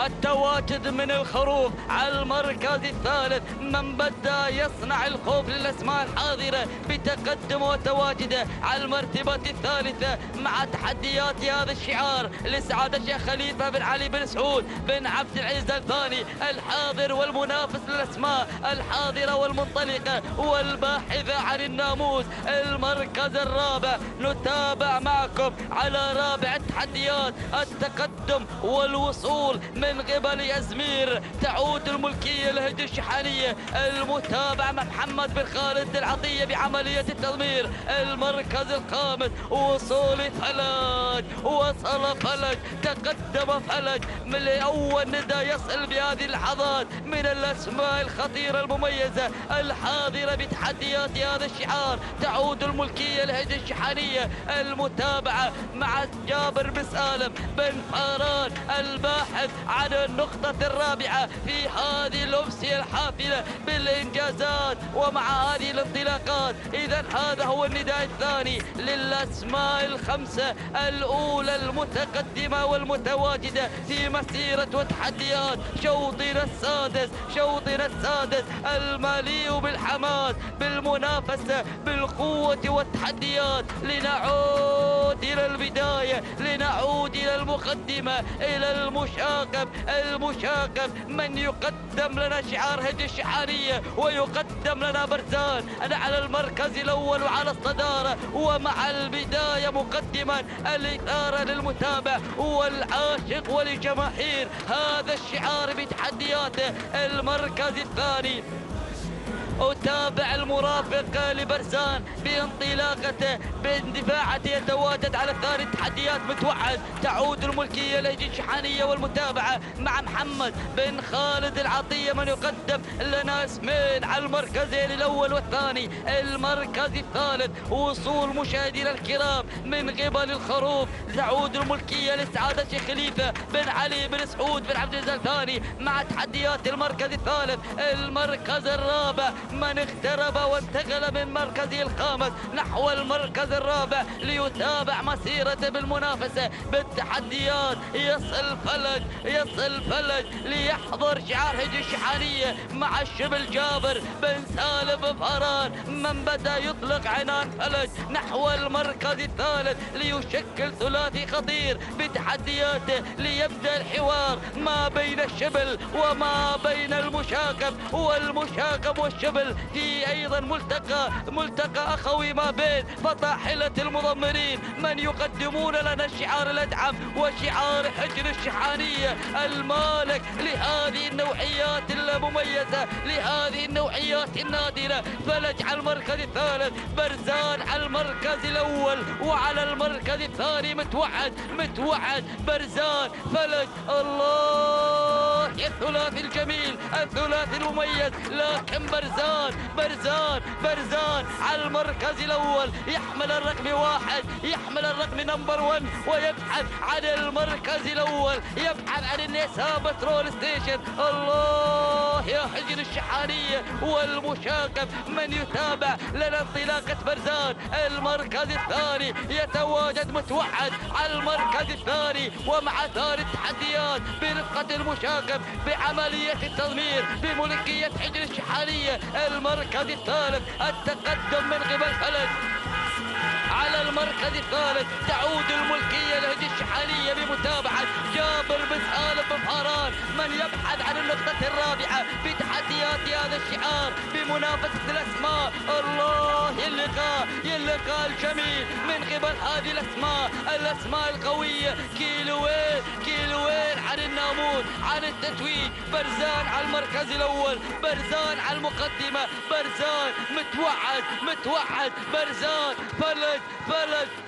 التواجد من الخروف على المركز الثالث من بدأ يصنع الخوف للأسماء الحاضرة بتقدم وتواجده على المرتبة الثالثة مع تحديات هذا الشعار لسعادة الشيخ خليفة بن علي بن سعود بن عبد العزيز الثاني الحاضر والمنافس للأسماء الحاضرة والمنطلقة والباحثة عن الناموس. المركز الرابع نتابع معكم على رابع التحديات التقدم والوصول من من قبل أزمير. تعود الملكية لهج الشحانية. المتابعة مع محمد بن خالد العطية بعملية التضمير. المركز الخامس وصول فلج. وصل فلج، تقدم فلج من أول ندى يصل بهذه اللحظات من الأسماء الخطيرة المميزة الحاضرة بتحديات هذا الشعار. تعود الملكية لهج الشحانية. المتابعة مع جابر بن سالم بن فاران الباحث عن النقطة الرابعة في هذه الأمسية الحافلة بالإنجازات ومع هذه الانطلاقات. إذا هذا هو النداء الثاني للأسماء الخمسة الأولى المتقدمة والمتواجدة في مسيرة وتحديات شوطنا السادس. شوطنا السادس المليء بالحماس، بالمنافسة، بالقوة والتحديات. لنعود إلى البداية، لنعود إلى المقدمة، إلى المشاقب. المشاقب من يقدم لنا شعار هج الشحانية ويقدم لنا برزان على المركز الأول وعلى الصدارة، ومع البداية مقدما الإثارة للمتابع والعاشق ولجماهير هذا الشعار بتحدياته. المركز الثاني أتابع المرافق لبرزان بانطلاقته باندفاعته، يتواجد على ثاني التحديات متوعد. تعود الملكية لهج الشحانية والمتابعة مع محمد بن خالد العطية من يقدم لنا اسمين على المركزين الأول والثاني. المركز الثالث وصول مشاهدينا الكرام من قبل الخروف. تعود الملكية لسعادة شيخ خليفة بن علي بن سعود بن عبد العزيز الثاني مع تحديات المركز الثالث. المركز الرابع من اقترب وانتقل من مركزه الخامس نحو المركز الرابع ليتابع مسيرته بالمنافسة بالتحديات. يصل فلج، يصل فلج ليحضر شعار هج الشحانية مع الشبل جابر بن سالم بن فاران من بدأ يطلق عنان فلج نحو المركز الثالث ليشكل ثلاثي خطير بتحدياته. ليبدأ الحوار ما بين الشبل وما بين المشاقب، والمشاقب والشبل في أيضا ملتقى أخوي ما بين فطاحلة المضمرين من يقدمون لنا الشعار الأدعم وشعار حجر الشحانية المالك لهذه النوعيات المميزة، لهذه النوعيات النادرة. فلج على المركز الثالث، برزان على المركز الأول، وعلى المركز الثاني متوعد برزان فلج. الله، الثلاثي الجميل، الثلاثي المميز. لكن برزان على المركز الأول يحمل الرقم 1، يحمل الرقم نمبر 1 ويبحث عن المركز الأول، يبحث عن النساء بترول ستيشن. الله يا حجر الشحانية والمشاقب من يتابع لنا انطلاقة برزان. المركز الثاني يتواجد متوحد على المركز الثاني ومع ثالث تحديات برفقة المشاقب بعملية التضمير بملكية حجر الشحانية. المركز الثالث التقدم من قبل فلج. على المركز الثالث تعود الملكية لهج الشحانية بمتابعة جابر بن سالم بن فاران من يبحث عن النقطة الرابعة بتحديات هذا الشعار بمنافسة الأسماء. الله، اللقاء الجميل من قبل هذه الأسماء القوية. كيلوين عن الناموس، عن التتويج. برزان على المركز الأول، برزان على المقدمة، برزان متوعد برزان. فلج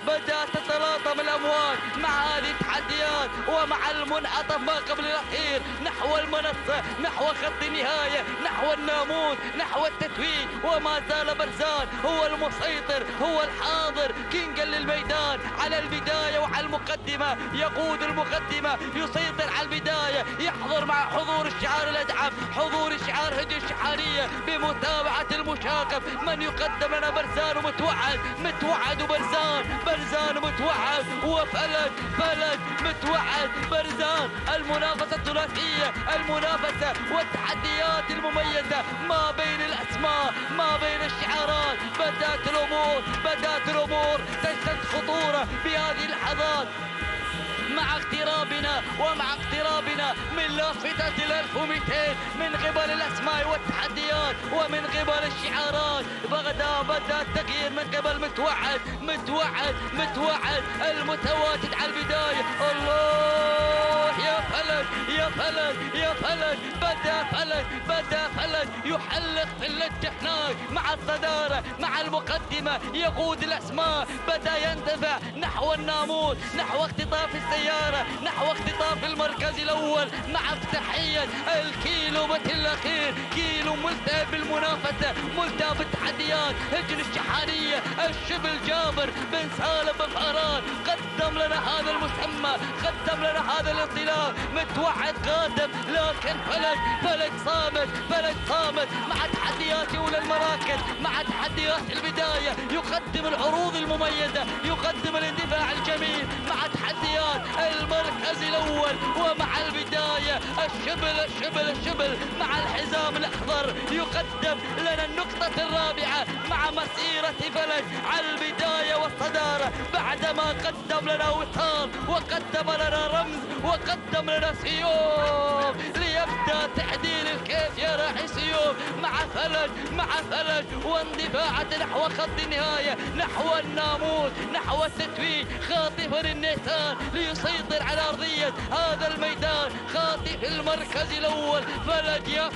بدأت تتلاطم الأمواج مع هذه التحديات ومع المنعطف ما قبل الأخير نحو المنصة، نحو خط النهاية، نحو الناموس، نحو التتويج. وما زال برزان هو المسيطر، هو الحاضر كينجا للميدان على البداية وعلى المقدمة. يقود المقدمة، يسيطر على البداية، يحضر مع حضور الشعار الأدعم، حضور شعار هج الشحانية بمتابعة المشاقب من يقدم لنا برزان متوعد برزان متوعد وفلج متوعد برزان. المنافسة الثلاثية، المنافسة والتحديات المميزة ما بين الأسماء، ما بين الشعارات. بدأت الأمور تشتد خطورة بهذه اللحظات مع اقترابنا من لافتة 1200 من قبل الأسماء والتحديات ومن قبل الشعارات. بدأ التغيير من قبل متوعد المتواجد على البداية. الله يا فلج، فلج يا فلج يا فلج، بدأ فلج يحلق في الاتحاد مع الصدارة مع المقدمة، يقود الأسماء، بدأ يندفع نحو الناموس، نحو اختطاف السيارة، نحو اختطاف المركز الأول مع افتتاحية الكيلو متر الأخير. كيلو ملتهب بالمنافسة، ملتهب بالتحديات. هجن الشحانية الشبل جابر بن سالم بن فهران قدم لنا هذا المسمى، قدم لنا هذا الانطلاق. متوعد قادم، لكن فلج صامت مع تحديات أولى المراكز، مع تحديات البداية. يقدم العروض المميزة، يقدم الاندفاع الجميل مع تحديات المركز الأول ومع البداية. الشبل مع الحزام الأخضر يقدم لنا النقطة الرابعة مع مسيرة فلج على البداية والصدارة، بعدما قدم لنا وصال وقدم لنا رمز وقدم لنا سيوف ليبدأ تعديل الكيف يا راعي سيوف مع فلج واندفاعة نحو خط النهاية، نحو الناموس، نحو التتويج، خاطفا النيسان ليسيطر على أرضية هذا الميدان. خاطف المركز الأول فلج يا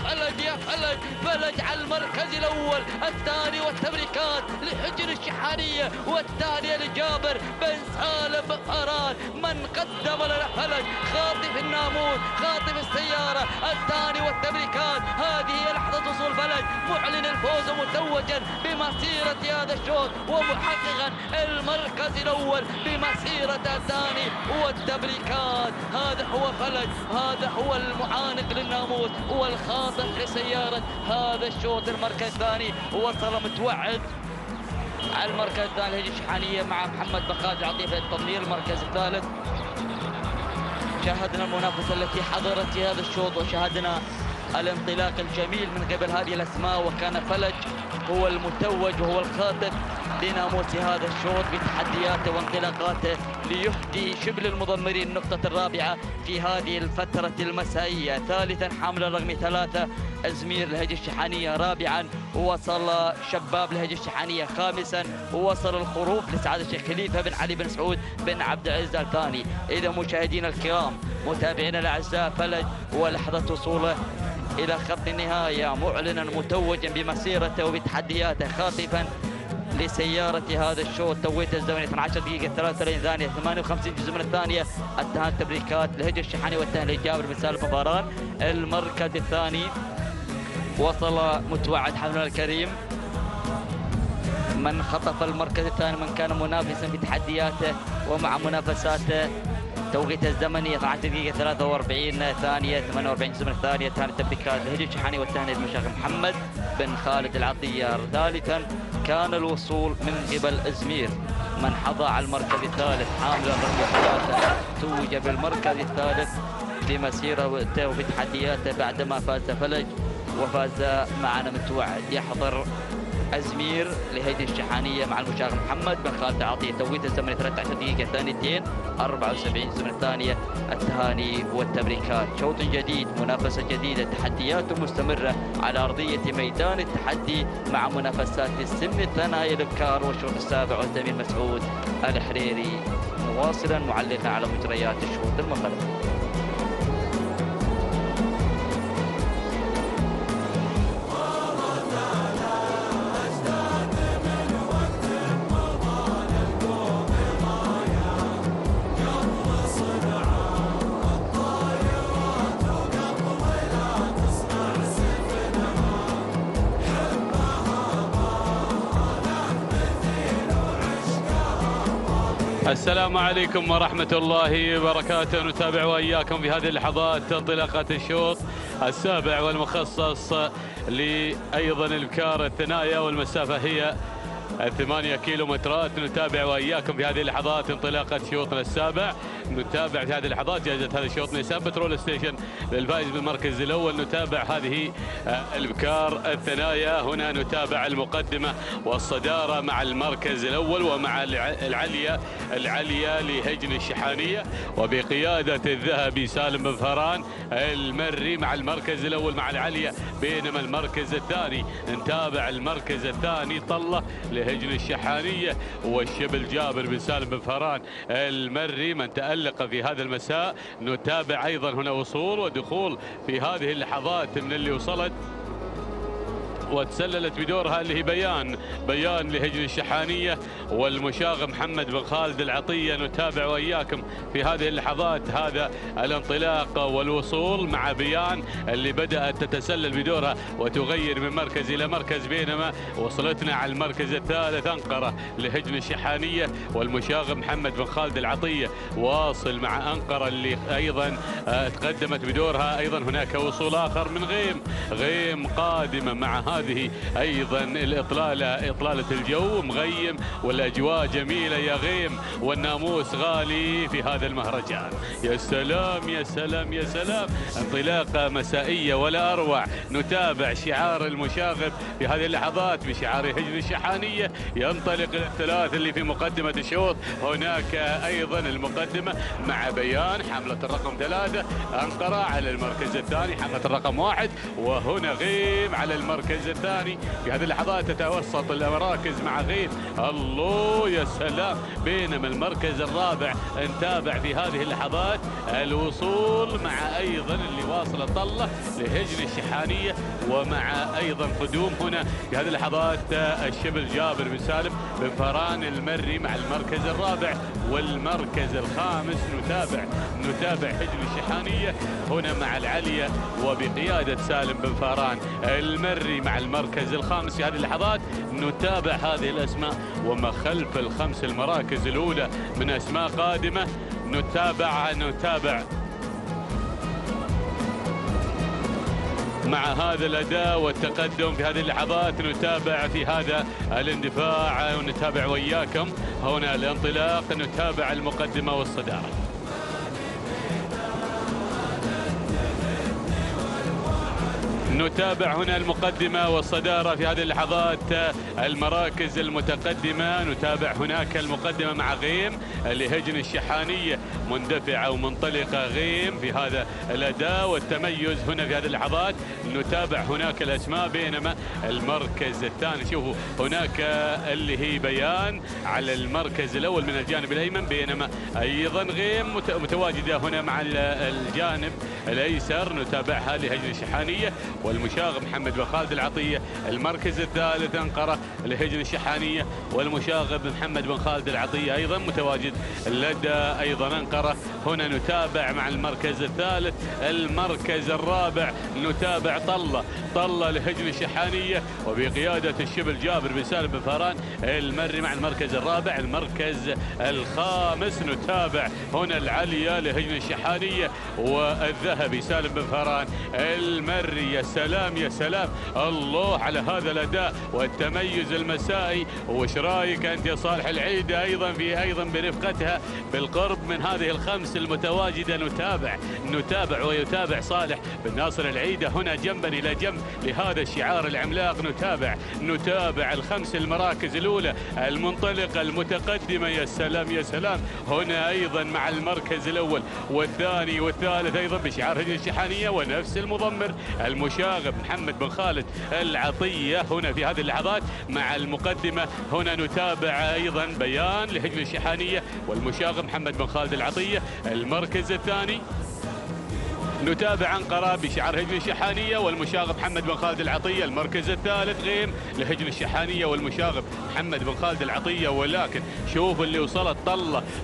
فلج على المركز الأول. الثاني والتبريكات لحجن الشحانية، والثانية لجابر بن سالم بن فهران. من قدم لنا فلج خاطف الناموس، خاطف السيارة، الثاني والتبريكات. هذه هي لحظة وصول فلج، معلن الفوز متوجا بمسيرة هذا الشوط ومحققا المركز الأول بمسيرة الثاني والتبريكات. هذا هو فلج، هذا هو المعانق للناموس والخاطف لسيارة هذا الشوط. المركز الثاني وصل متوعد على المركز الثاني هجن الشحانية مع محمد بن خالد العطية في التضمير. المركز الثالث شاهدنا المنافسة التي حضرت في هذا الشوط، وشاهدنا الانطلاق الجميل من قبل هذه الأسماء، وكان فلج هو المتوج وهو الخاطف لناموس هذا الشوط بتحدياته وانطلاقاته ليهدي شبل المضمرين النقطة الرابعة في هذه الفترة المسائية. ثالثا حامل الرقم 3 أزمير لهجن الشحانية. رابعا وصل شباب لهجن الشحانية. خامسا وصل الخروف لسعادة الشيخ خليفة بن علي بن سعود بن عبد العزيز الثاني. إذا مشاهدينا الكرام متابعينا الأعزاء، فلج ولحظة وصوله إلى خط النهاية معلنا متوجا بمسيرته وبتحدياته، خاطفا لسيارة هذا الشوط. توقيت الزمني 12 دقيقة 33 ثانية 58 جزء من الثانية. التهان تبريكات لهجن الشحاني والتهان لجابر بن سالم بن فهران. المركز الثاني وصل متوعد حملنا الكريم، من خطف المركز الثاني من كان منافسا في تحدياته ومع منافساته. توقيت الزمني 12 دقيقة 43 ثانية 48 جزء من الثانية. تهان التبريكات لهجن الشحاني والتهان للمشايخ محمد بن خالد العطية. ثالثا كان الوصول من قبل أزمير، من حظى على المركز الثالث حامل الرقم 3، توج بالمركز الثالث بمسيرته وبتحدياته بعدما فاز فلج وفاز معنا متوعد. يحضر أزمير لهجن الشحانية مع المشايخ محمد بن خالد العطية. توقيت الزمني 13 دقيقة ثانيتين 74 جزء من الثانية. التهاني والتبريكات. شوط جديد، منافسة جديدة، تحديات مستمرة على أرضية ميدان التحدي مع منافسات السن الثنائي الابكار والشوط السابع. والزميل مسعود الحريري مواصلا معلقا على مجريات الشوط المنطلق. السلام عليكم ورحمة الله وبركاته. نتابع وإياكم في هذه اللحظات انطلاقة الشوط السابع والمخصص لأيضا الابكار الثنائية، والمسافة هي 8 كيلومترات. نتابع وإياكم في هذه اللحظات انطلاقة شوطنا السابع. نتابع في هذه اللحظات جائزة هذا الشوط نيسان بترول ستيشن للفائز بالمركز الأول. نتابع هذه الابكار الثنايا. هنا نتابع المقدمة والصدارة مع المركز الأول ومع العليا لهجن الشحانية وبقيادة الذهبي سالم بن فهران المري مع المركز الأول مع العليا. بينما المركز الثاني نتابع المركز الثاني طلة لهجن الشحانية والشبل جابر بن سالم بن فهران المري من تألق في هذا المساء. نتابع أيضا هنا وصول ودخول في هذه اللحظات من اللي وصلت وتسللت بدورها اللي هي بيان لهجن الشحانية والمشاغب محمد بن خالد العطية. نتابع وإياكم في هذه اللحظات هذا الانطلاق والوصول مع بيان اللي بدأت تتسلل بدورها وتغير من مركز إلى مركز، بينما وصلتنا على المركز الثالث أنقرة لهجن الشحانية والمشاغب محمد بن خالد العطية واصل مع أنقرة اللي أيضا تقدمت بدورها. أيضا هناك وصول آخر من غيم قادمة مع هذه أيضا إطلالة الجو مغيم والأجواء جميلة يا غيم والناموس غالي في هذا المهرجان. يا سلام يا سلام يا سلام، انطلاقة مسائية ولا أروع. نتابع شعار المشاغب في هذه اللحظات بشعار هجن الشحانية. ينطلق الثلاث اللي في مقدمة الشوط. هناك أيضا المقدمة مع بيان حملة الرقم 3 أنقرة على المركز الثاني، حملة الرقم 1 وهنا غيم على المركز الثاني. في هذه اللحظات تتوسط المراكز مع غيم. الله يا سلام، بينما المركز الرابع نتابع في هذه اللحظات الوصول مع ايضا اللي واصل طله لهجن الشحانيه ومع ايضا قدوم هنا في هذه اللحظات الشبل جابر بن سالم بن فهران المري مع المركز الرابع والمركز الخامس. نتابع هجن الشحانيه هنا مع العليا وبقياده سالم بن فهران المري مع المركز الخامس. في هذه اللحظات نتابع هذه الأسماء وما خلف الخمس المراكز الأولى من أسماء قادمة. نتابع مع هذا الأداء والتقدم في هذه اللحظات. نتابع في هذا الاندفاع ونتابع وإياكم هنا الانطلاق. نتابع المقدمة والصدارة. نتابع هنا المقدمة والصدارة في هذه اللحظات المراكز المتقدمة. نتابع هناك المقدمة مع غيم لهجن الشحانية مندفعة ومنطلقة غيم في هذا الأداء والتميز هنا في هذه اللحظات. نتابع هناك الأسماء بينما المركز الثاني شوفوا هناك اللي هي بيان على المركز الأول من الجانب الأيمن، بينما أيضا غيم متواجدة هنا مع الجانب الأيسر. نتابعها لهجن الشحانية والمشاغب محمد بن خالد العطية. المركز الثالث أنقرة لهجن الشحانية والمشاغب محمد بن خالد العطية أيضا متواجد لدى أيضا أنقرة. هنا نتابع مع المركز الثالث. المركز الرابع نتابع طلة لهجن الشحانية وبقيادة الشبل جابر بن سالم بن فهران المري مع المركز الرابع. المركز الخامس نتابع هنا العليا لهجن الشحانية والذهبي سالم بن فهران المري. يا سلام يا سلام، الله على هذا الأداء والتميز المسائي. وش رايك أنت يا صالح العيدة أيضا برفقتها بالقرب من هذه الخمس المتواجدة. نتابع ويتابع صالح بن ناصر العيدة هنا جنبا إلى جنب لهذا الشعار العملاق. نتابع الخمس المراكز الأولى المنطلقة المتقدمة. يا سلام يا سلام، هنا أيضا مع المركز الأول والثاني والثالث أيضا بشعار هجن الشحانية ونفس المضمر المشاغب محمد بن خالد العطية هنا في هذه اللحظات مع المقدمة. هنا نتابع أيضا بيان لهجن الشحانية والمشاغب محمد بن خالد العطية. المركز الثاني نتابع أنقرة بشعار هجن الشحانية والمشاغب محمد بن خالد العطية. المركز الثالث غيم لهجن الشحانية والمشاغب محمد بن خالد العطية. ولكن شوف اللي وصلت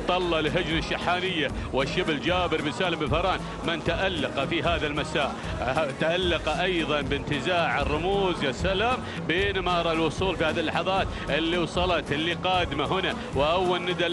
طلة لهجن الشحانية والشبل جابر بن سالم بن فهران من تألق في هذا المساء. تألق أيضا بانتزاع الرموز. يا سلام، بينما أرى الوصول في هذه اللحظات اللي وصلت اللي قادمة هنا وأول ندى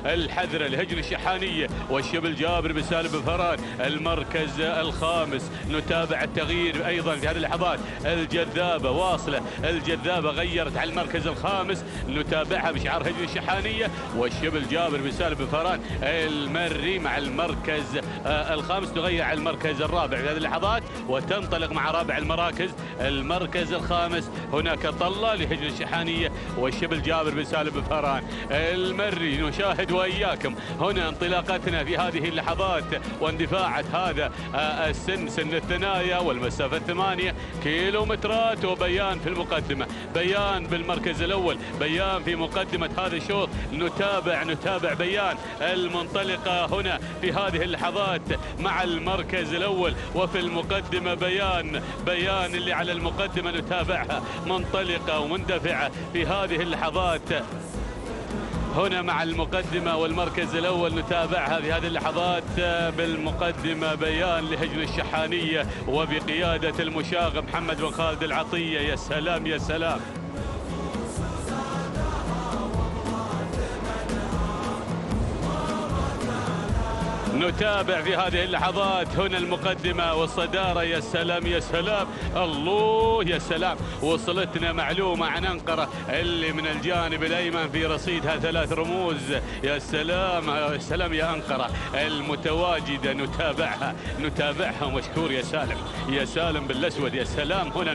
الحذرة لهجن الشحانية والشبل جابر بن سالم بن فهران. المركز الخامس نتابع التغيير أيضا في هذه اللحظات. الجذابة واصلة، الجذابة غيرت على المركز الخامس. نتابعها بشعار هجن الشحانية والشبل جابر بن سالم بن فهران المري مع المركز الخامس. تغير على المركز الرابع في هذه اللحظات وتنطلق مع رابع المراكز. المركز الخامس هناك طلة لهجن الشحانية والشبل جابر بن سالم بن فهران المري. نشاهد وإياكم هنا انطلاقتنا في هذه اللحظات واندفاعة هذا السن سن الثنايا والمسافة 8 كيلومترات. وبيان في المقدمة، بيان بالمركز الأول، بيان في مقدمة هذا الشوط. نتابع بيان المنطلقة هنا في هذه اللحظات مع المركز الأول. وفي المقدمة بيان اللي على المقدمة نتابعها منطلقة ومندفعة في هذه اللحظات هنا مع المقدمة والمركز الأول. نتابعها في هذه اللحظات بالمقدمة بيان لهجن الشحانية وبقيادة المشاغب محمد بن خالد العطية. يا سلام يا سلام. نتابع في هذه اللحظات هنا المقدمة والصدارة. يا سلام يا سلام، الله يا سلام. وصلتنا معلومة عن أنقرة اللي من الجانب الأيمن في رصيدها 3 رموز. يا سلام يا سلام يا أنقرة المتواجدة. نتابعها مشكور يا سالم بالأسود. يا سلام. هنا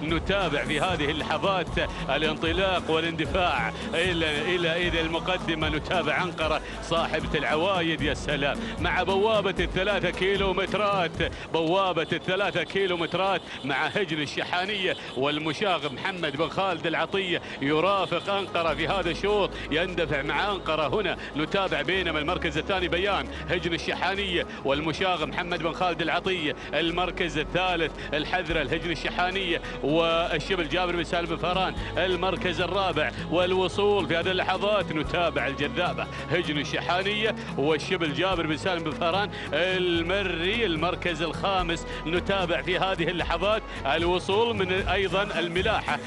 نتابع في هذه اللحظات الانطلاق والاندفاع إلى المقدمة. نتابع أنقرة صاحبة العوايد. يا سلام. مع بوابة ال3 كيلومترات، بوابة ال3 كيلومترات مع هجن الشحانية والمشاغب محمد بن خالد العطية يرافق أنقرة في هذا الشوط، يندفع مع أنقرة. هنا نتابع بينما المركز الثاني بيان هجن الشحانية والمشاغب محمد بن خالد العطية. المركز الثالث الحذرة الهجن الشحانية والشبل جابر بن سالم بن فهران. المركز الرابع والوصول في هذه اللحظات نتابع الجذابة هجن الشحانية والشبل جابر بن سالم بن فهران المري. المركز الخامس نتابع في هذه اللحظات الوصول من أيضا الملاحة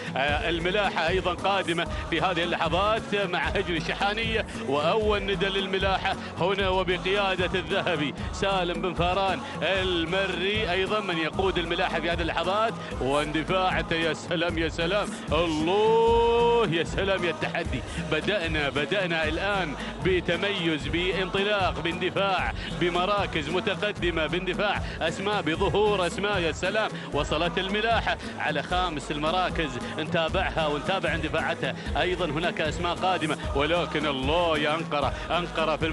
أيضا قادمة في هذه اللحظات مع هجن الشحانية. وأول ندى للملاحة هنا وبقيادة الذهبي سالم بن فهران المري أيضا من يقود الملاحة في هذه اللحظات واندفاعته. يا سلام يا سلام، الله يا سلام يا التحدي. بدأنا الآن بتميز، بانطلاق، باندفاع، بمراكز متقدمة، باندفاع أسماء، بظهور أسماء. يا سلام. وصلت الملاحة على 5 المراكز نتابعها ونتابع اندفاعاتها. أيضا هناك أسماء قادمة ولكن الله يا أنقرة في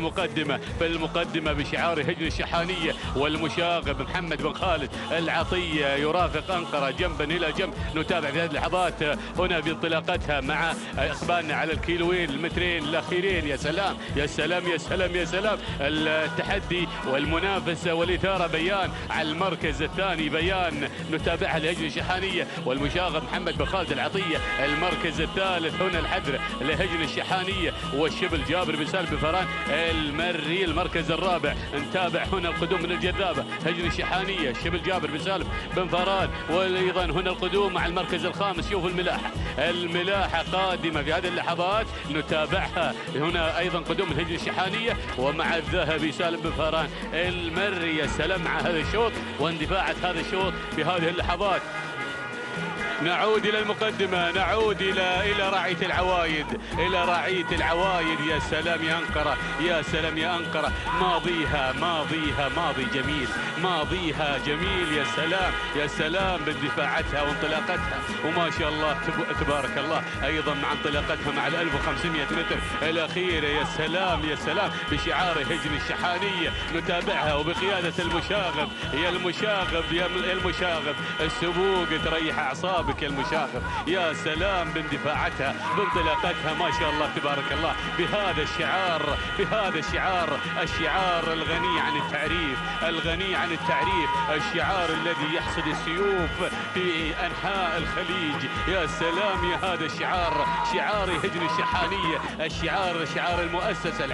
المقدمة بشعار هجن الشحانية والمشاغب محمد بن خالد العطية يرافق أنقرة جنبا إلى جنب. نتابع في هذه اللحظات هنا بانطلاقتها مع إقبالنا على الكيلوين المترين الأخيرين. يا سلام يا سلام يا سلام يا سلام. التحدي والمنافسة والإثارة بيان على المركز الثاني. بيان نتابعها لهجن الشحانية والمشاغب محمد بن خالد العطية. المركز الثالث هنا الحذر لهجن الشحانية والشبل جابر بن سالم بن فهران المري. المركز الرابع نتابع هنا القدوم من الجذابة هجن الشحانية الشبل جابر بن سالم بن فهران. وأيضا هنا القدوم مع المركز الخامس. شوفوا الملاحة قادمة في هذه اللحظات نتابعها. هنا أيضا قدوم من هجن الشحانية ومع الذهبي سالم بن فهران المري. يا سلام مع هذا الشوط واندفاعة هذا الشوط بهذه اللحظات. نعود إلى المقدمة، نعود إلى راعية العوايد، يا سلام يا أنقرة، يا سلام يا أنقرة. ماضي جميل، ماضيها جميل. يا سلام يا سلام باندفاعاتها وانطلاقتها وما شاء الله تبارك الله. أيضا مع انطلاقتها مع 1500 متر الأخيرة. يا سلام يا سلام بشعار هجن الشحانية نتابعها وبقيادة المشاغب. يا المشاغب السبوق تريح أعصابك يا المشاغب. يا سلام باندفاعاتها بانطلاقتها ما شاء الله تبارك الله بهذا الشعار الغني عن التعريف، الشعار الذي يحصد السيوف في أنحاء الخليج. يا سلام يا هذا الشعار، شعار هجن الشحانية، شعار المؤسسة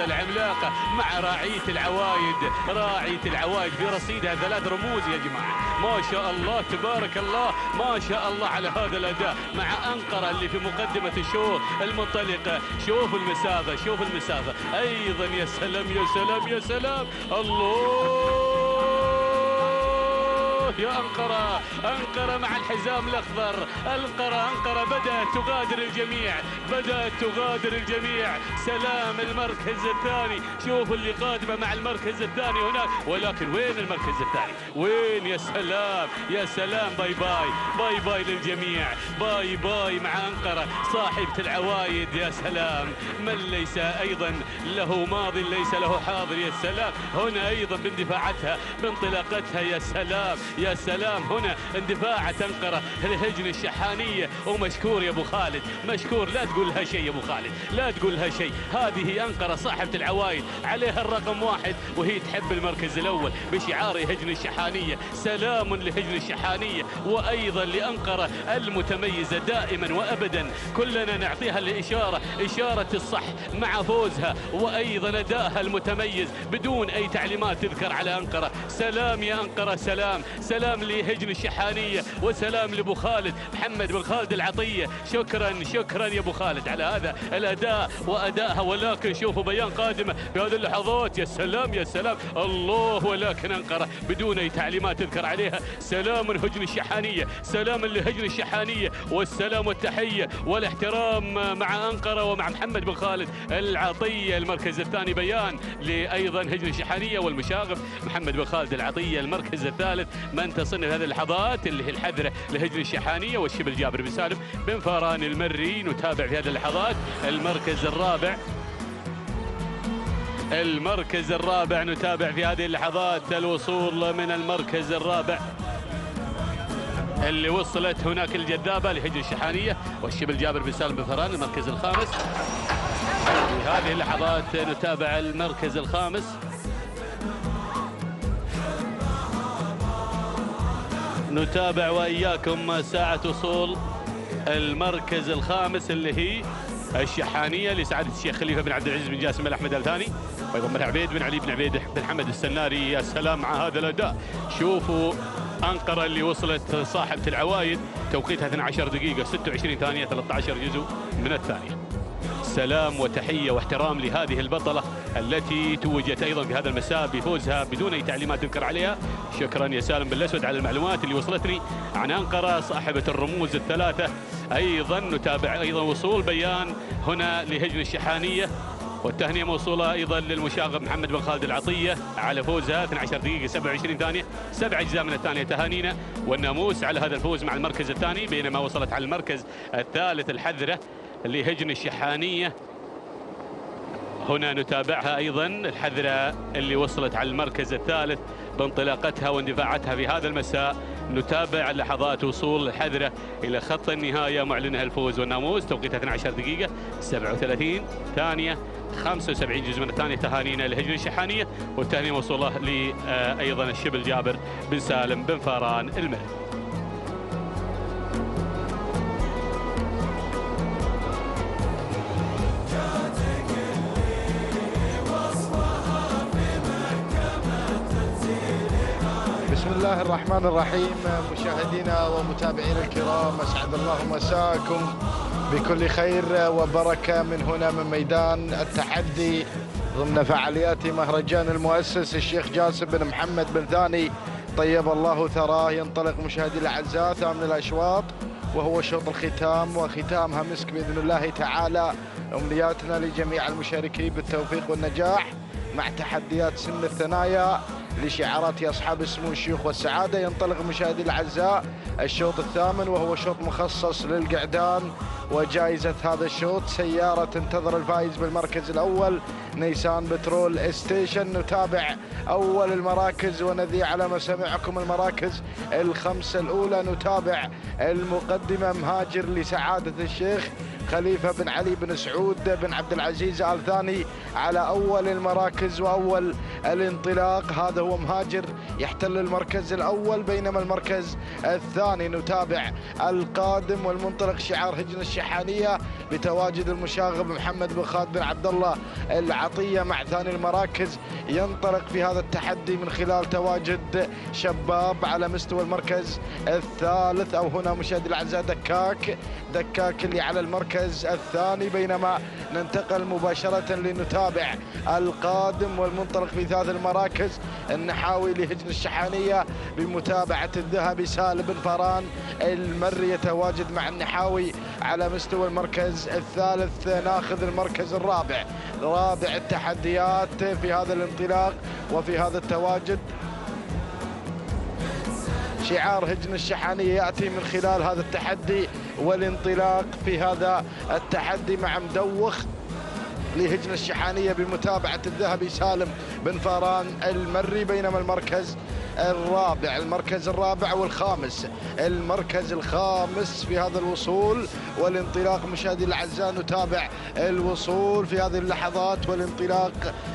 العملاقة مع راعية العوايد في رصيدها 3 رموز يا جماعة. ما شاء الله تبارك الله، ما شاء الله على هذا الأداء مع أنقرة اللي في مقدمة الشوط المنطلقة. شوفوا المسافة أيضا. يا سلام يا سلام يا سلام، الله الله يا أنقرة. أنقرة مع الحزام الأخضر. أنقرة بدأت تغادر الجميع، بدأت تغادر الجميع. سلام المركز الثاني، شوفوا اللي قادمة مع المركز الثاني هناك، ولكن وين المركز الثاني؟ وين؟ يا سلام يا سلام. باي باي باي باي للجميع، باي باي مع أنقرة صاحبة العوايد. يا سلام، من ليس أيضا له ماضي ليس له حاضر. يا سلام، هنا أيضا باندفاعتها بانطلاقتها. يا سلام يا سلام، هنا اندفاعة أنقرة الهجن الشحانية. ومشكور يا أبو خالد، مشكور. لا تقول لها شيء يا أبو خالد، لا تقول لها شيء. هذه أنقرة صاحبة العوايد، عليها الرقم 1 وهي تحب المركز الأول بشعار هجن الشحانية. سلام لهجن الشحانية وأيضا لأنقرة المتميزة دائما وأبدا. كلنا نعطيها الإشارة، إشارة الصح مع فوزها وأيضا أدائها المتميز بدون أي تعليمات تذكر على أنقرة. سلام يا أنقرة، سلام سلام لهجن الشحانية وسلام لأبو خالد محمد بن خالد العطية. شكرا شكرا يا أبو خالد على هذا الأداء وأدائها. ولكن شوفوا بيان قادمة في هذه اللحظات. يا سلام يا سلام الله. ولكن أنقرة بدون أي تعليمات تذكر عليها. سلام هجن الشحانية، سلام لهجن الشحانية، والسلام والتحية والاحترام مع أنقرة ومع محمد بن خالد العطية. المركز الثاني بيان لأيضا هجن الشحانية والمشاغب محمد بن خالد العطية. المركز الثالث من تصل هذه اللحظات اللي هي الحذرة لهجن الشحانية والشبل جابر بن سالم بن فاران المري. نتابع في هذه اللحظات المركز الرابع، المركز الرابع. نتابع في هذه اللحظات الوصول من المركز الرابع اللي وصلت هناك الجذابة لهجن الشحانية والشبل جابر بن سالم بن فاران. المركز الخامس في هذه اللحظات. نتابع المركز الخامس، نتابع وإياكم ساعة وصول المركز الخامس اللي هي الشحانية لسعادة الشيخ خليفة بن عبد العزيز بن جاسم الأحمد الثاني وأيضا بن عبيد بن علي بن عبيد بن حمد السناري. يا سلام مع هذا الأداء. شوفوا أنقرة اللي وصلت صاحبة العوايد توقيتها 12 دقيقة 26 ثانية 13 جزء من الثانية. سلام وتحية واحترام لهذه البطلة التي توجت أيضا في هذا المساء بفوزها بدون أي تعليمات تذكر عليها. شكرا يا سالم بن الأسود على المعلومات اللي وصلتني عن أنقرة صاحبة الرموز الثلاثة. أيضا نتابع أيضا وصول بيان هنا لهجن الشحانية والتهنئة موصولة أيضا للمشاغب محمد بن خالد العطية على فوزها 12 دقيقة 27 ثانية 7 أجزاء من الثانية. تهانينا والناموس على هذا الفوز مع المركز الثاني. بينما وصلت على المركز الثالث الحذرة لهجن الشحانية. هنا نتابعها أيضا الحذرة اللي وصلت على المركز الثالث بانطلاقتها واندفاعاتها في هذا المساء. نتابع لحظات وصول الحذرة إلى خط النهاية معلنها الفوز والناموس توقيتها 12 دقيقة 37 ثانية 75 جزء من الثانية. تهانينا لهجن الشحانية والتهنئة موصولة لأيضا الشبل جابر بن سالم بن فاران المري. بسم الله الرحمن الرحيم. مشاهدينا ومتابعينا الكرام، أسعد الله مساءكم بكل خير وبركة من هنا من ميدان التحدي ضمن فعاليات مهرجان المؤسس الشيخ جاسم بن محمد بن ثاني طيب الله ثراه. ينطلق مشاهدي الأعزاء ثامن الأشواط وهو شوط الختام وختامها مسك بإذن الله تعالى. أمنياتنا لجميع المشاركين بالتوفيق والنجاح مع تحديات سن الثنايا لشعارات أصحاب السمو الشيوخ والسعادة. ينطلق مشاهدي الأعزاء الشوط الثامن وهو شوط مخصص للقعدان، وجائزة هذا الشوط سيارة تنتظر الفائز بالمركز الأول نيسان بترول ستيشن. نتابع أول المراكز ونذيع على مسامعكم المراكز الخمسة الأولى. نتابع المقدمة مهاجر لسعادة الشيخ خليفة بن علي بن سعود بن عبد العزيز آل ثاني على أول المراكز وأول الانطلاق. هذا هو مهاجر يحتل المركز الأول. بينما المركز الثاني نتابع القادم والمنطلق شعار هجن الشحانية بتواجد المشاغب محمد بن خالد بن عبد الله العطية مع ثاني المراكز. ينطلق في هذا التحدي من خلال تواجد شباب على مستوى المركز الثالث، أو هنا مشاهدي الأعزاء دكاك اللي على المركز المركز الثاني، بينما ننتقل مباشرة لنتابع القادم والمنطلق في ثالث المراكز النحاوي لهجن الشحانية بمتابعة الذهبي سالم بن فران المري يتواجد مع النحاوي على مستوى المركز الثالث. ناخذ المركز الرابع، رابع التحديات في هذا الانطلاق وفي هذا التواجد. شعار هجن الشحانية يأتي من خلال هذا التحدي والانطلاق في هذا التحدي مع مدوخ لهجن الشحانية بمتابعة الذهبي سالم بن فران المري، بينما المركز الرابع والخامس، المركز الخامس في هذا الوصول والانطلاق. مشاهدي الأعزاء نتابع الوصول في هذه اللحظات والانطلاق،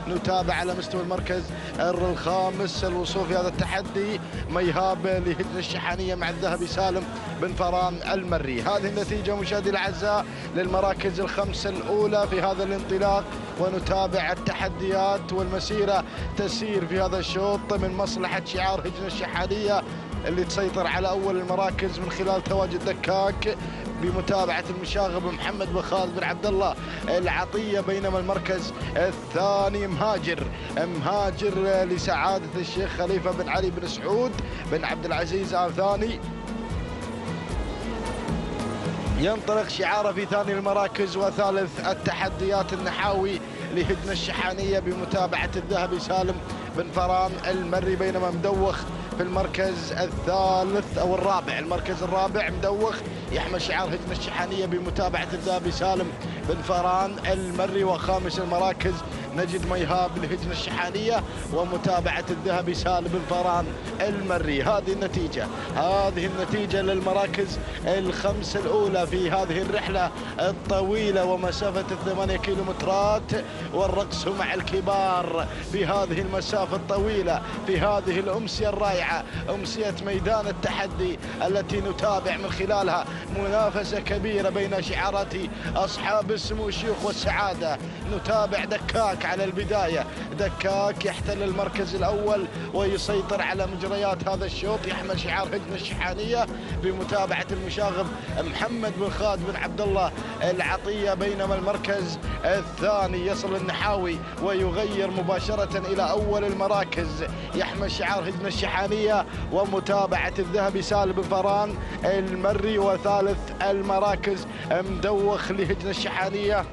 نتابع على مستوى المركز الخامس الوصول في هذا التحدي. ميهاب لهجن الشحانية مع الذهبي سالم بن فران المري. هذه النتيجة مشاهدي الأعزاء للمراكز الخمسة الأولى في هذا الانطلاق، ونتابع التحديات والمسيرة تسير في هذا الشوط من مصلحة شعار هجن الشحانية اللي تسيطر على أول المراكز من خلال تواجد دكاك بمتابعة المشاغب محمد بن خالد بن عبد الله العطية، بينما المركز الثاني مهاجر لسعادة الشيخ خليفة بن علي بن سعود بن عبد العزيز آل ثاني. ينطلق شعاره في ثاني المراكز وثالث التحديات النحاوي لهجن الشحانية بمتابعة الذهبي سالم بن فران المري، بينما مدوخ في المركز الثالث أو الرابع، المركز الرابع مدوخ يحمل شعار هجن الشحانية بمتابعة الذهبي سالم بن فران المري. وخامس المراكز نجد ميهاب لهجن الشحانية ومتابعة الذهبي سالم بن فران المري. هذه النتيجة للمراكز الخمسة الأولى في هذه الرحلة الطويلة ومسافة 8 كيلومترات، والرقص مع الكبار في هذه المسافة الطويلة في هذه الأمسية الرائعة، أمسية ميدان التحدي التي نتابع من خلالها منافسة كبيرة بين شعارات أصحاب السمو الشيوخ والسعادة. نتابع دكاك على البداية، دكاك يحتل المركز الأول ويسيطر على مجريات هذا الشوط، يحمل شعار هجن الشحانية بمتابعة المشاغب محمد بن خالد بن عبد الله العطية، بينما المركز الثاني يصل النحاوي ويغير مباشرة إلى أول المراكز، يحمل شعار هجن الشحانية ومتابعة الذهبي سالم بن فران المري. وثالث المراكز مدوخ لهجن الشحانية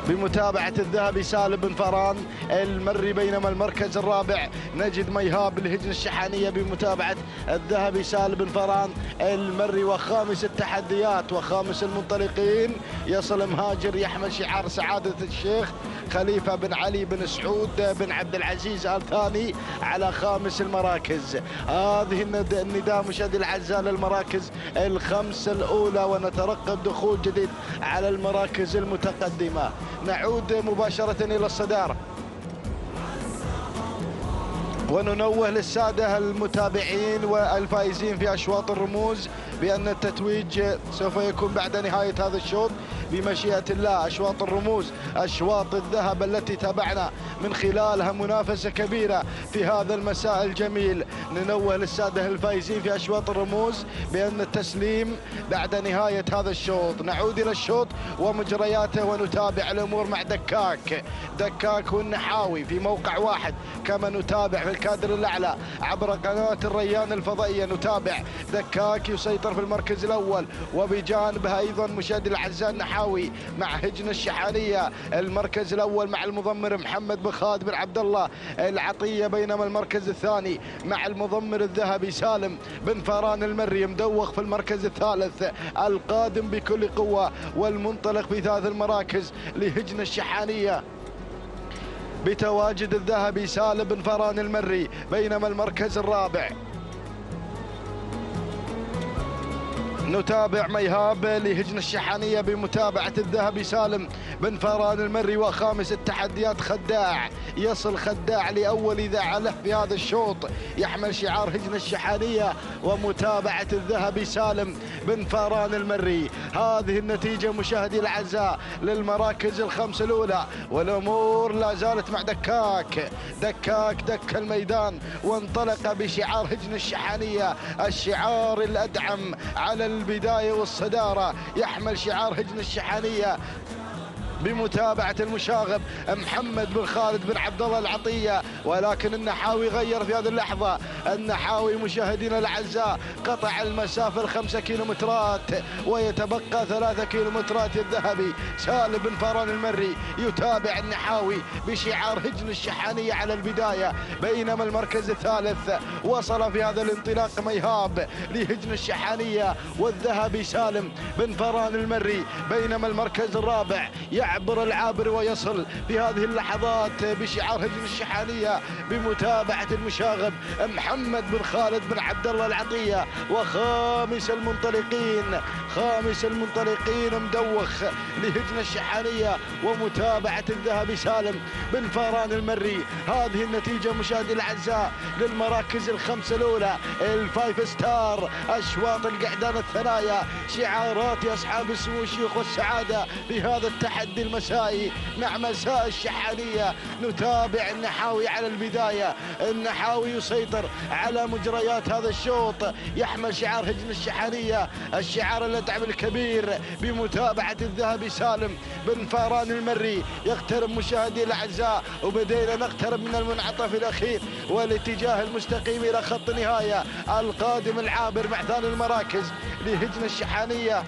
بمتابعة الذهبي سالم بن فران المري، بينما المركز الرابع نجد ميهاب لهجن الشحانية بمتابعة الذهبي سالم بن فران المري. وخامس التحديات وخامس المنطلقين يصل مهاجر يحمل شعار سعادة الشيخ خليفة بن علي بن سعود بن عبد العزيز آل ثاني على خامس المراكز. هذه النداء مشاهدي الأعزاء للمراكز الخمسة الأولى، ونترقب دخول جديد على المراكز المتقدمة. نعود مباشرة إلى الصدارة وننوه للسادة المتابعين والفائزين في أشواط الرموز بأن التتويج سوف يكون بعد نهاية هذا الشوط بمشيئة الله. أشواط الرموز، أشواط الذهب التي تابعنا من خلالها منافسة كبيرة في هذا المساء الجميل. ننوه للسادة الفائزين في أشواط الرموز بأن التسليم بعد نهاية هذا الشوط. نعود إلى الشوط ومجرياته ونتابع الأمور مع دكاك والنحاوي في موقع واحد، كما نتابع في الكادر الأعلى عبر قناة الريان الفضائية. نتابع دكاك يسيطر في المركز الأول، وبجانبها أيضا مشاهدي الأعزاء النحاوي مع هجن الشحانية المركز الأول مع المضمر محمد بن خالد بن عبد الله العطية، بينما المركز الثاني مع المضمر الذهبي سالم بن فران المري. مدوخ في المركز الثالث القادم بكل قوة والمنطلق في ثالث المراكز لهجن الشحانية بتواجد الذهبي سالم بن فران المري، بينما المركز الرابع نتابع ميهاب لهجن الشحانية بمتابعة الذهبي سالم بن فران المري. وخامس التحديات خداع، يصل خداع لأول إذاعة له في هذا الشوط، يحمل شعار هجن الشحانية ومتابعة الذهبي سالم بن فران المري. هذه النتيجة مشاهدي الأعزاء للمراكز الخمسة الأولى، والأمور لا زالت مع دكاك دك الميدان وانطلق بشعار هجن الشحانية، الشعار الأدعم على البداية والصدارة، يحمل شعار هجن الشحانية بمتابعة المشاغب محمد بن خالد بن عبد الله العطية، ولكن النحاوي غير في هذه اللحظة. النحاوي مشاهدينا الأعزاء قطع المسافة 5 كيلومترات ويتبقى 3 كيلومترات الذهبي. سالم بن فاران المري يتابع النحاوي بشعار هجن الشحانية على البداية، بينما المركز الثالث وصل في هذا الانطلاق ميهاب لهجن الشحانية والذهبي سالم بن فاران المري، بينما المركز الرابع يعبر العابر ويصل في هذه اللحظات بشعار هجن الشحانية بمتابعة المشاغب محمد بن خالد بن عبد الله العطية. وخامس المنطلقين مدوخ لهجن الشحانية ومتابعة الذهبي سالم بن فاران المري. هذه النتيجة مشاهدي الأعزاء للمراكز الخمسة الأولى، الفايف ستار، أشواط القعدان الثنايا، شعارات أصحاب السمو الشيوخ والسعادة في هذا التحدي المسائي مع مساء الشحانية. نتابع النحاوي على البداية، النحاوي يسيطر على مجريات هذا الشوط، يحمل شعار هجن الشحانية، الشعار الأدعم الكبير بمتابعة الذهبي سالم بن فاران المري. يقترب مشاهدي الأعزاء وبدينا نقترب من المنعطف الأخير والاتجاه المستقيم إلى خط نهاية. القادم العابر مع ثاني المراكز لهجن الشحانية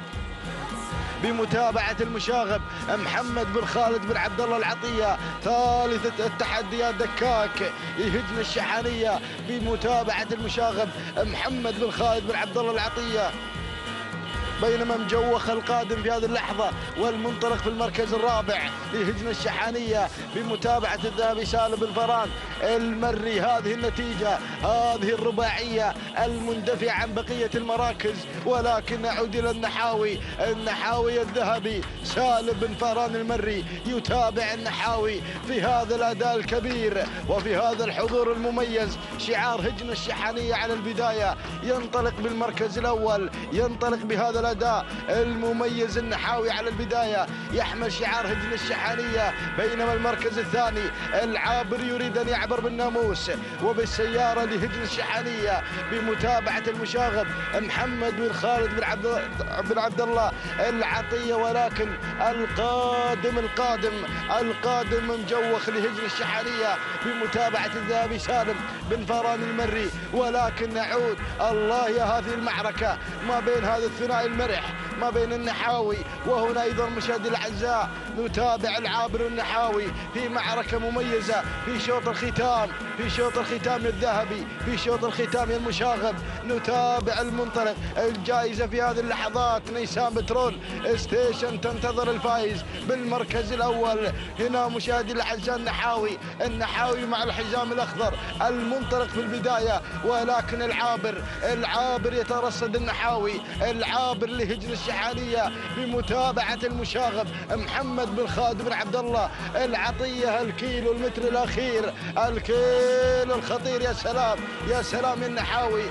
بمتابعة المشاغب محمد بن خالد بن عبد الله العطية. ثالثة التحديات دكاك لهجن الشحانية بمتابعة المشاغب محمد بن خالد بن عبد الله العطية، بينما مجوخ القادم في هذه اللحظة والمنطلق في المركز الرابع لهجن الشحانية بمتابعة الذهبي سالم بن فاران المري. هذه النتيجة، هذه الرباعية المندفعة عن بقية المراكز، ولكن نعود إلى النحاوي الذهبي سالم بن فاران المري يتابع النحاوي في هذا الأداء الكبير وفي هذا الحضور المميز. شعار هجن الشحانية على البداية، ينطلق بالمركز الأول، ينطلق بهذا الأداء المميز النحاوي على البداية، يحمل شعار هجن الشحانية، بينما المركز الثاني العابر يريد أن يعبر بالناموس وبالسيارة لهجن الشحانية بمتابعة المشاغب محمد بن خالد بن عبد الله العطية، ولكن القادم مجوخ لهجن الشحانية بمتابعة الذهبي سالم بن فاران المري. ولكن نعود، الله يا هذه المعركة ما بين هذا الثنائي المرح ما بين النحاوي وهنا أيضا مشاهدي الأعزاء نتابع العابر والنحاوي في معركة مميزة في شوط الختام الذهبي، في شوط الختام المشاغب. نتابع المنطلق، الجائزة في هذه اللحظات نيسان بترول ستيشن تنتظر الفائز بالمركز الأول. هنا مشاهدي الأعزاء النحاوي مع الحزام الأخضر المنطلق في البداية، ولكن العابر يترصد العابر لهجن الشحانية بمتابعة المشاغب محمد بن خالد بن عبد الله العطية. الكيلو المتر الأخير، الكيلو الخطير، يا سلام يا سلام. النحاوي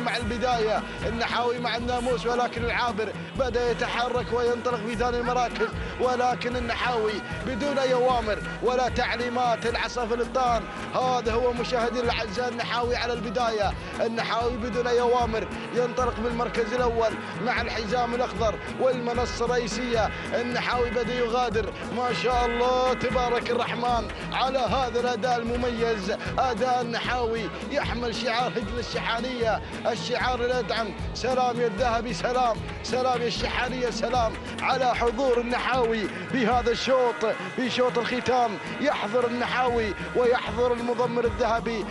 مع البداية، النحاوي مع الناموس، ولكن العابر بدأ يتحرك وينطلق في ثاني المراكز، ولكن النحاوي بدون أي أوامر ولا تعليمات، العصافر الطان. هذا هو مشاهدي الأعزاء النحاوي على البداية، النحاوي بدون أي أوامر ينطلق بالمركز الأول مع الحزام الأخضر والمنصة الرئيسية. النحاوي بدأ يغادر، ما شاء الله تبارك الرحمن على هذا الأداء المميز. أداء النحاوي يحمل شعار هجن الشحانية، الشعار الأدعم. سلام يا الذهبي، سلام يا الشحانية، سلام على حضور النحاوي في هذا الشوط، في شوط الختام. يحضر النحاوي ويحضر المضمر الذهبي.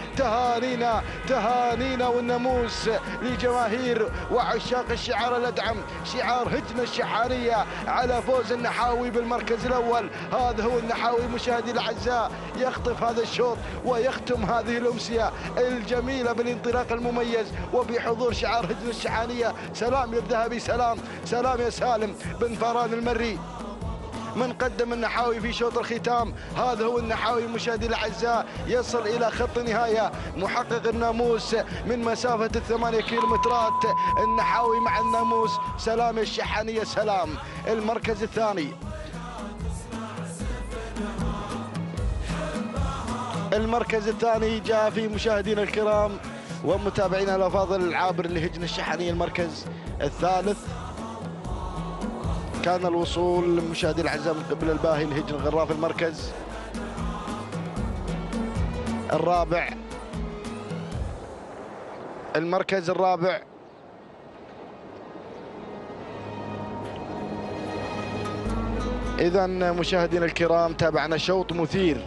تهانينا والناموس لجماهير وعشاق الشعار الأدعم، شعار هجن الشحانية على فوز النحاوي بالمركز الأول. هذا هو النحاوي مشاهدي الأعزاء، يخطف هذا الشوط ويختم هذه الأمسية الجميلة بالانطلاق المميز وبحضور شعار هجن الشحانية. سلام يا الذهبي، سلام يا سالم بن فاران المري من قدم النحاوي في شوط الختام. هذا هو النحاوي مشاهدي الأعزاء، يصل إلى خط نهاية محقق الناموس من مسافة 8 كيلومترات. النحاوي مع الناموس. سلام يا الشحانية، سلام. المركز الثاني، المركز الثاني جاء في مشاهدينا الكرام ومتابعينا الأفاضل العابر لهجن الشحانية المركز الثالث. كان الوصول مشاهدي الأعزاء من قبل الباهي لهجن الغراف المركز الرابع. المركز الرابع إذا مشاهدينا الكرام تابعنا شوط مثير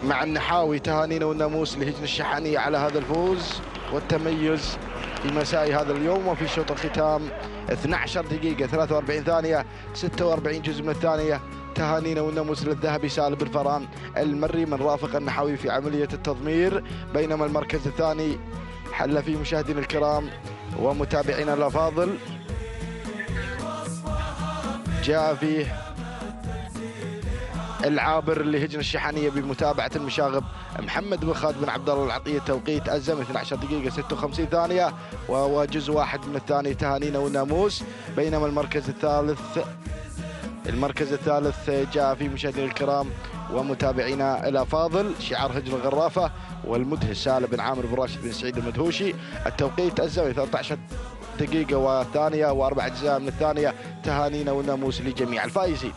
مع النحاوي. تهانينا والناموس لهجن الشحانية على هذا الفوز والتميز في مساء هذا اليوم. وفي شوط الختام 12 دقيقة 43 ثانية 46 جزء من الثانية تهانينا والناموس للذهبي سالم بن فران المري من رافق النحاوي في عملية التضمير. بينما المركز الثاني حل فيه مشاهدينا الكرام ومتابعينا الأفاضل جاء فيه العابر لهجن الشحانية بمتابعة المشاغب محمد بن خالد بن عبد الله العطية. توقيت الزمن 12 دقيقة 56 ثانية وجزء واحد من الثاني تهانينا والناموس. بينما المركز الثالث جاء فيه مشاهدينا الكرام ومتابعينا الافاضل شعار هجن الغرافة والمدهش سالم بن عامر بن راشد بن سعيد المدهوشي. التوقيت الزمن 13 دقيقة وثانية واربع اجزاء من الثانية تهانينا والناموس لجميع الفائزين.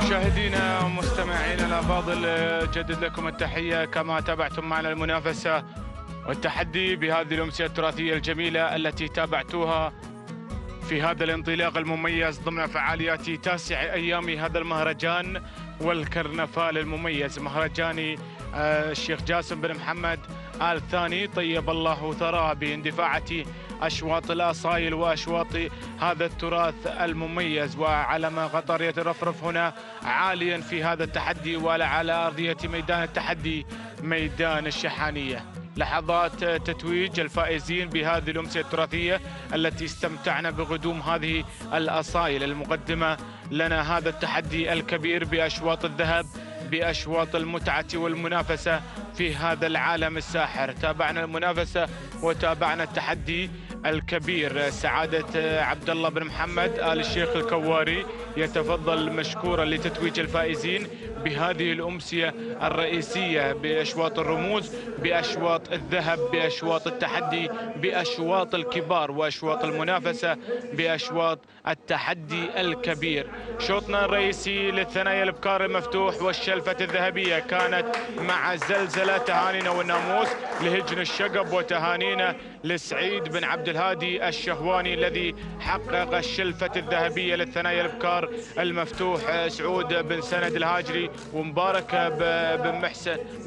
مشاهدينا مستمعينا الأفاضل جدد لكم التحية كما تابعتم معنا المنافسة والتحدي بهذه الأمسية التراثية الجميلة التي تابعتوها في هذا الانطلاق المميز ضمن فعاليات تاسع أيام هذا المهرجان والكرنفال المميز. مهرجان الشيخ جاسم بن محمد آل ثاني طيب الله ثراه باندفاعة أشواط الأصايل وأشواط هذا التراث المميز. وعلى ما قطر يترفرف هنا عاليا في هذا التحدي وعلى أرضية ميدان التحدي ميدان الشحانية. لحظات تتويج الفائزين بهذه الأمسية التراثية التي استمتعنا بقدوم هذه الأصايل المقدمة لنا هذا التحدي الكبير بأشواط الذهب بأشواط المتعة والمنافسة في هذا العالم الساحر. تابعنا المنافسة وتابعنا التحدي الكبير. سعادة عبد الله بن محمد آل الشيخ الكواري يتفضل مشكورا لتتويج الفائزين بهذه الأمسية الرئيسية بأشواط الرموز بأشواط الذهب بأشواط التحدي بأشواط الكبار وأشواط المنافسة بأشواط التحدي الكبير. شوطنا الرئيسي للثنايا الابكار المفتوح والشلفة الذهبية كانت مع زلزلة تهانينا والناموس لهجن الشقب وتهانينا لسعيد بن عبد الهادي الشهواني الذي حقق الشلفة الذهبية للثنايا الابكار المفتوح. سعود بن سند الهاجري ومبارك بن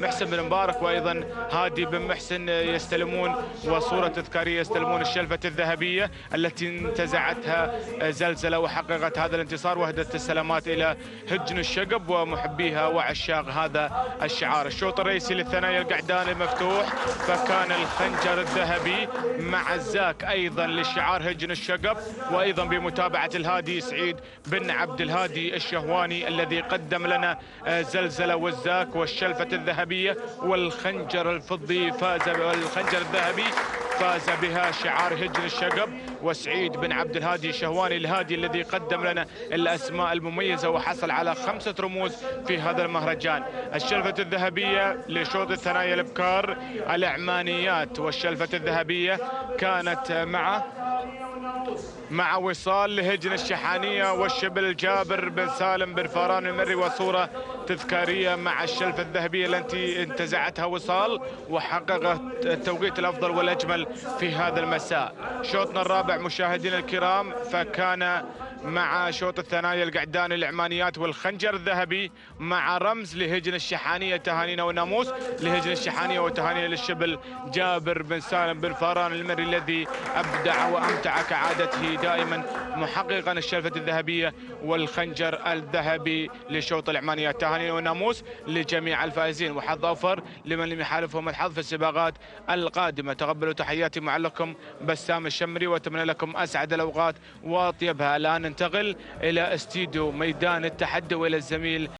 محسن بن مبارك وايضا هادي بن محسن يستلمون وصورة تذكارية يستلمون الشلفة الذهبية التي انتزعتها زلزلة وحققت هذا الانتصار. وهدت السلامات الى هجن الشقب ومحبيها وعشاق هذا الشعار. الشوط الرئيسي للثنايا القعدان المفتوح فكان الخنجر الذهبي مع الزاك ايضا لشعار هجن الشقب وايضا بمتابعة الهادي سعيد بن عبد الهادي الشهواني الذي قدم لنا زلزلة والزاك والشلفة الذهبية والخنجر الفضي والخنجر الذهبي فاز بها شعار هجن الشقب وسعيد بن عبد الهادي الشهواني الهادي الذي قدم لنا الأسماء المميزة وحصل على 5 رموز في هذا المهرجان. الشلفة الذهبية لشوط الثنايا الابكار العمانيات والشلفة الذهبية كانت مع وصال لهجن الشحانية والشبل الجابر بن سالم بن فران المري وصورة تذكارية مع الشلفة الذهبية التي انتزعتها وصال وحققت التوقيت الأفضل والأجمل في هذا المساء. شوطنا الرابع مشاهدينا الكرام فكان مع شوط الثنايا القعدان العمانيات والخنجر الذهبي مع رمز لهجن الشحانية تهانينا والناموس لهجن الشحانية وتهانينا للشبل جابر بن سالم بن فران المري الذي أبدع وأمتع كعادته دائما محققا الشلفة الذهبية والخنجر الذهبي لشوط العمانيات. والتهاني والناموس لجميع الفائزين، وحظ أوفر لمن لم يحالفهم الحظ في السباقات القادمة. تقبلوا تحياتي معلقكم بسام الشمري، وأتمنى لكم أسعد الأوقات وأطيبها. الآن ننتقل إلى استديو ميدان التحدي وإلى الزميل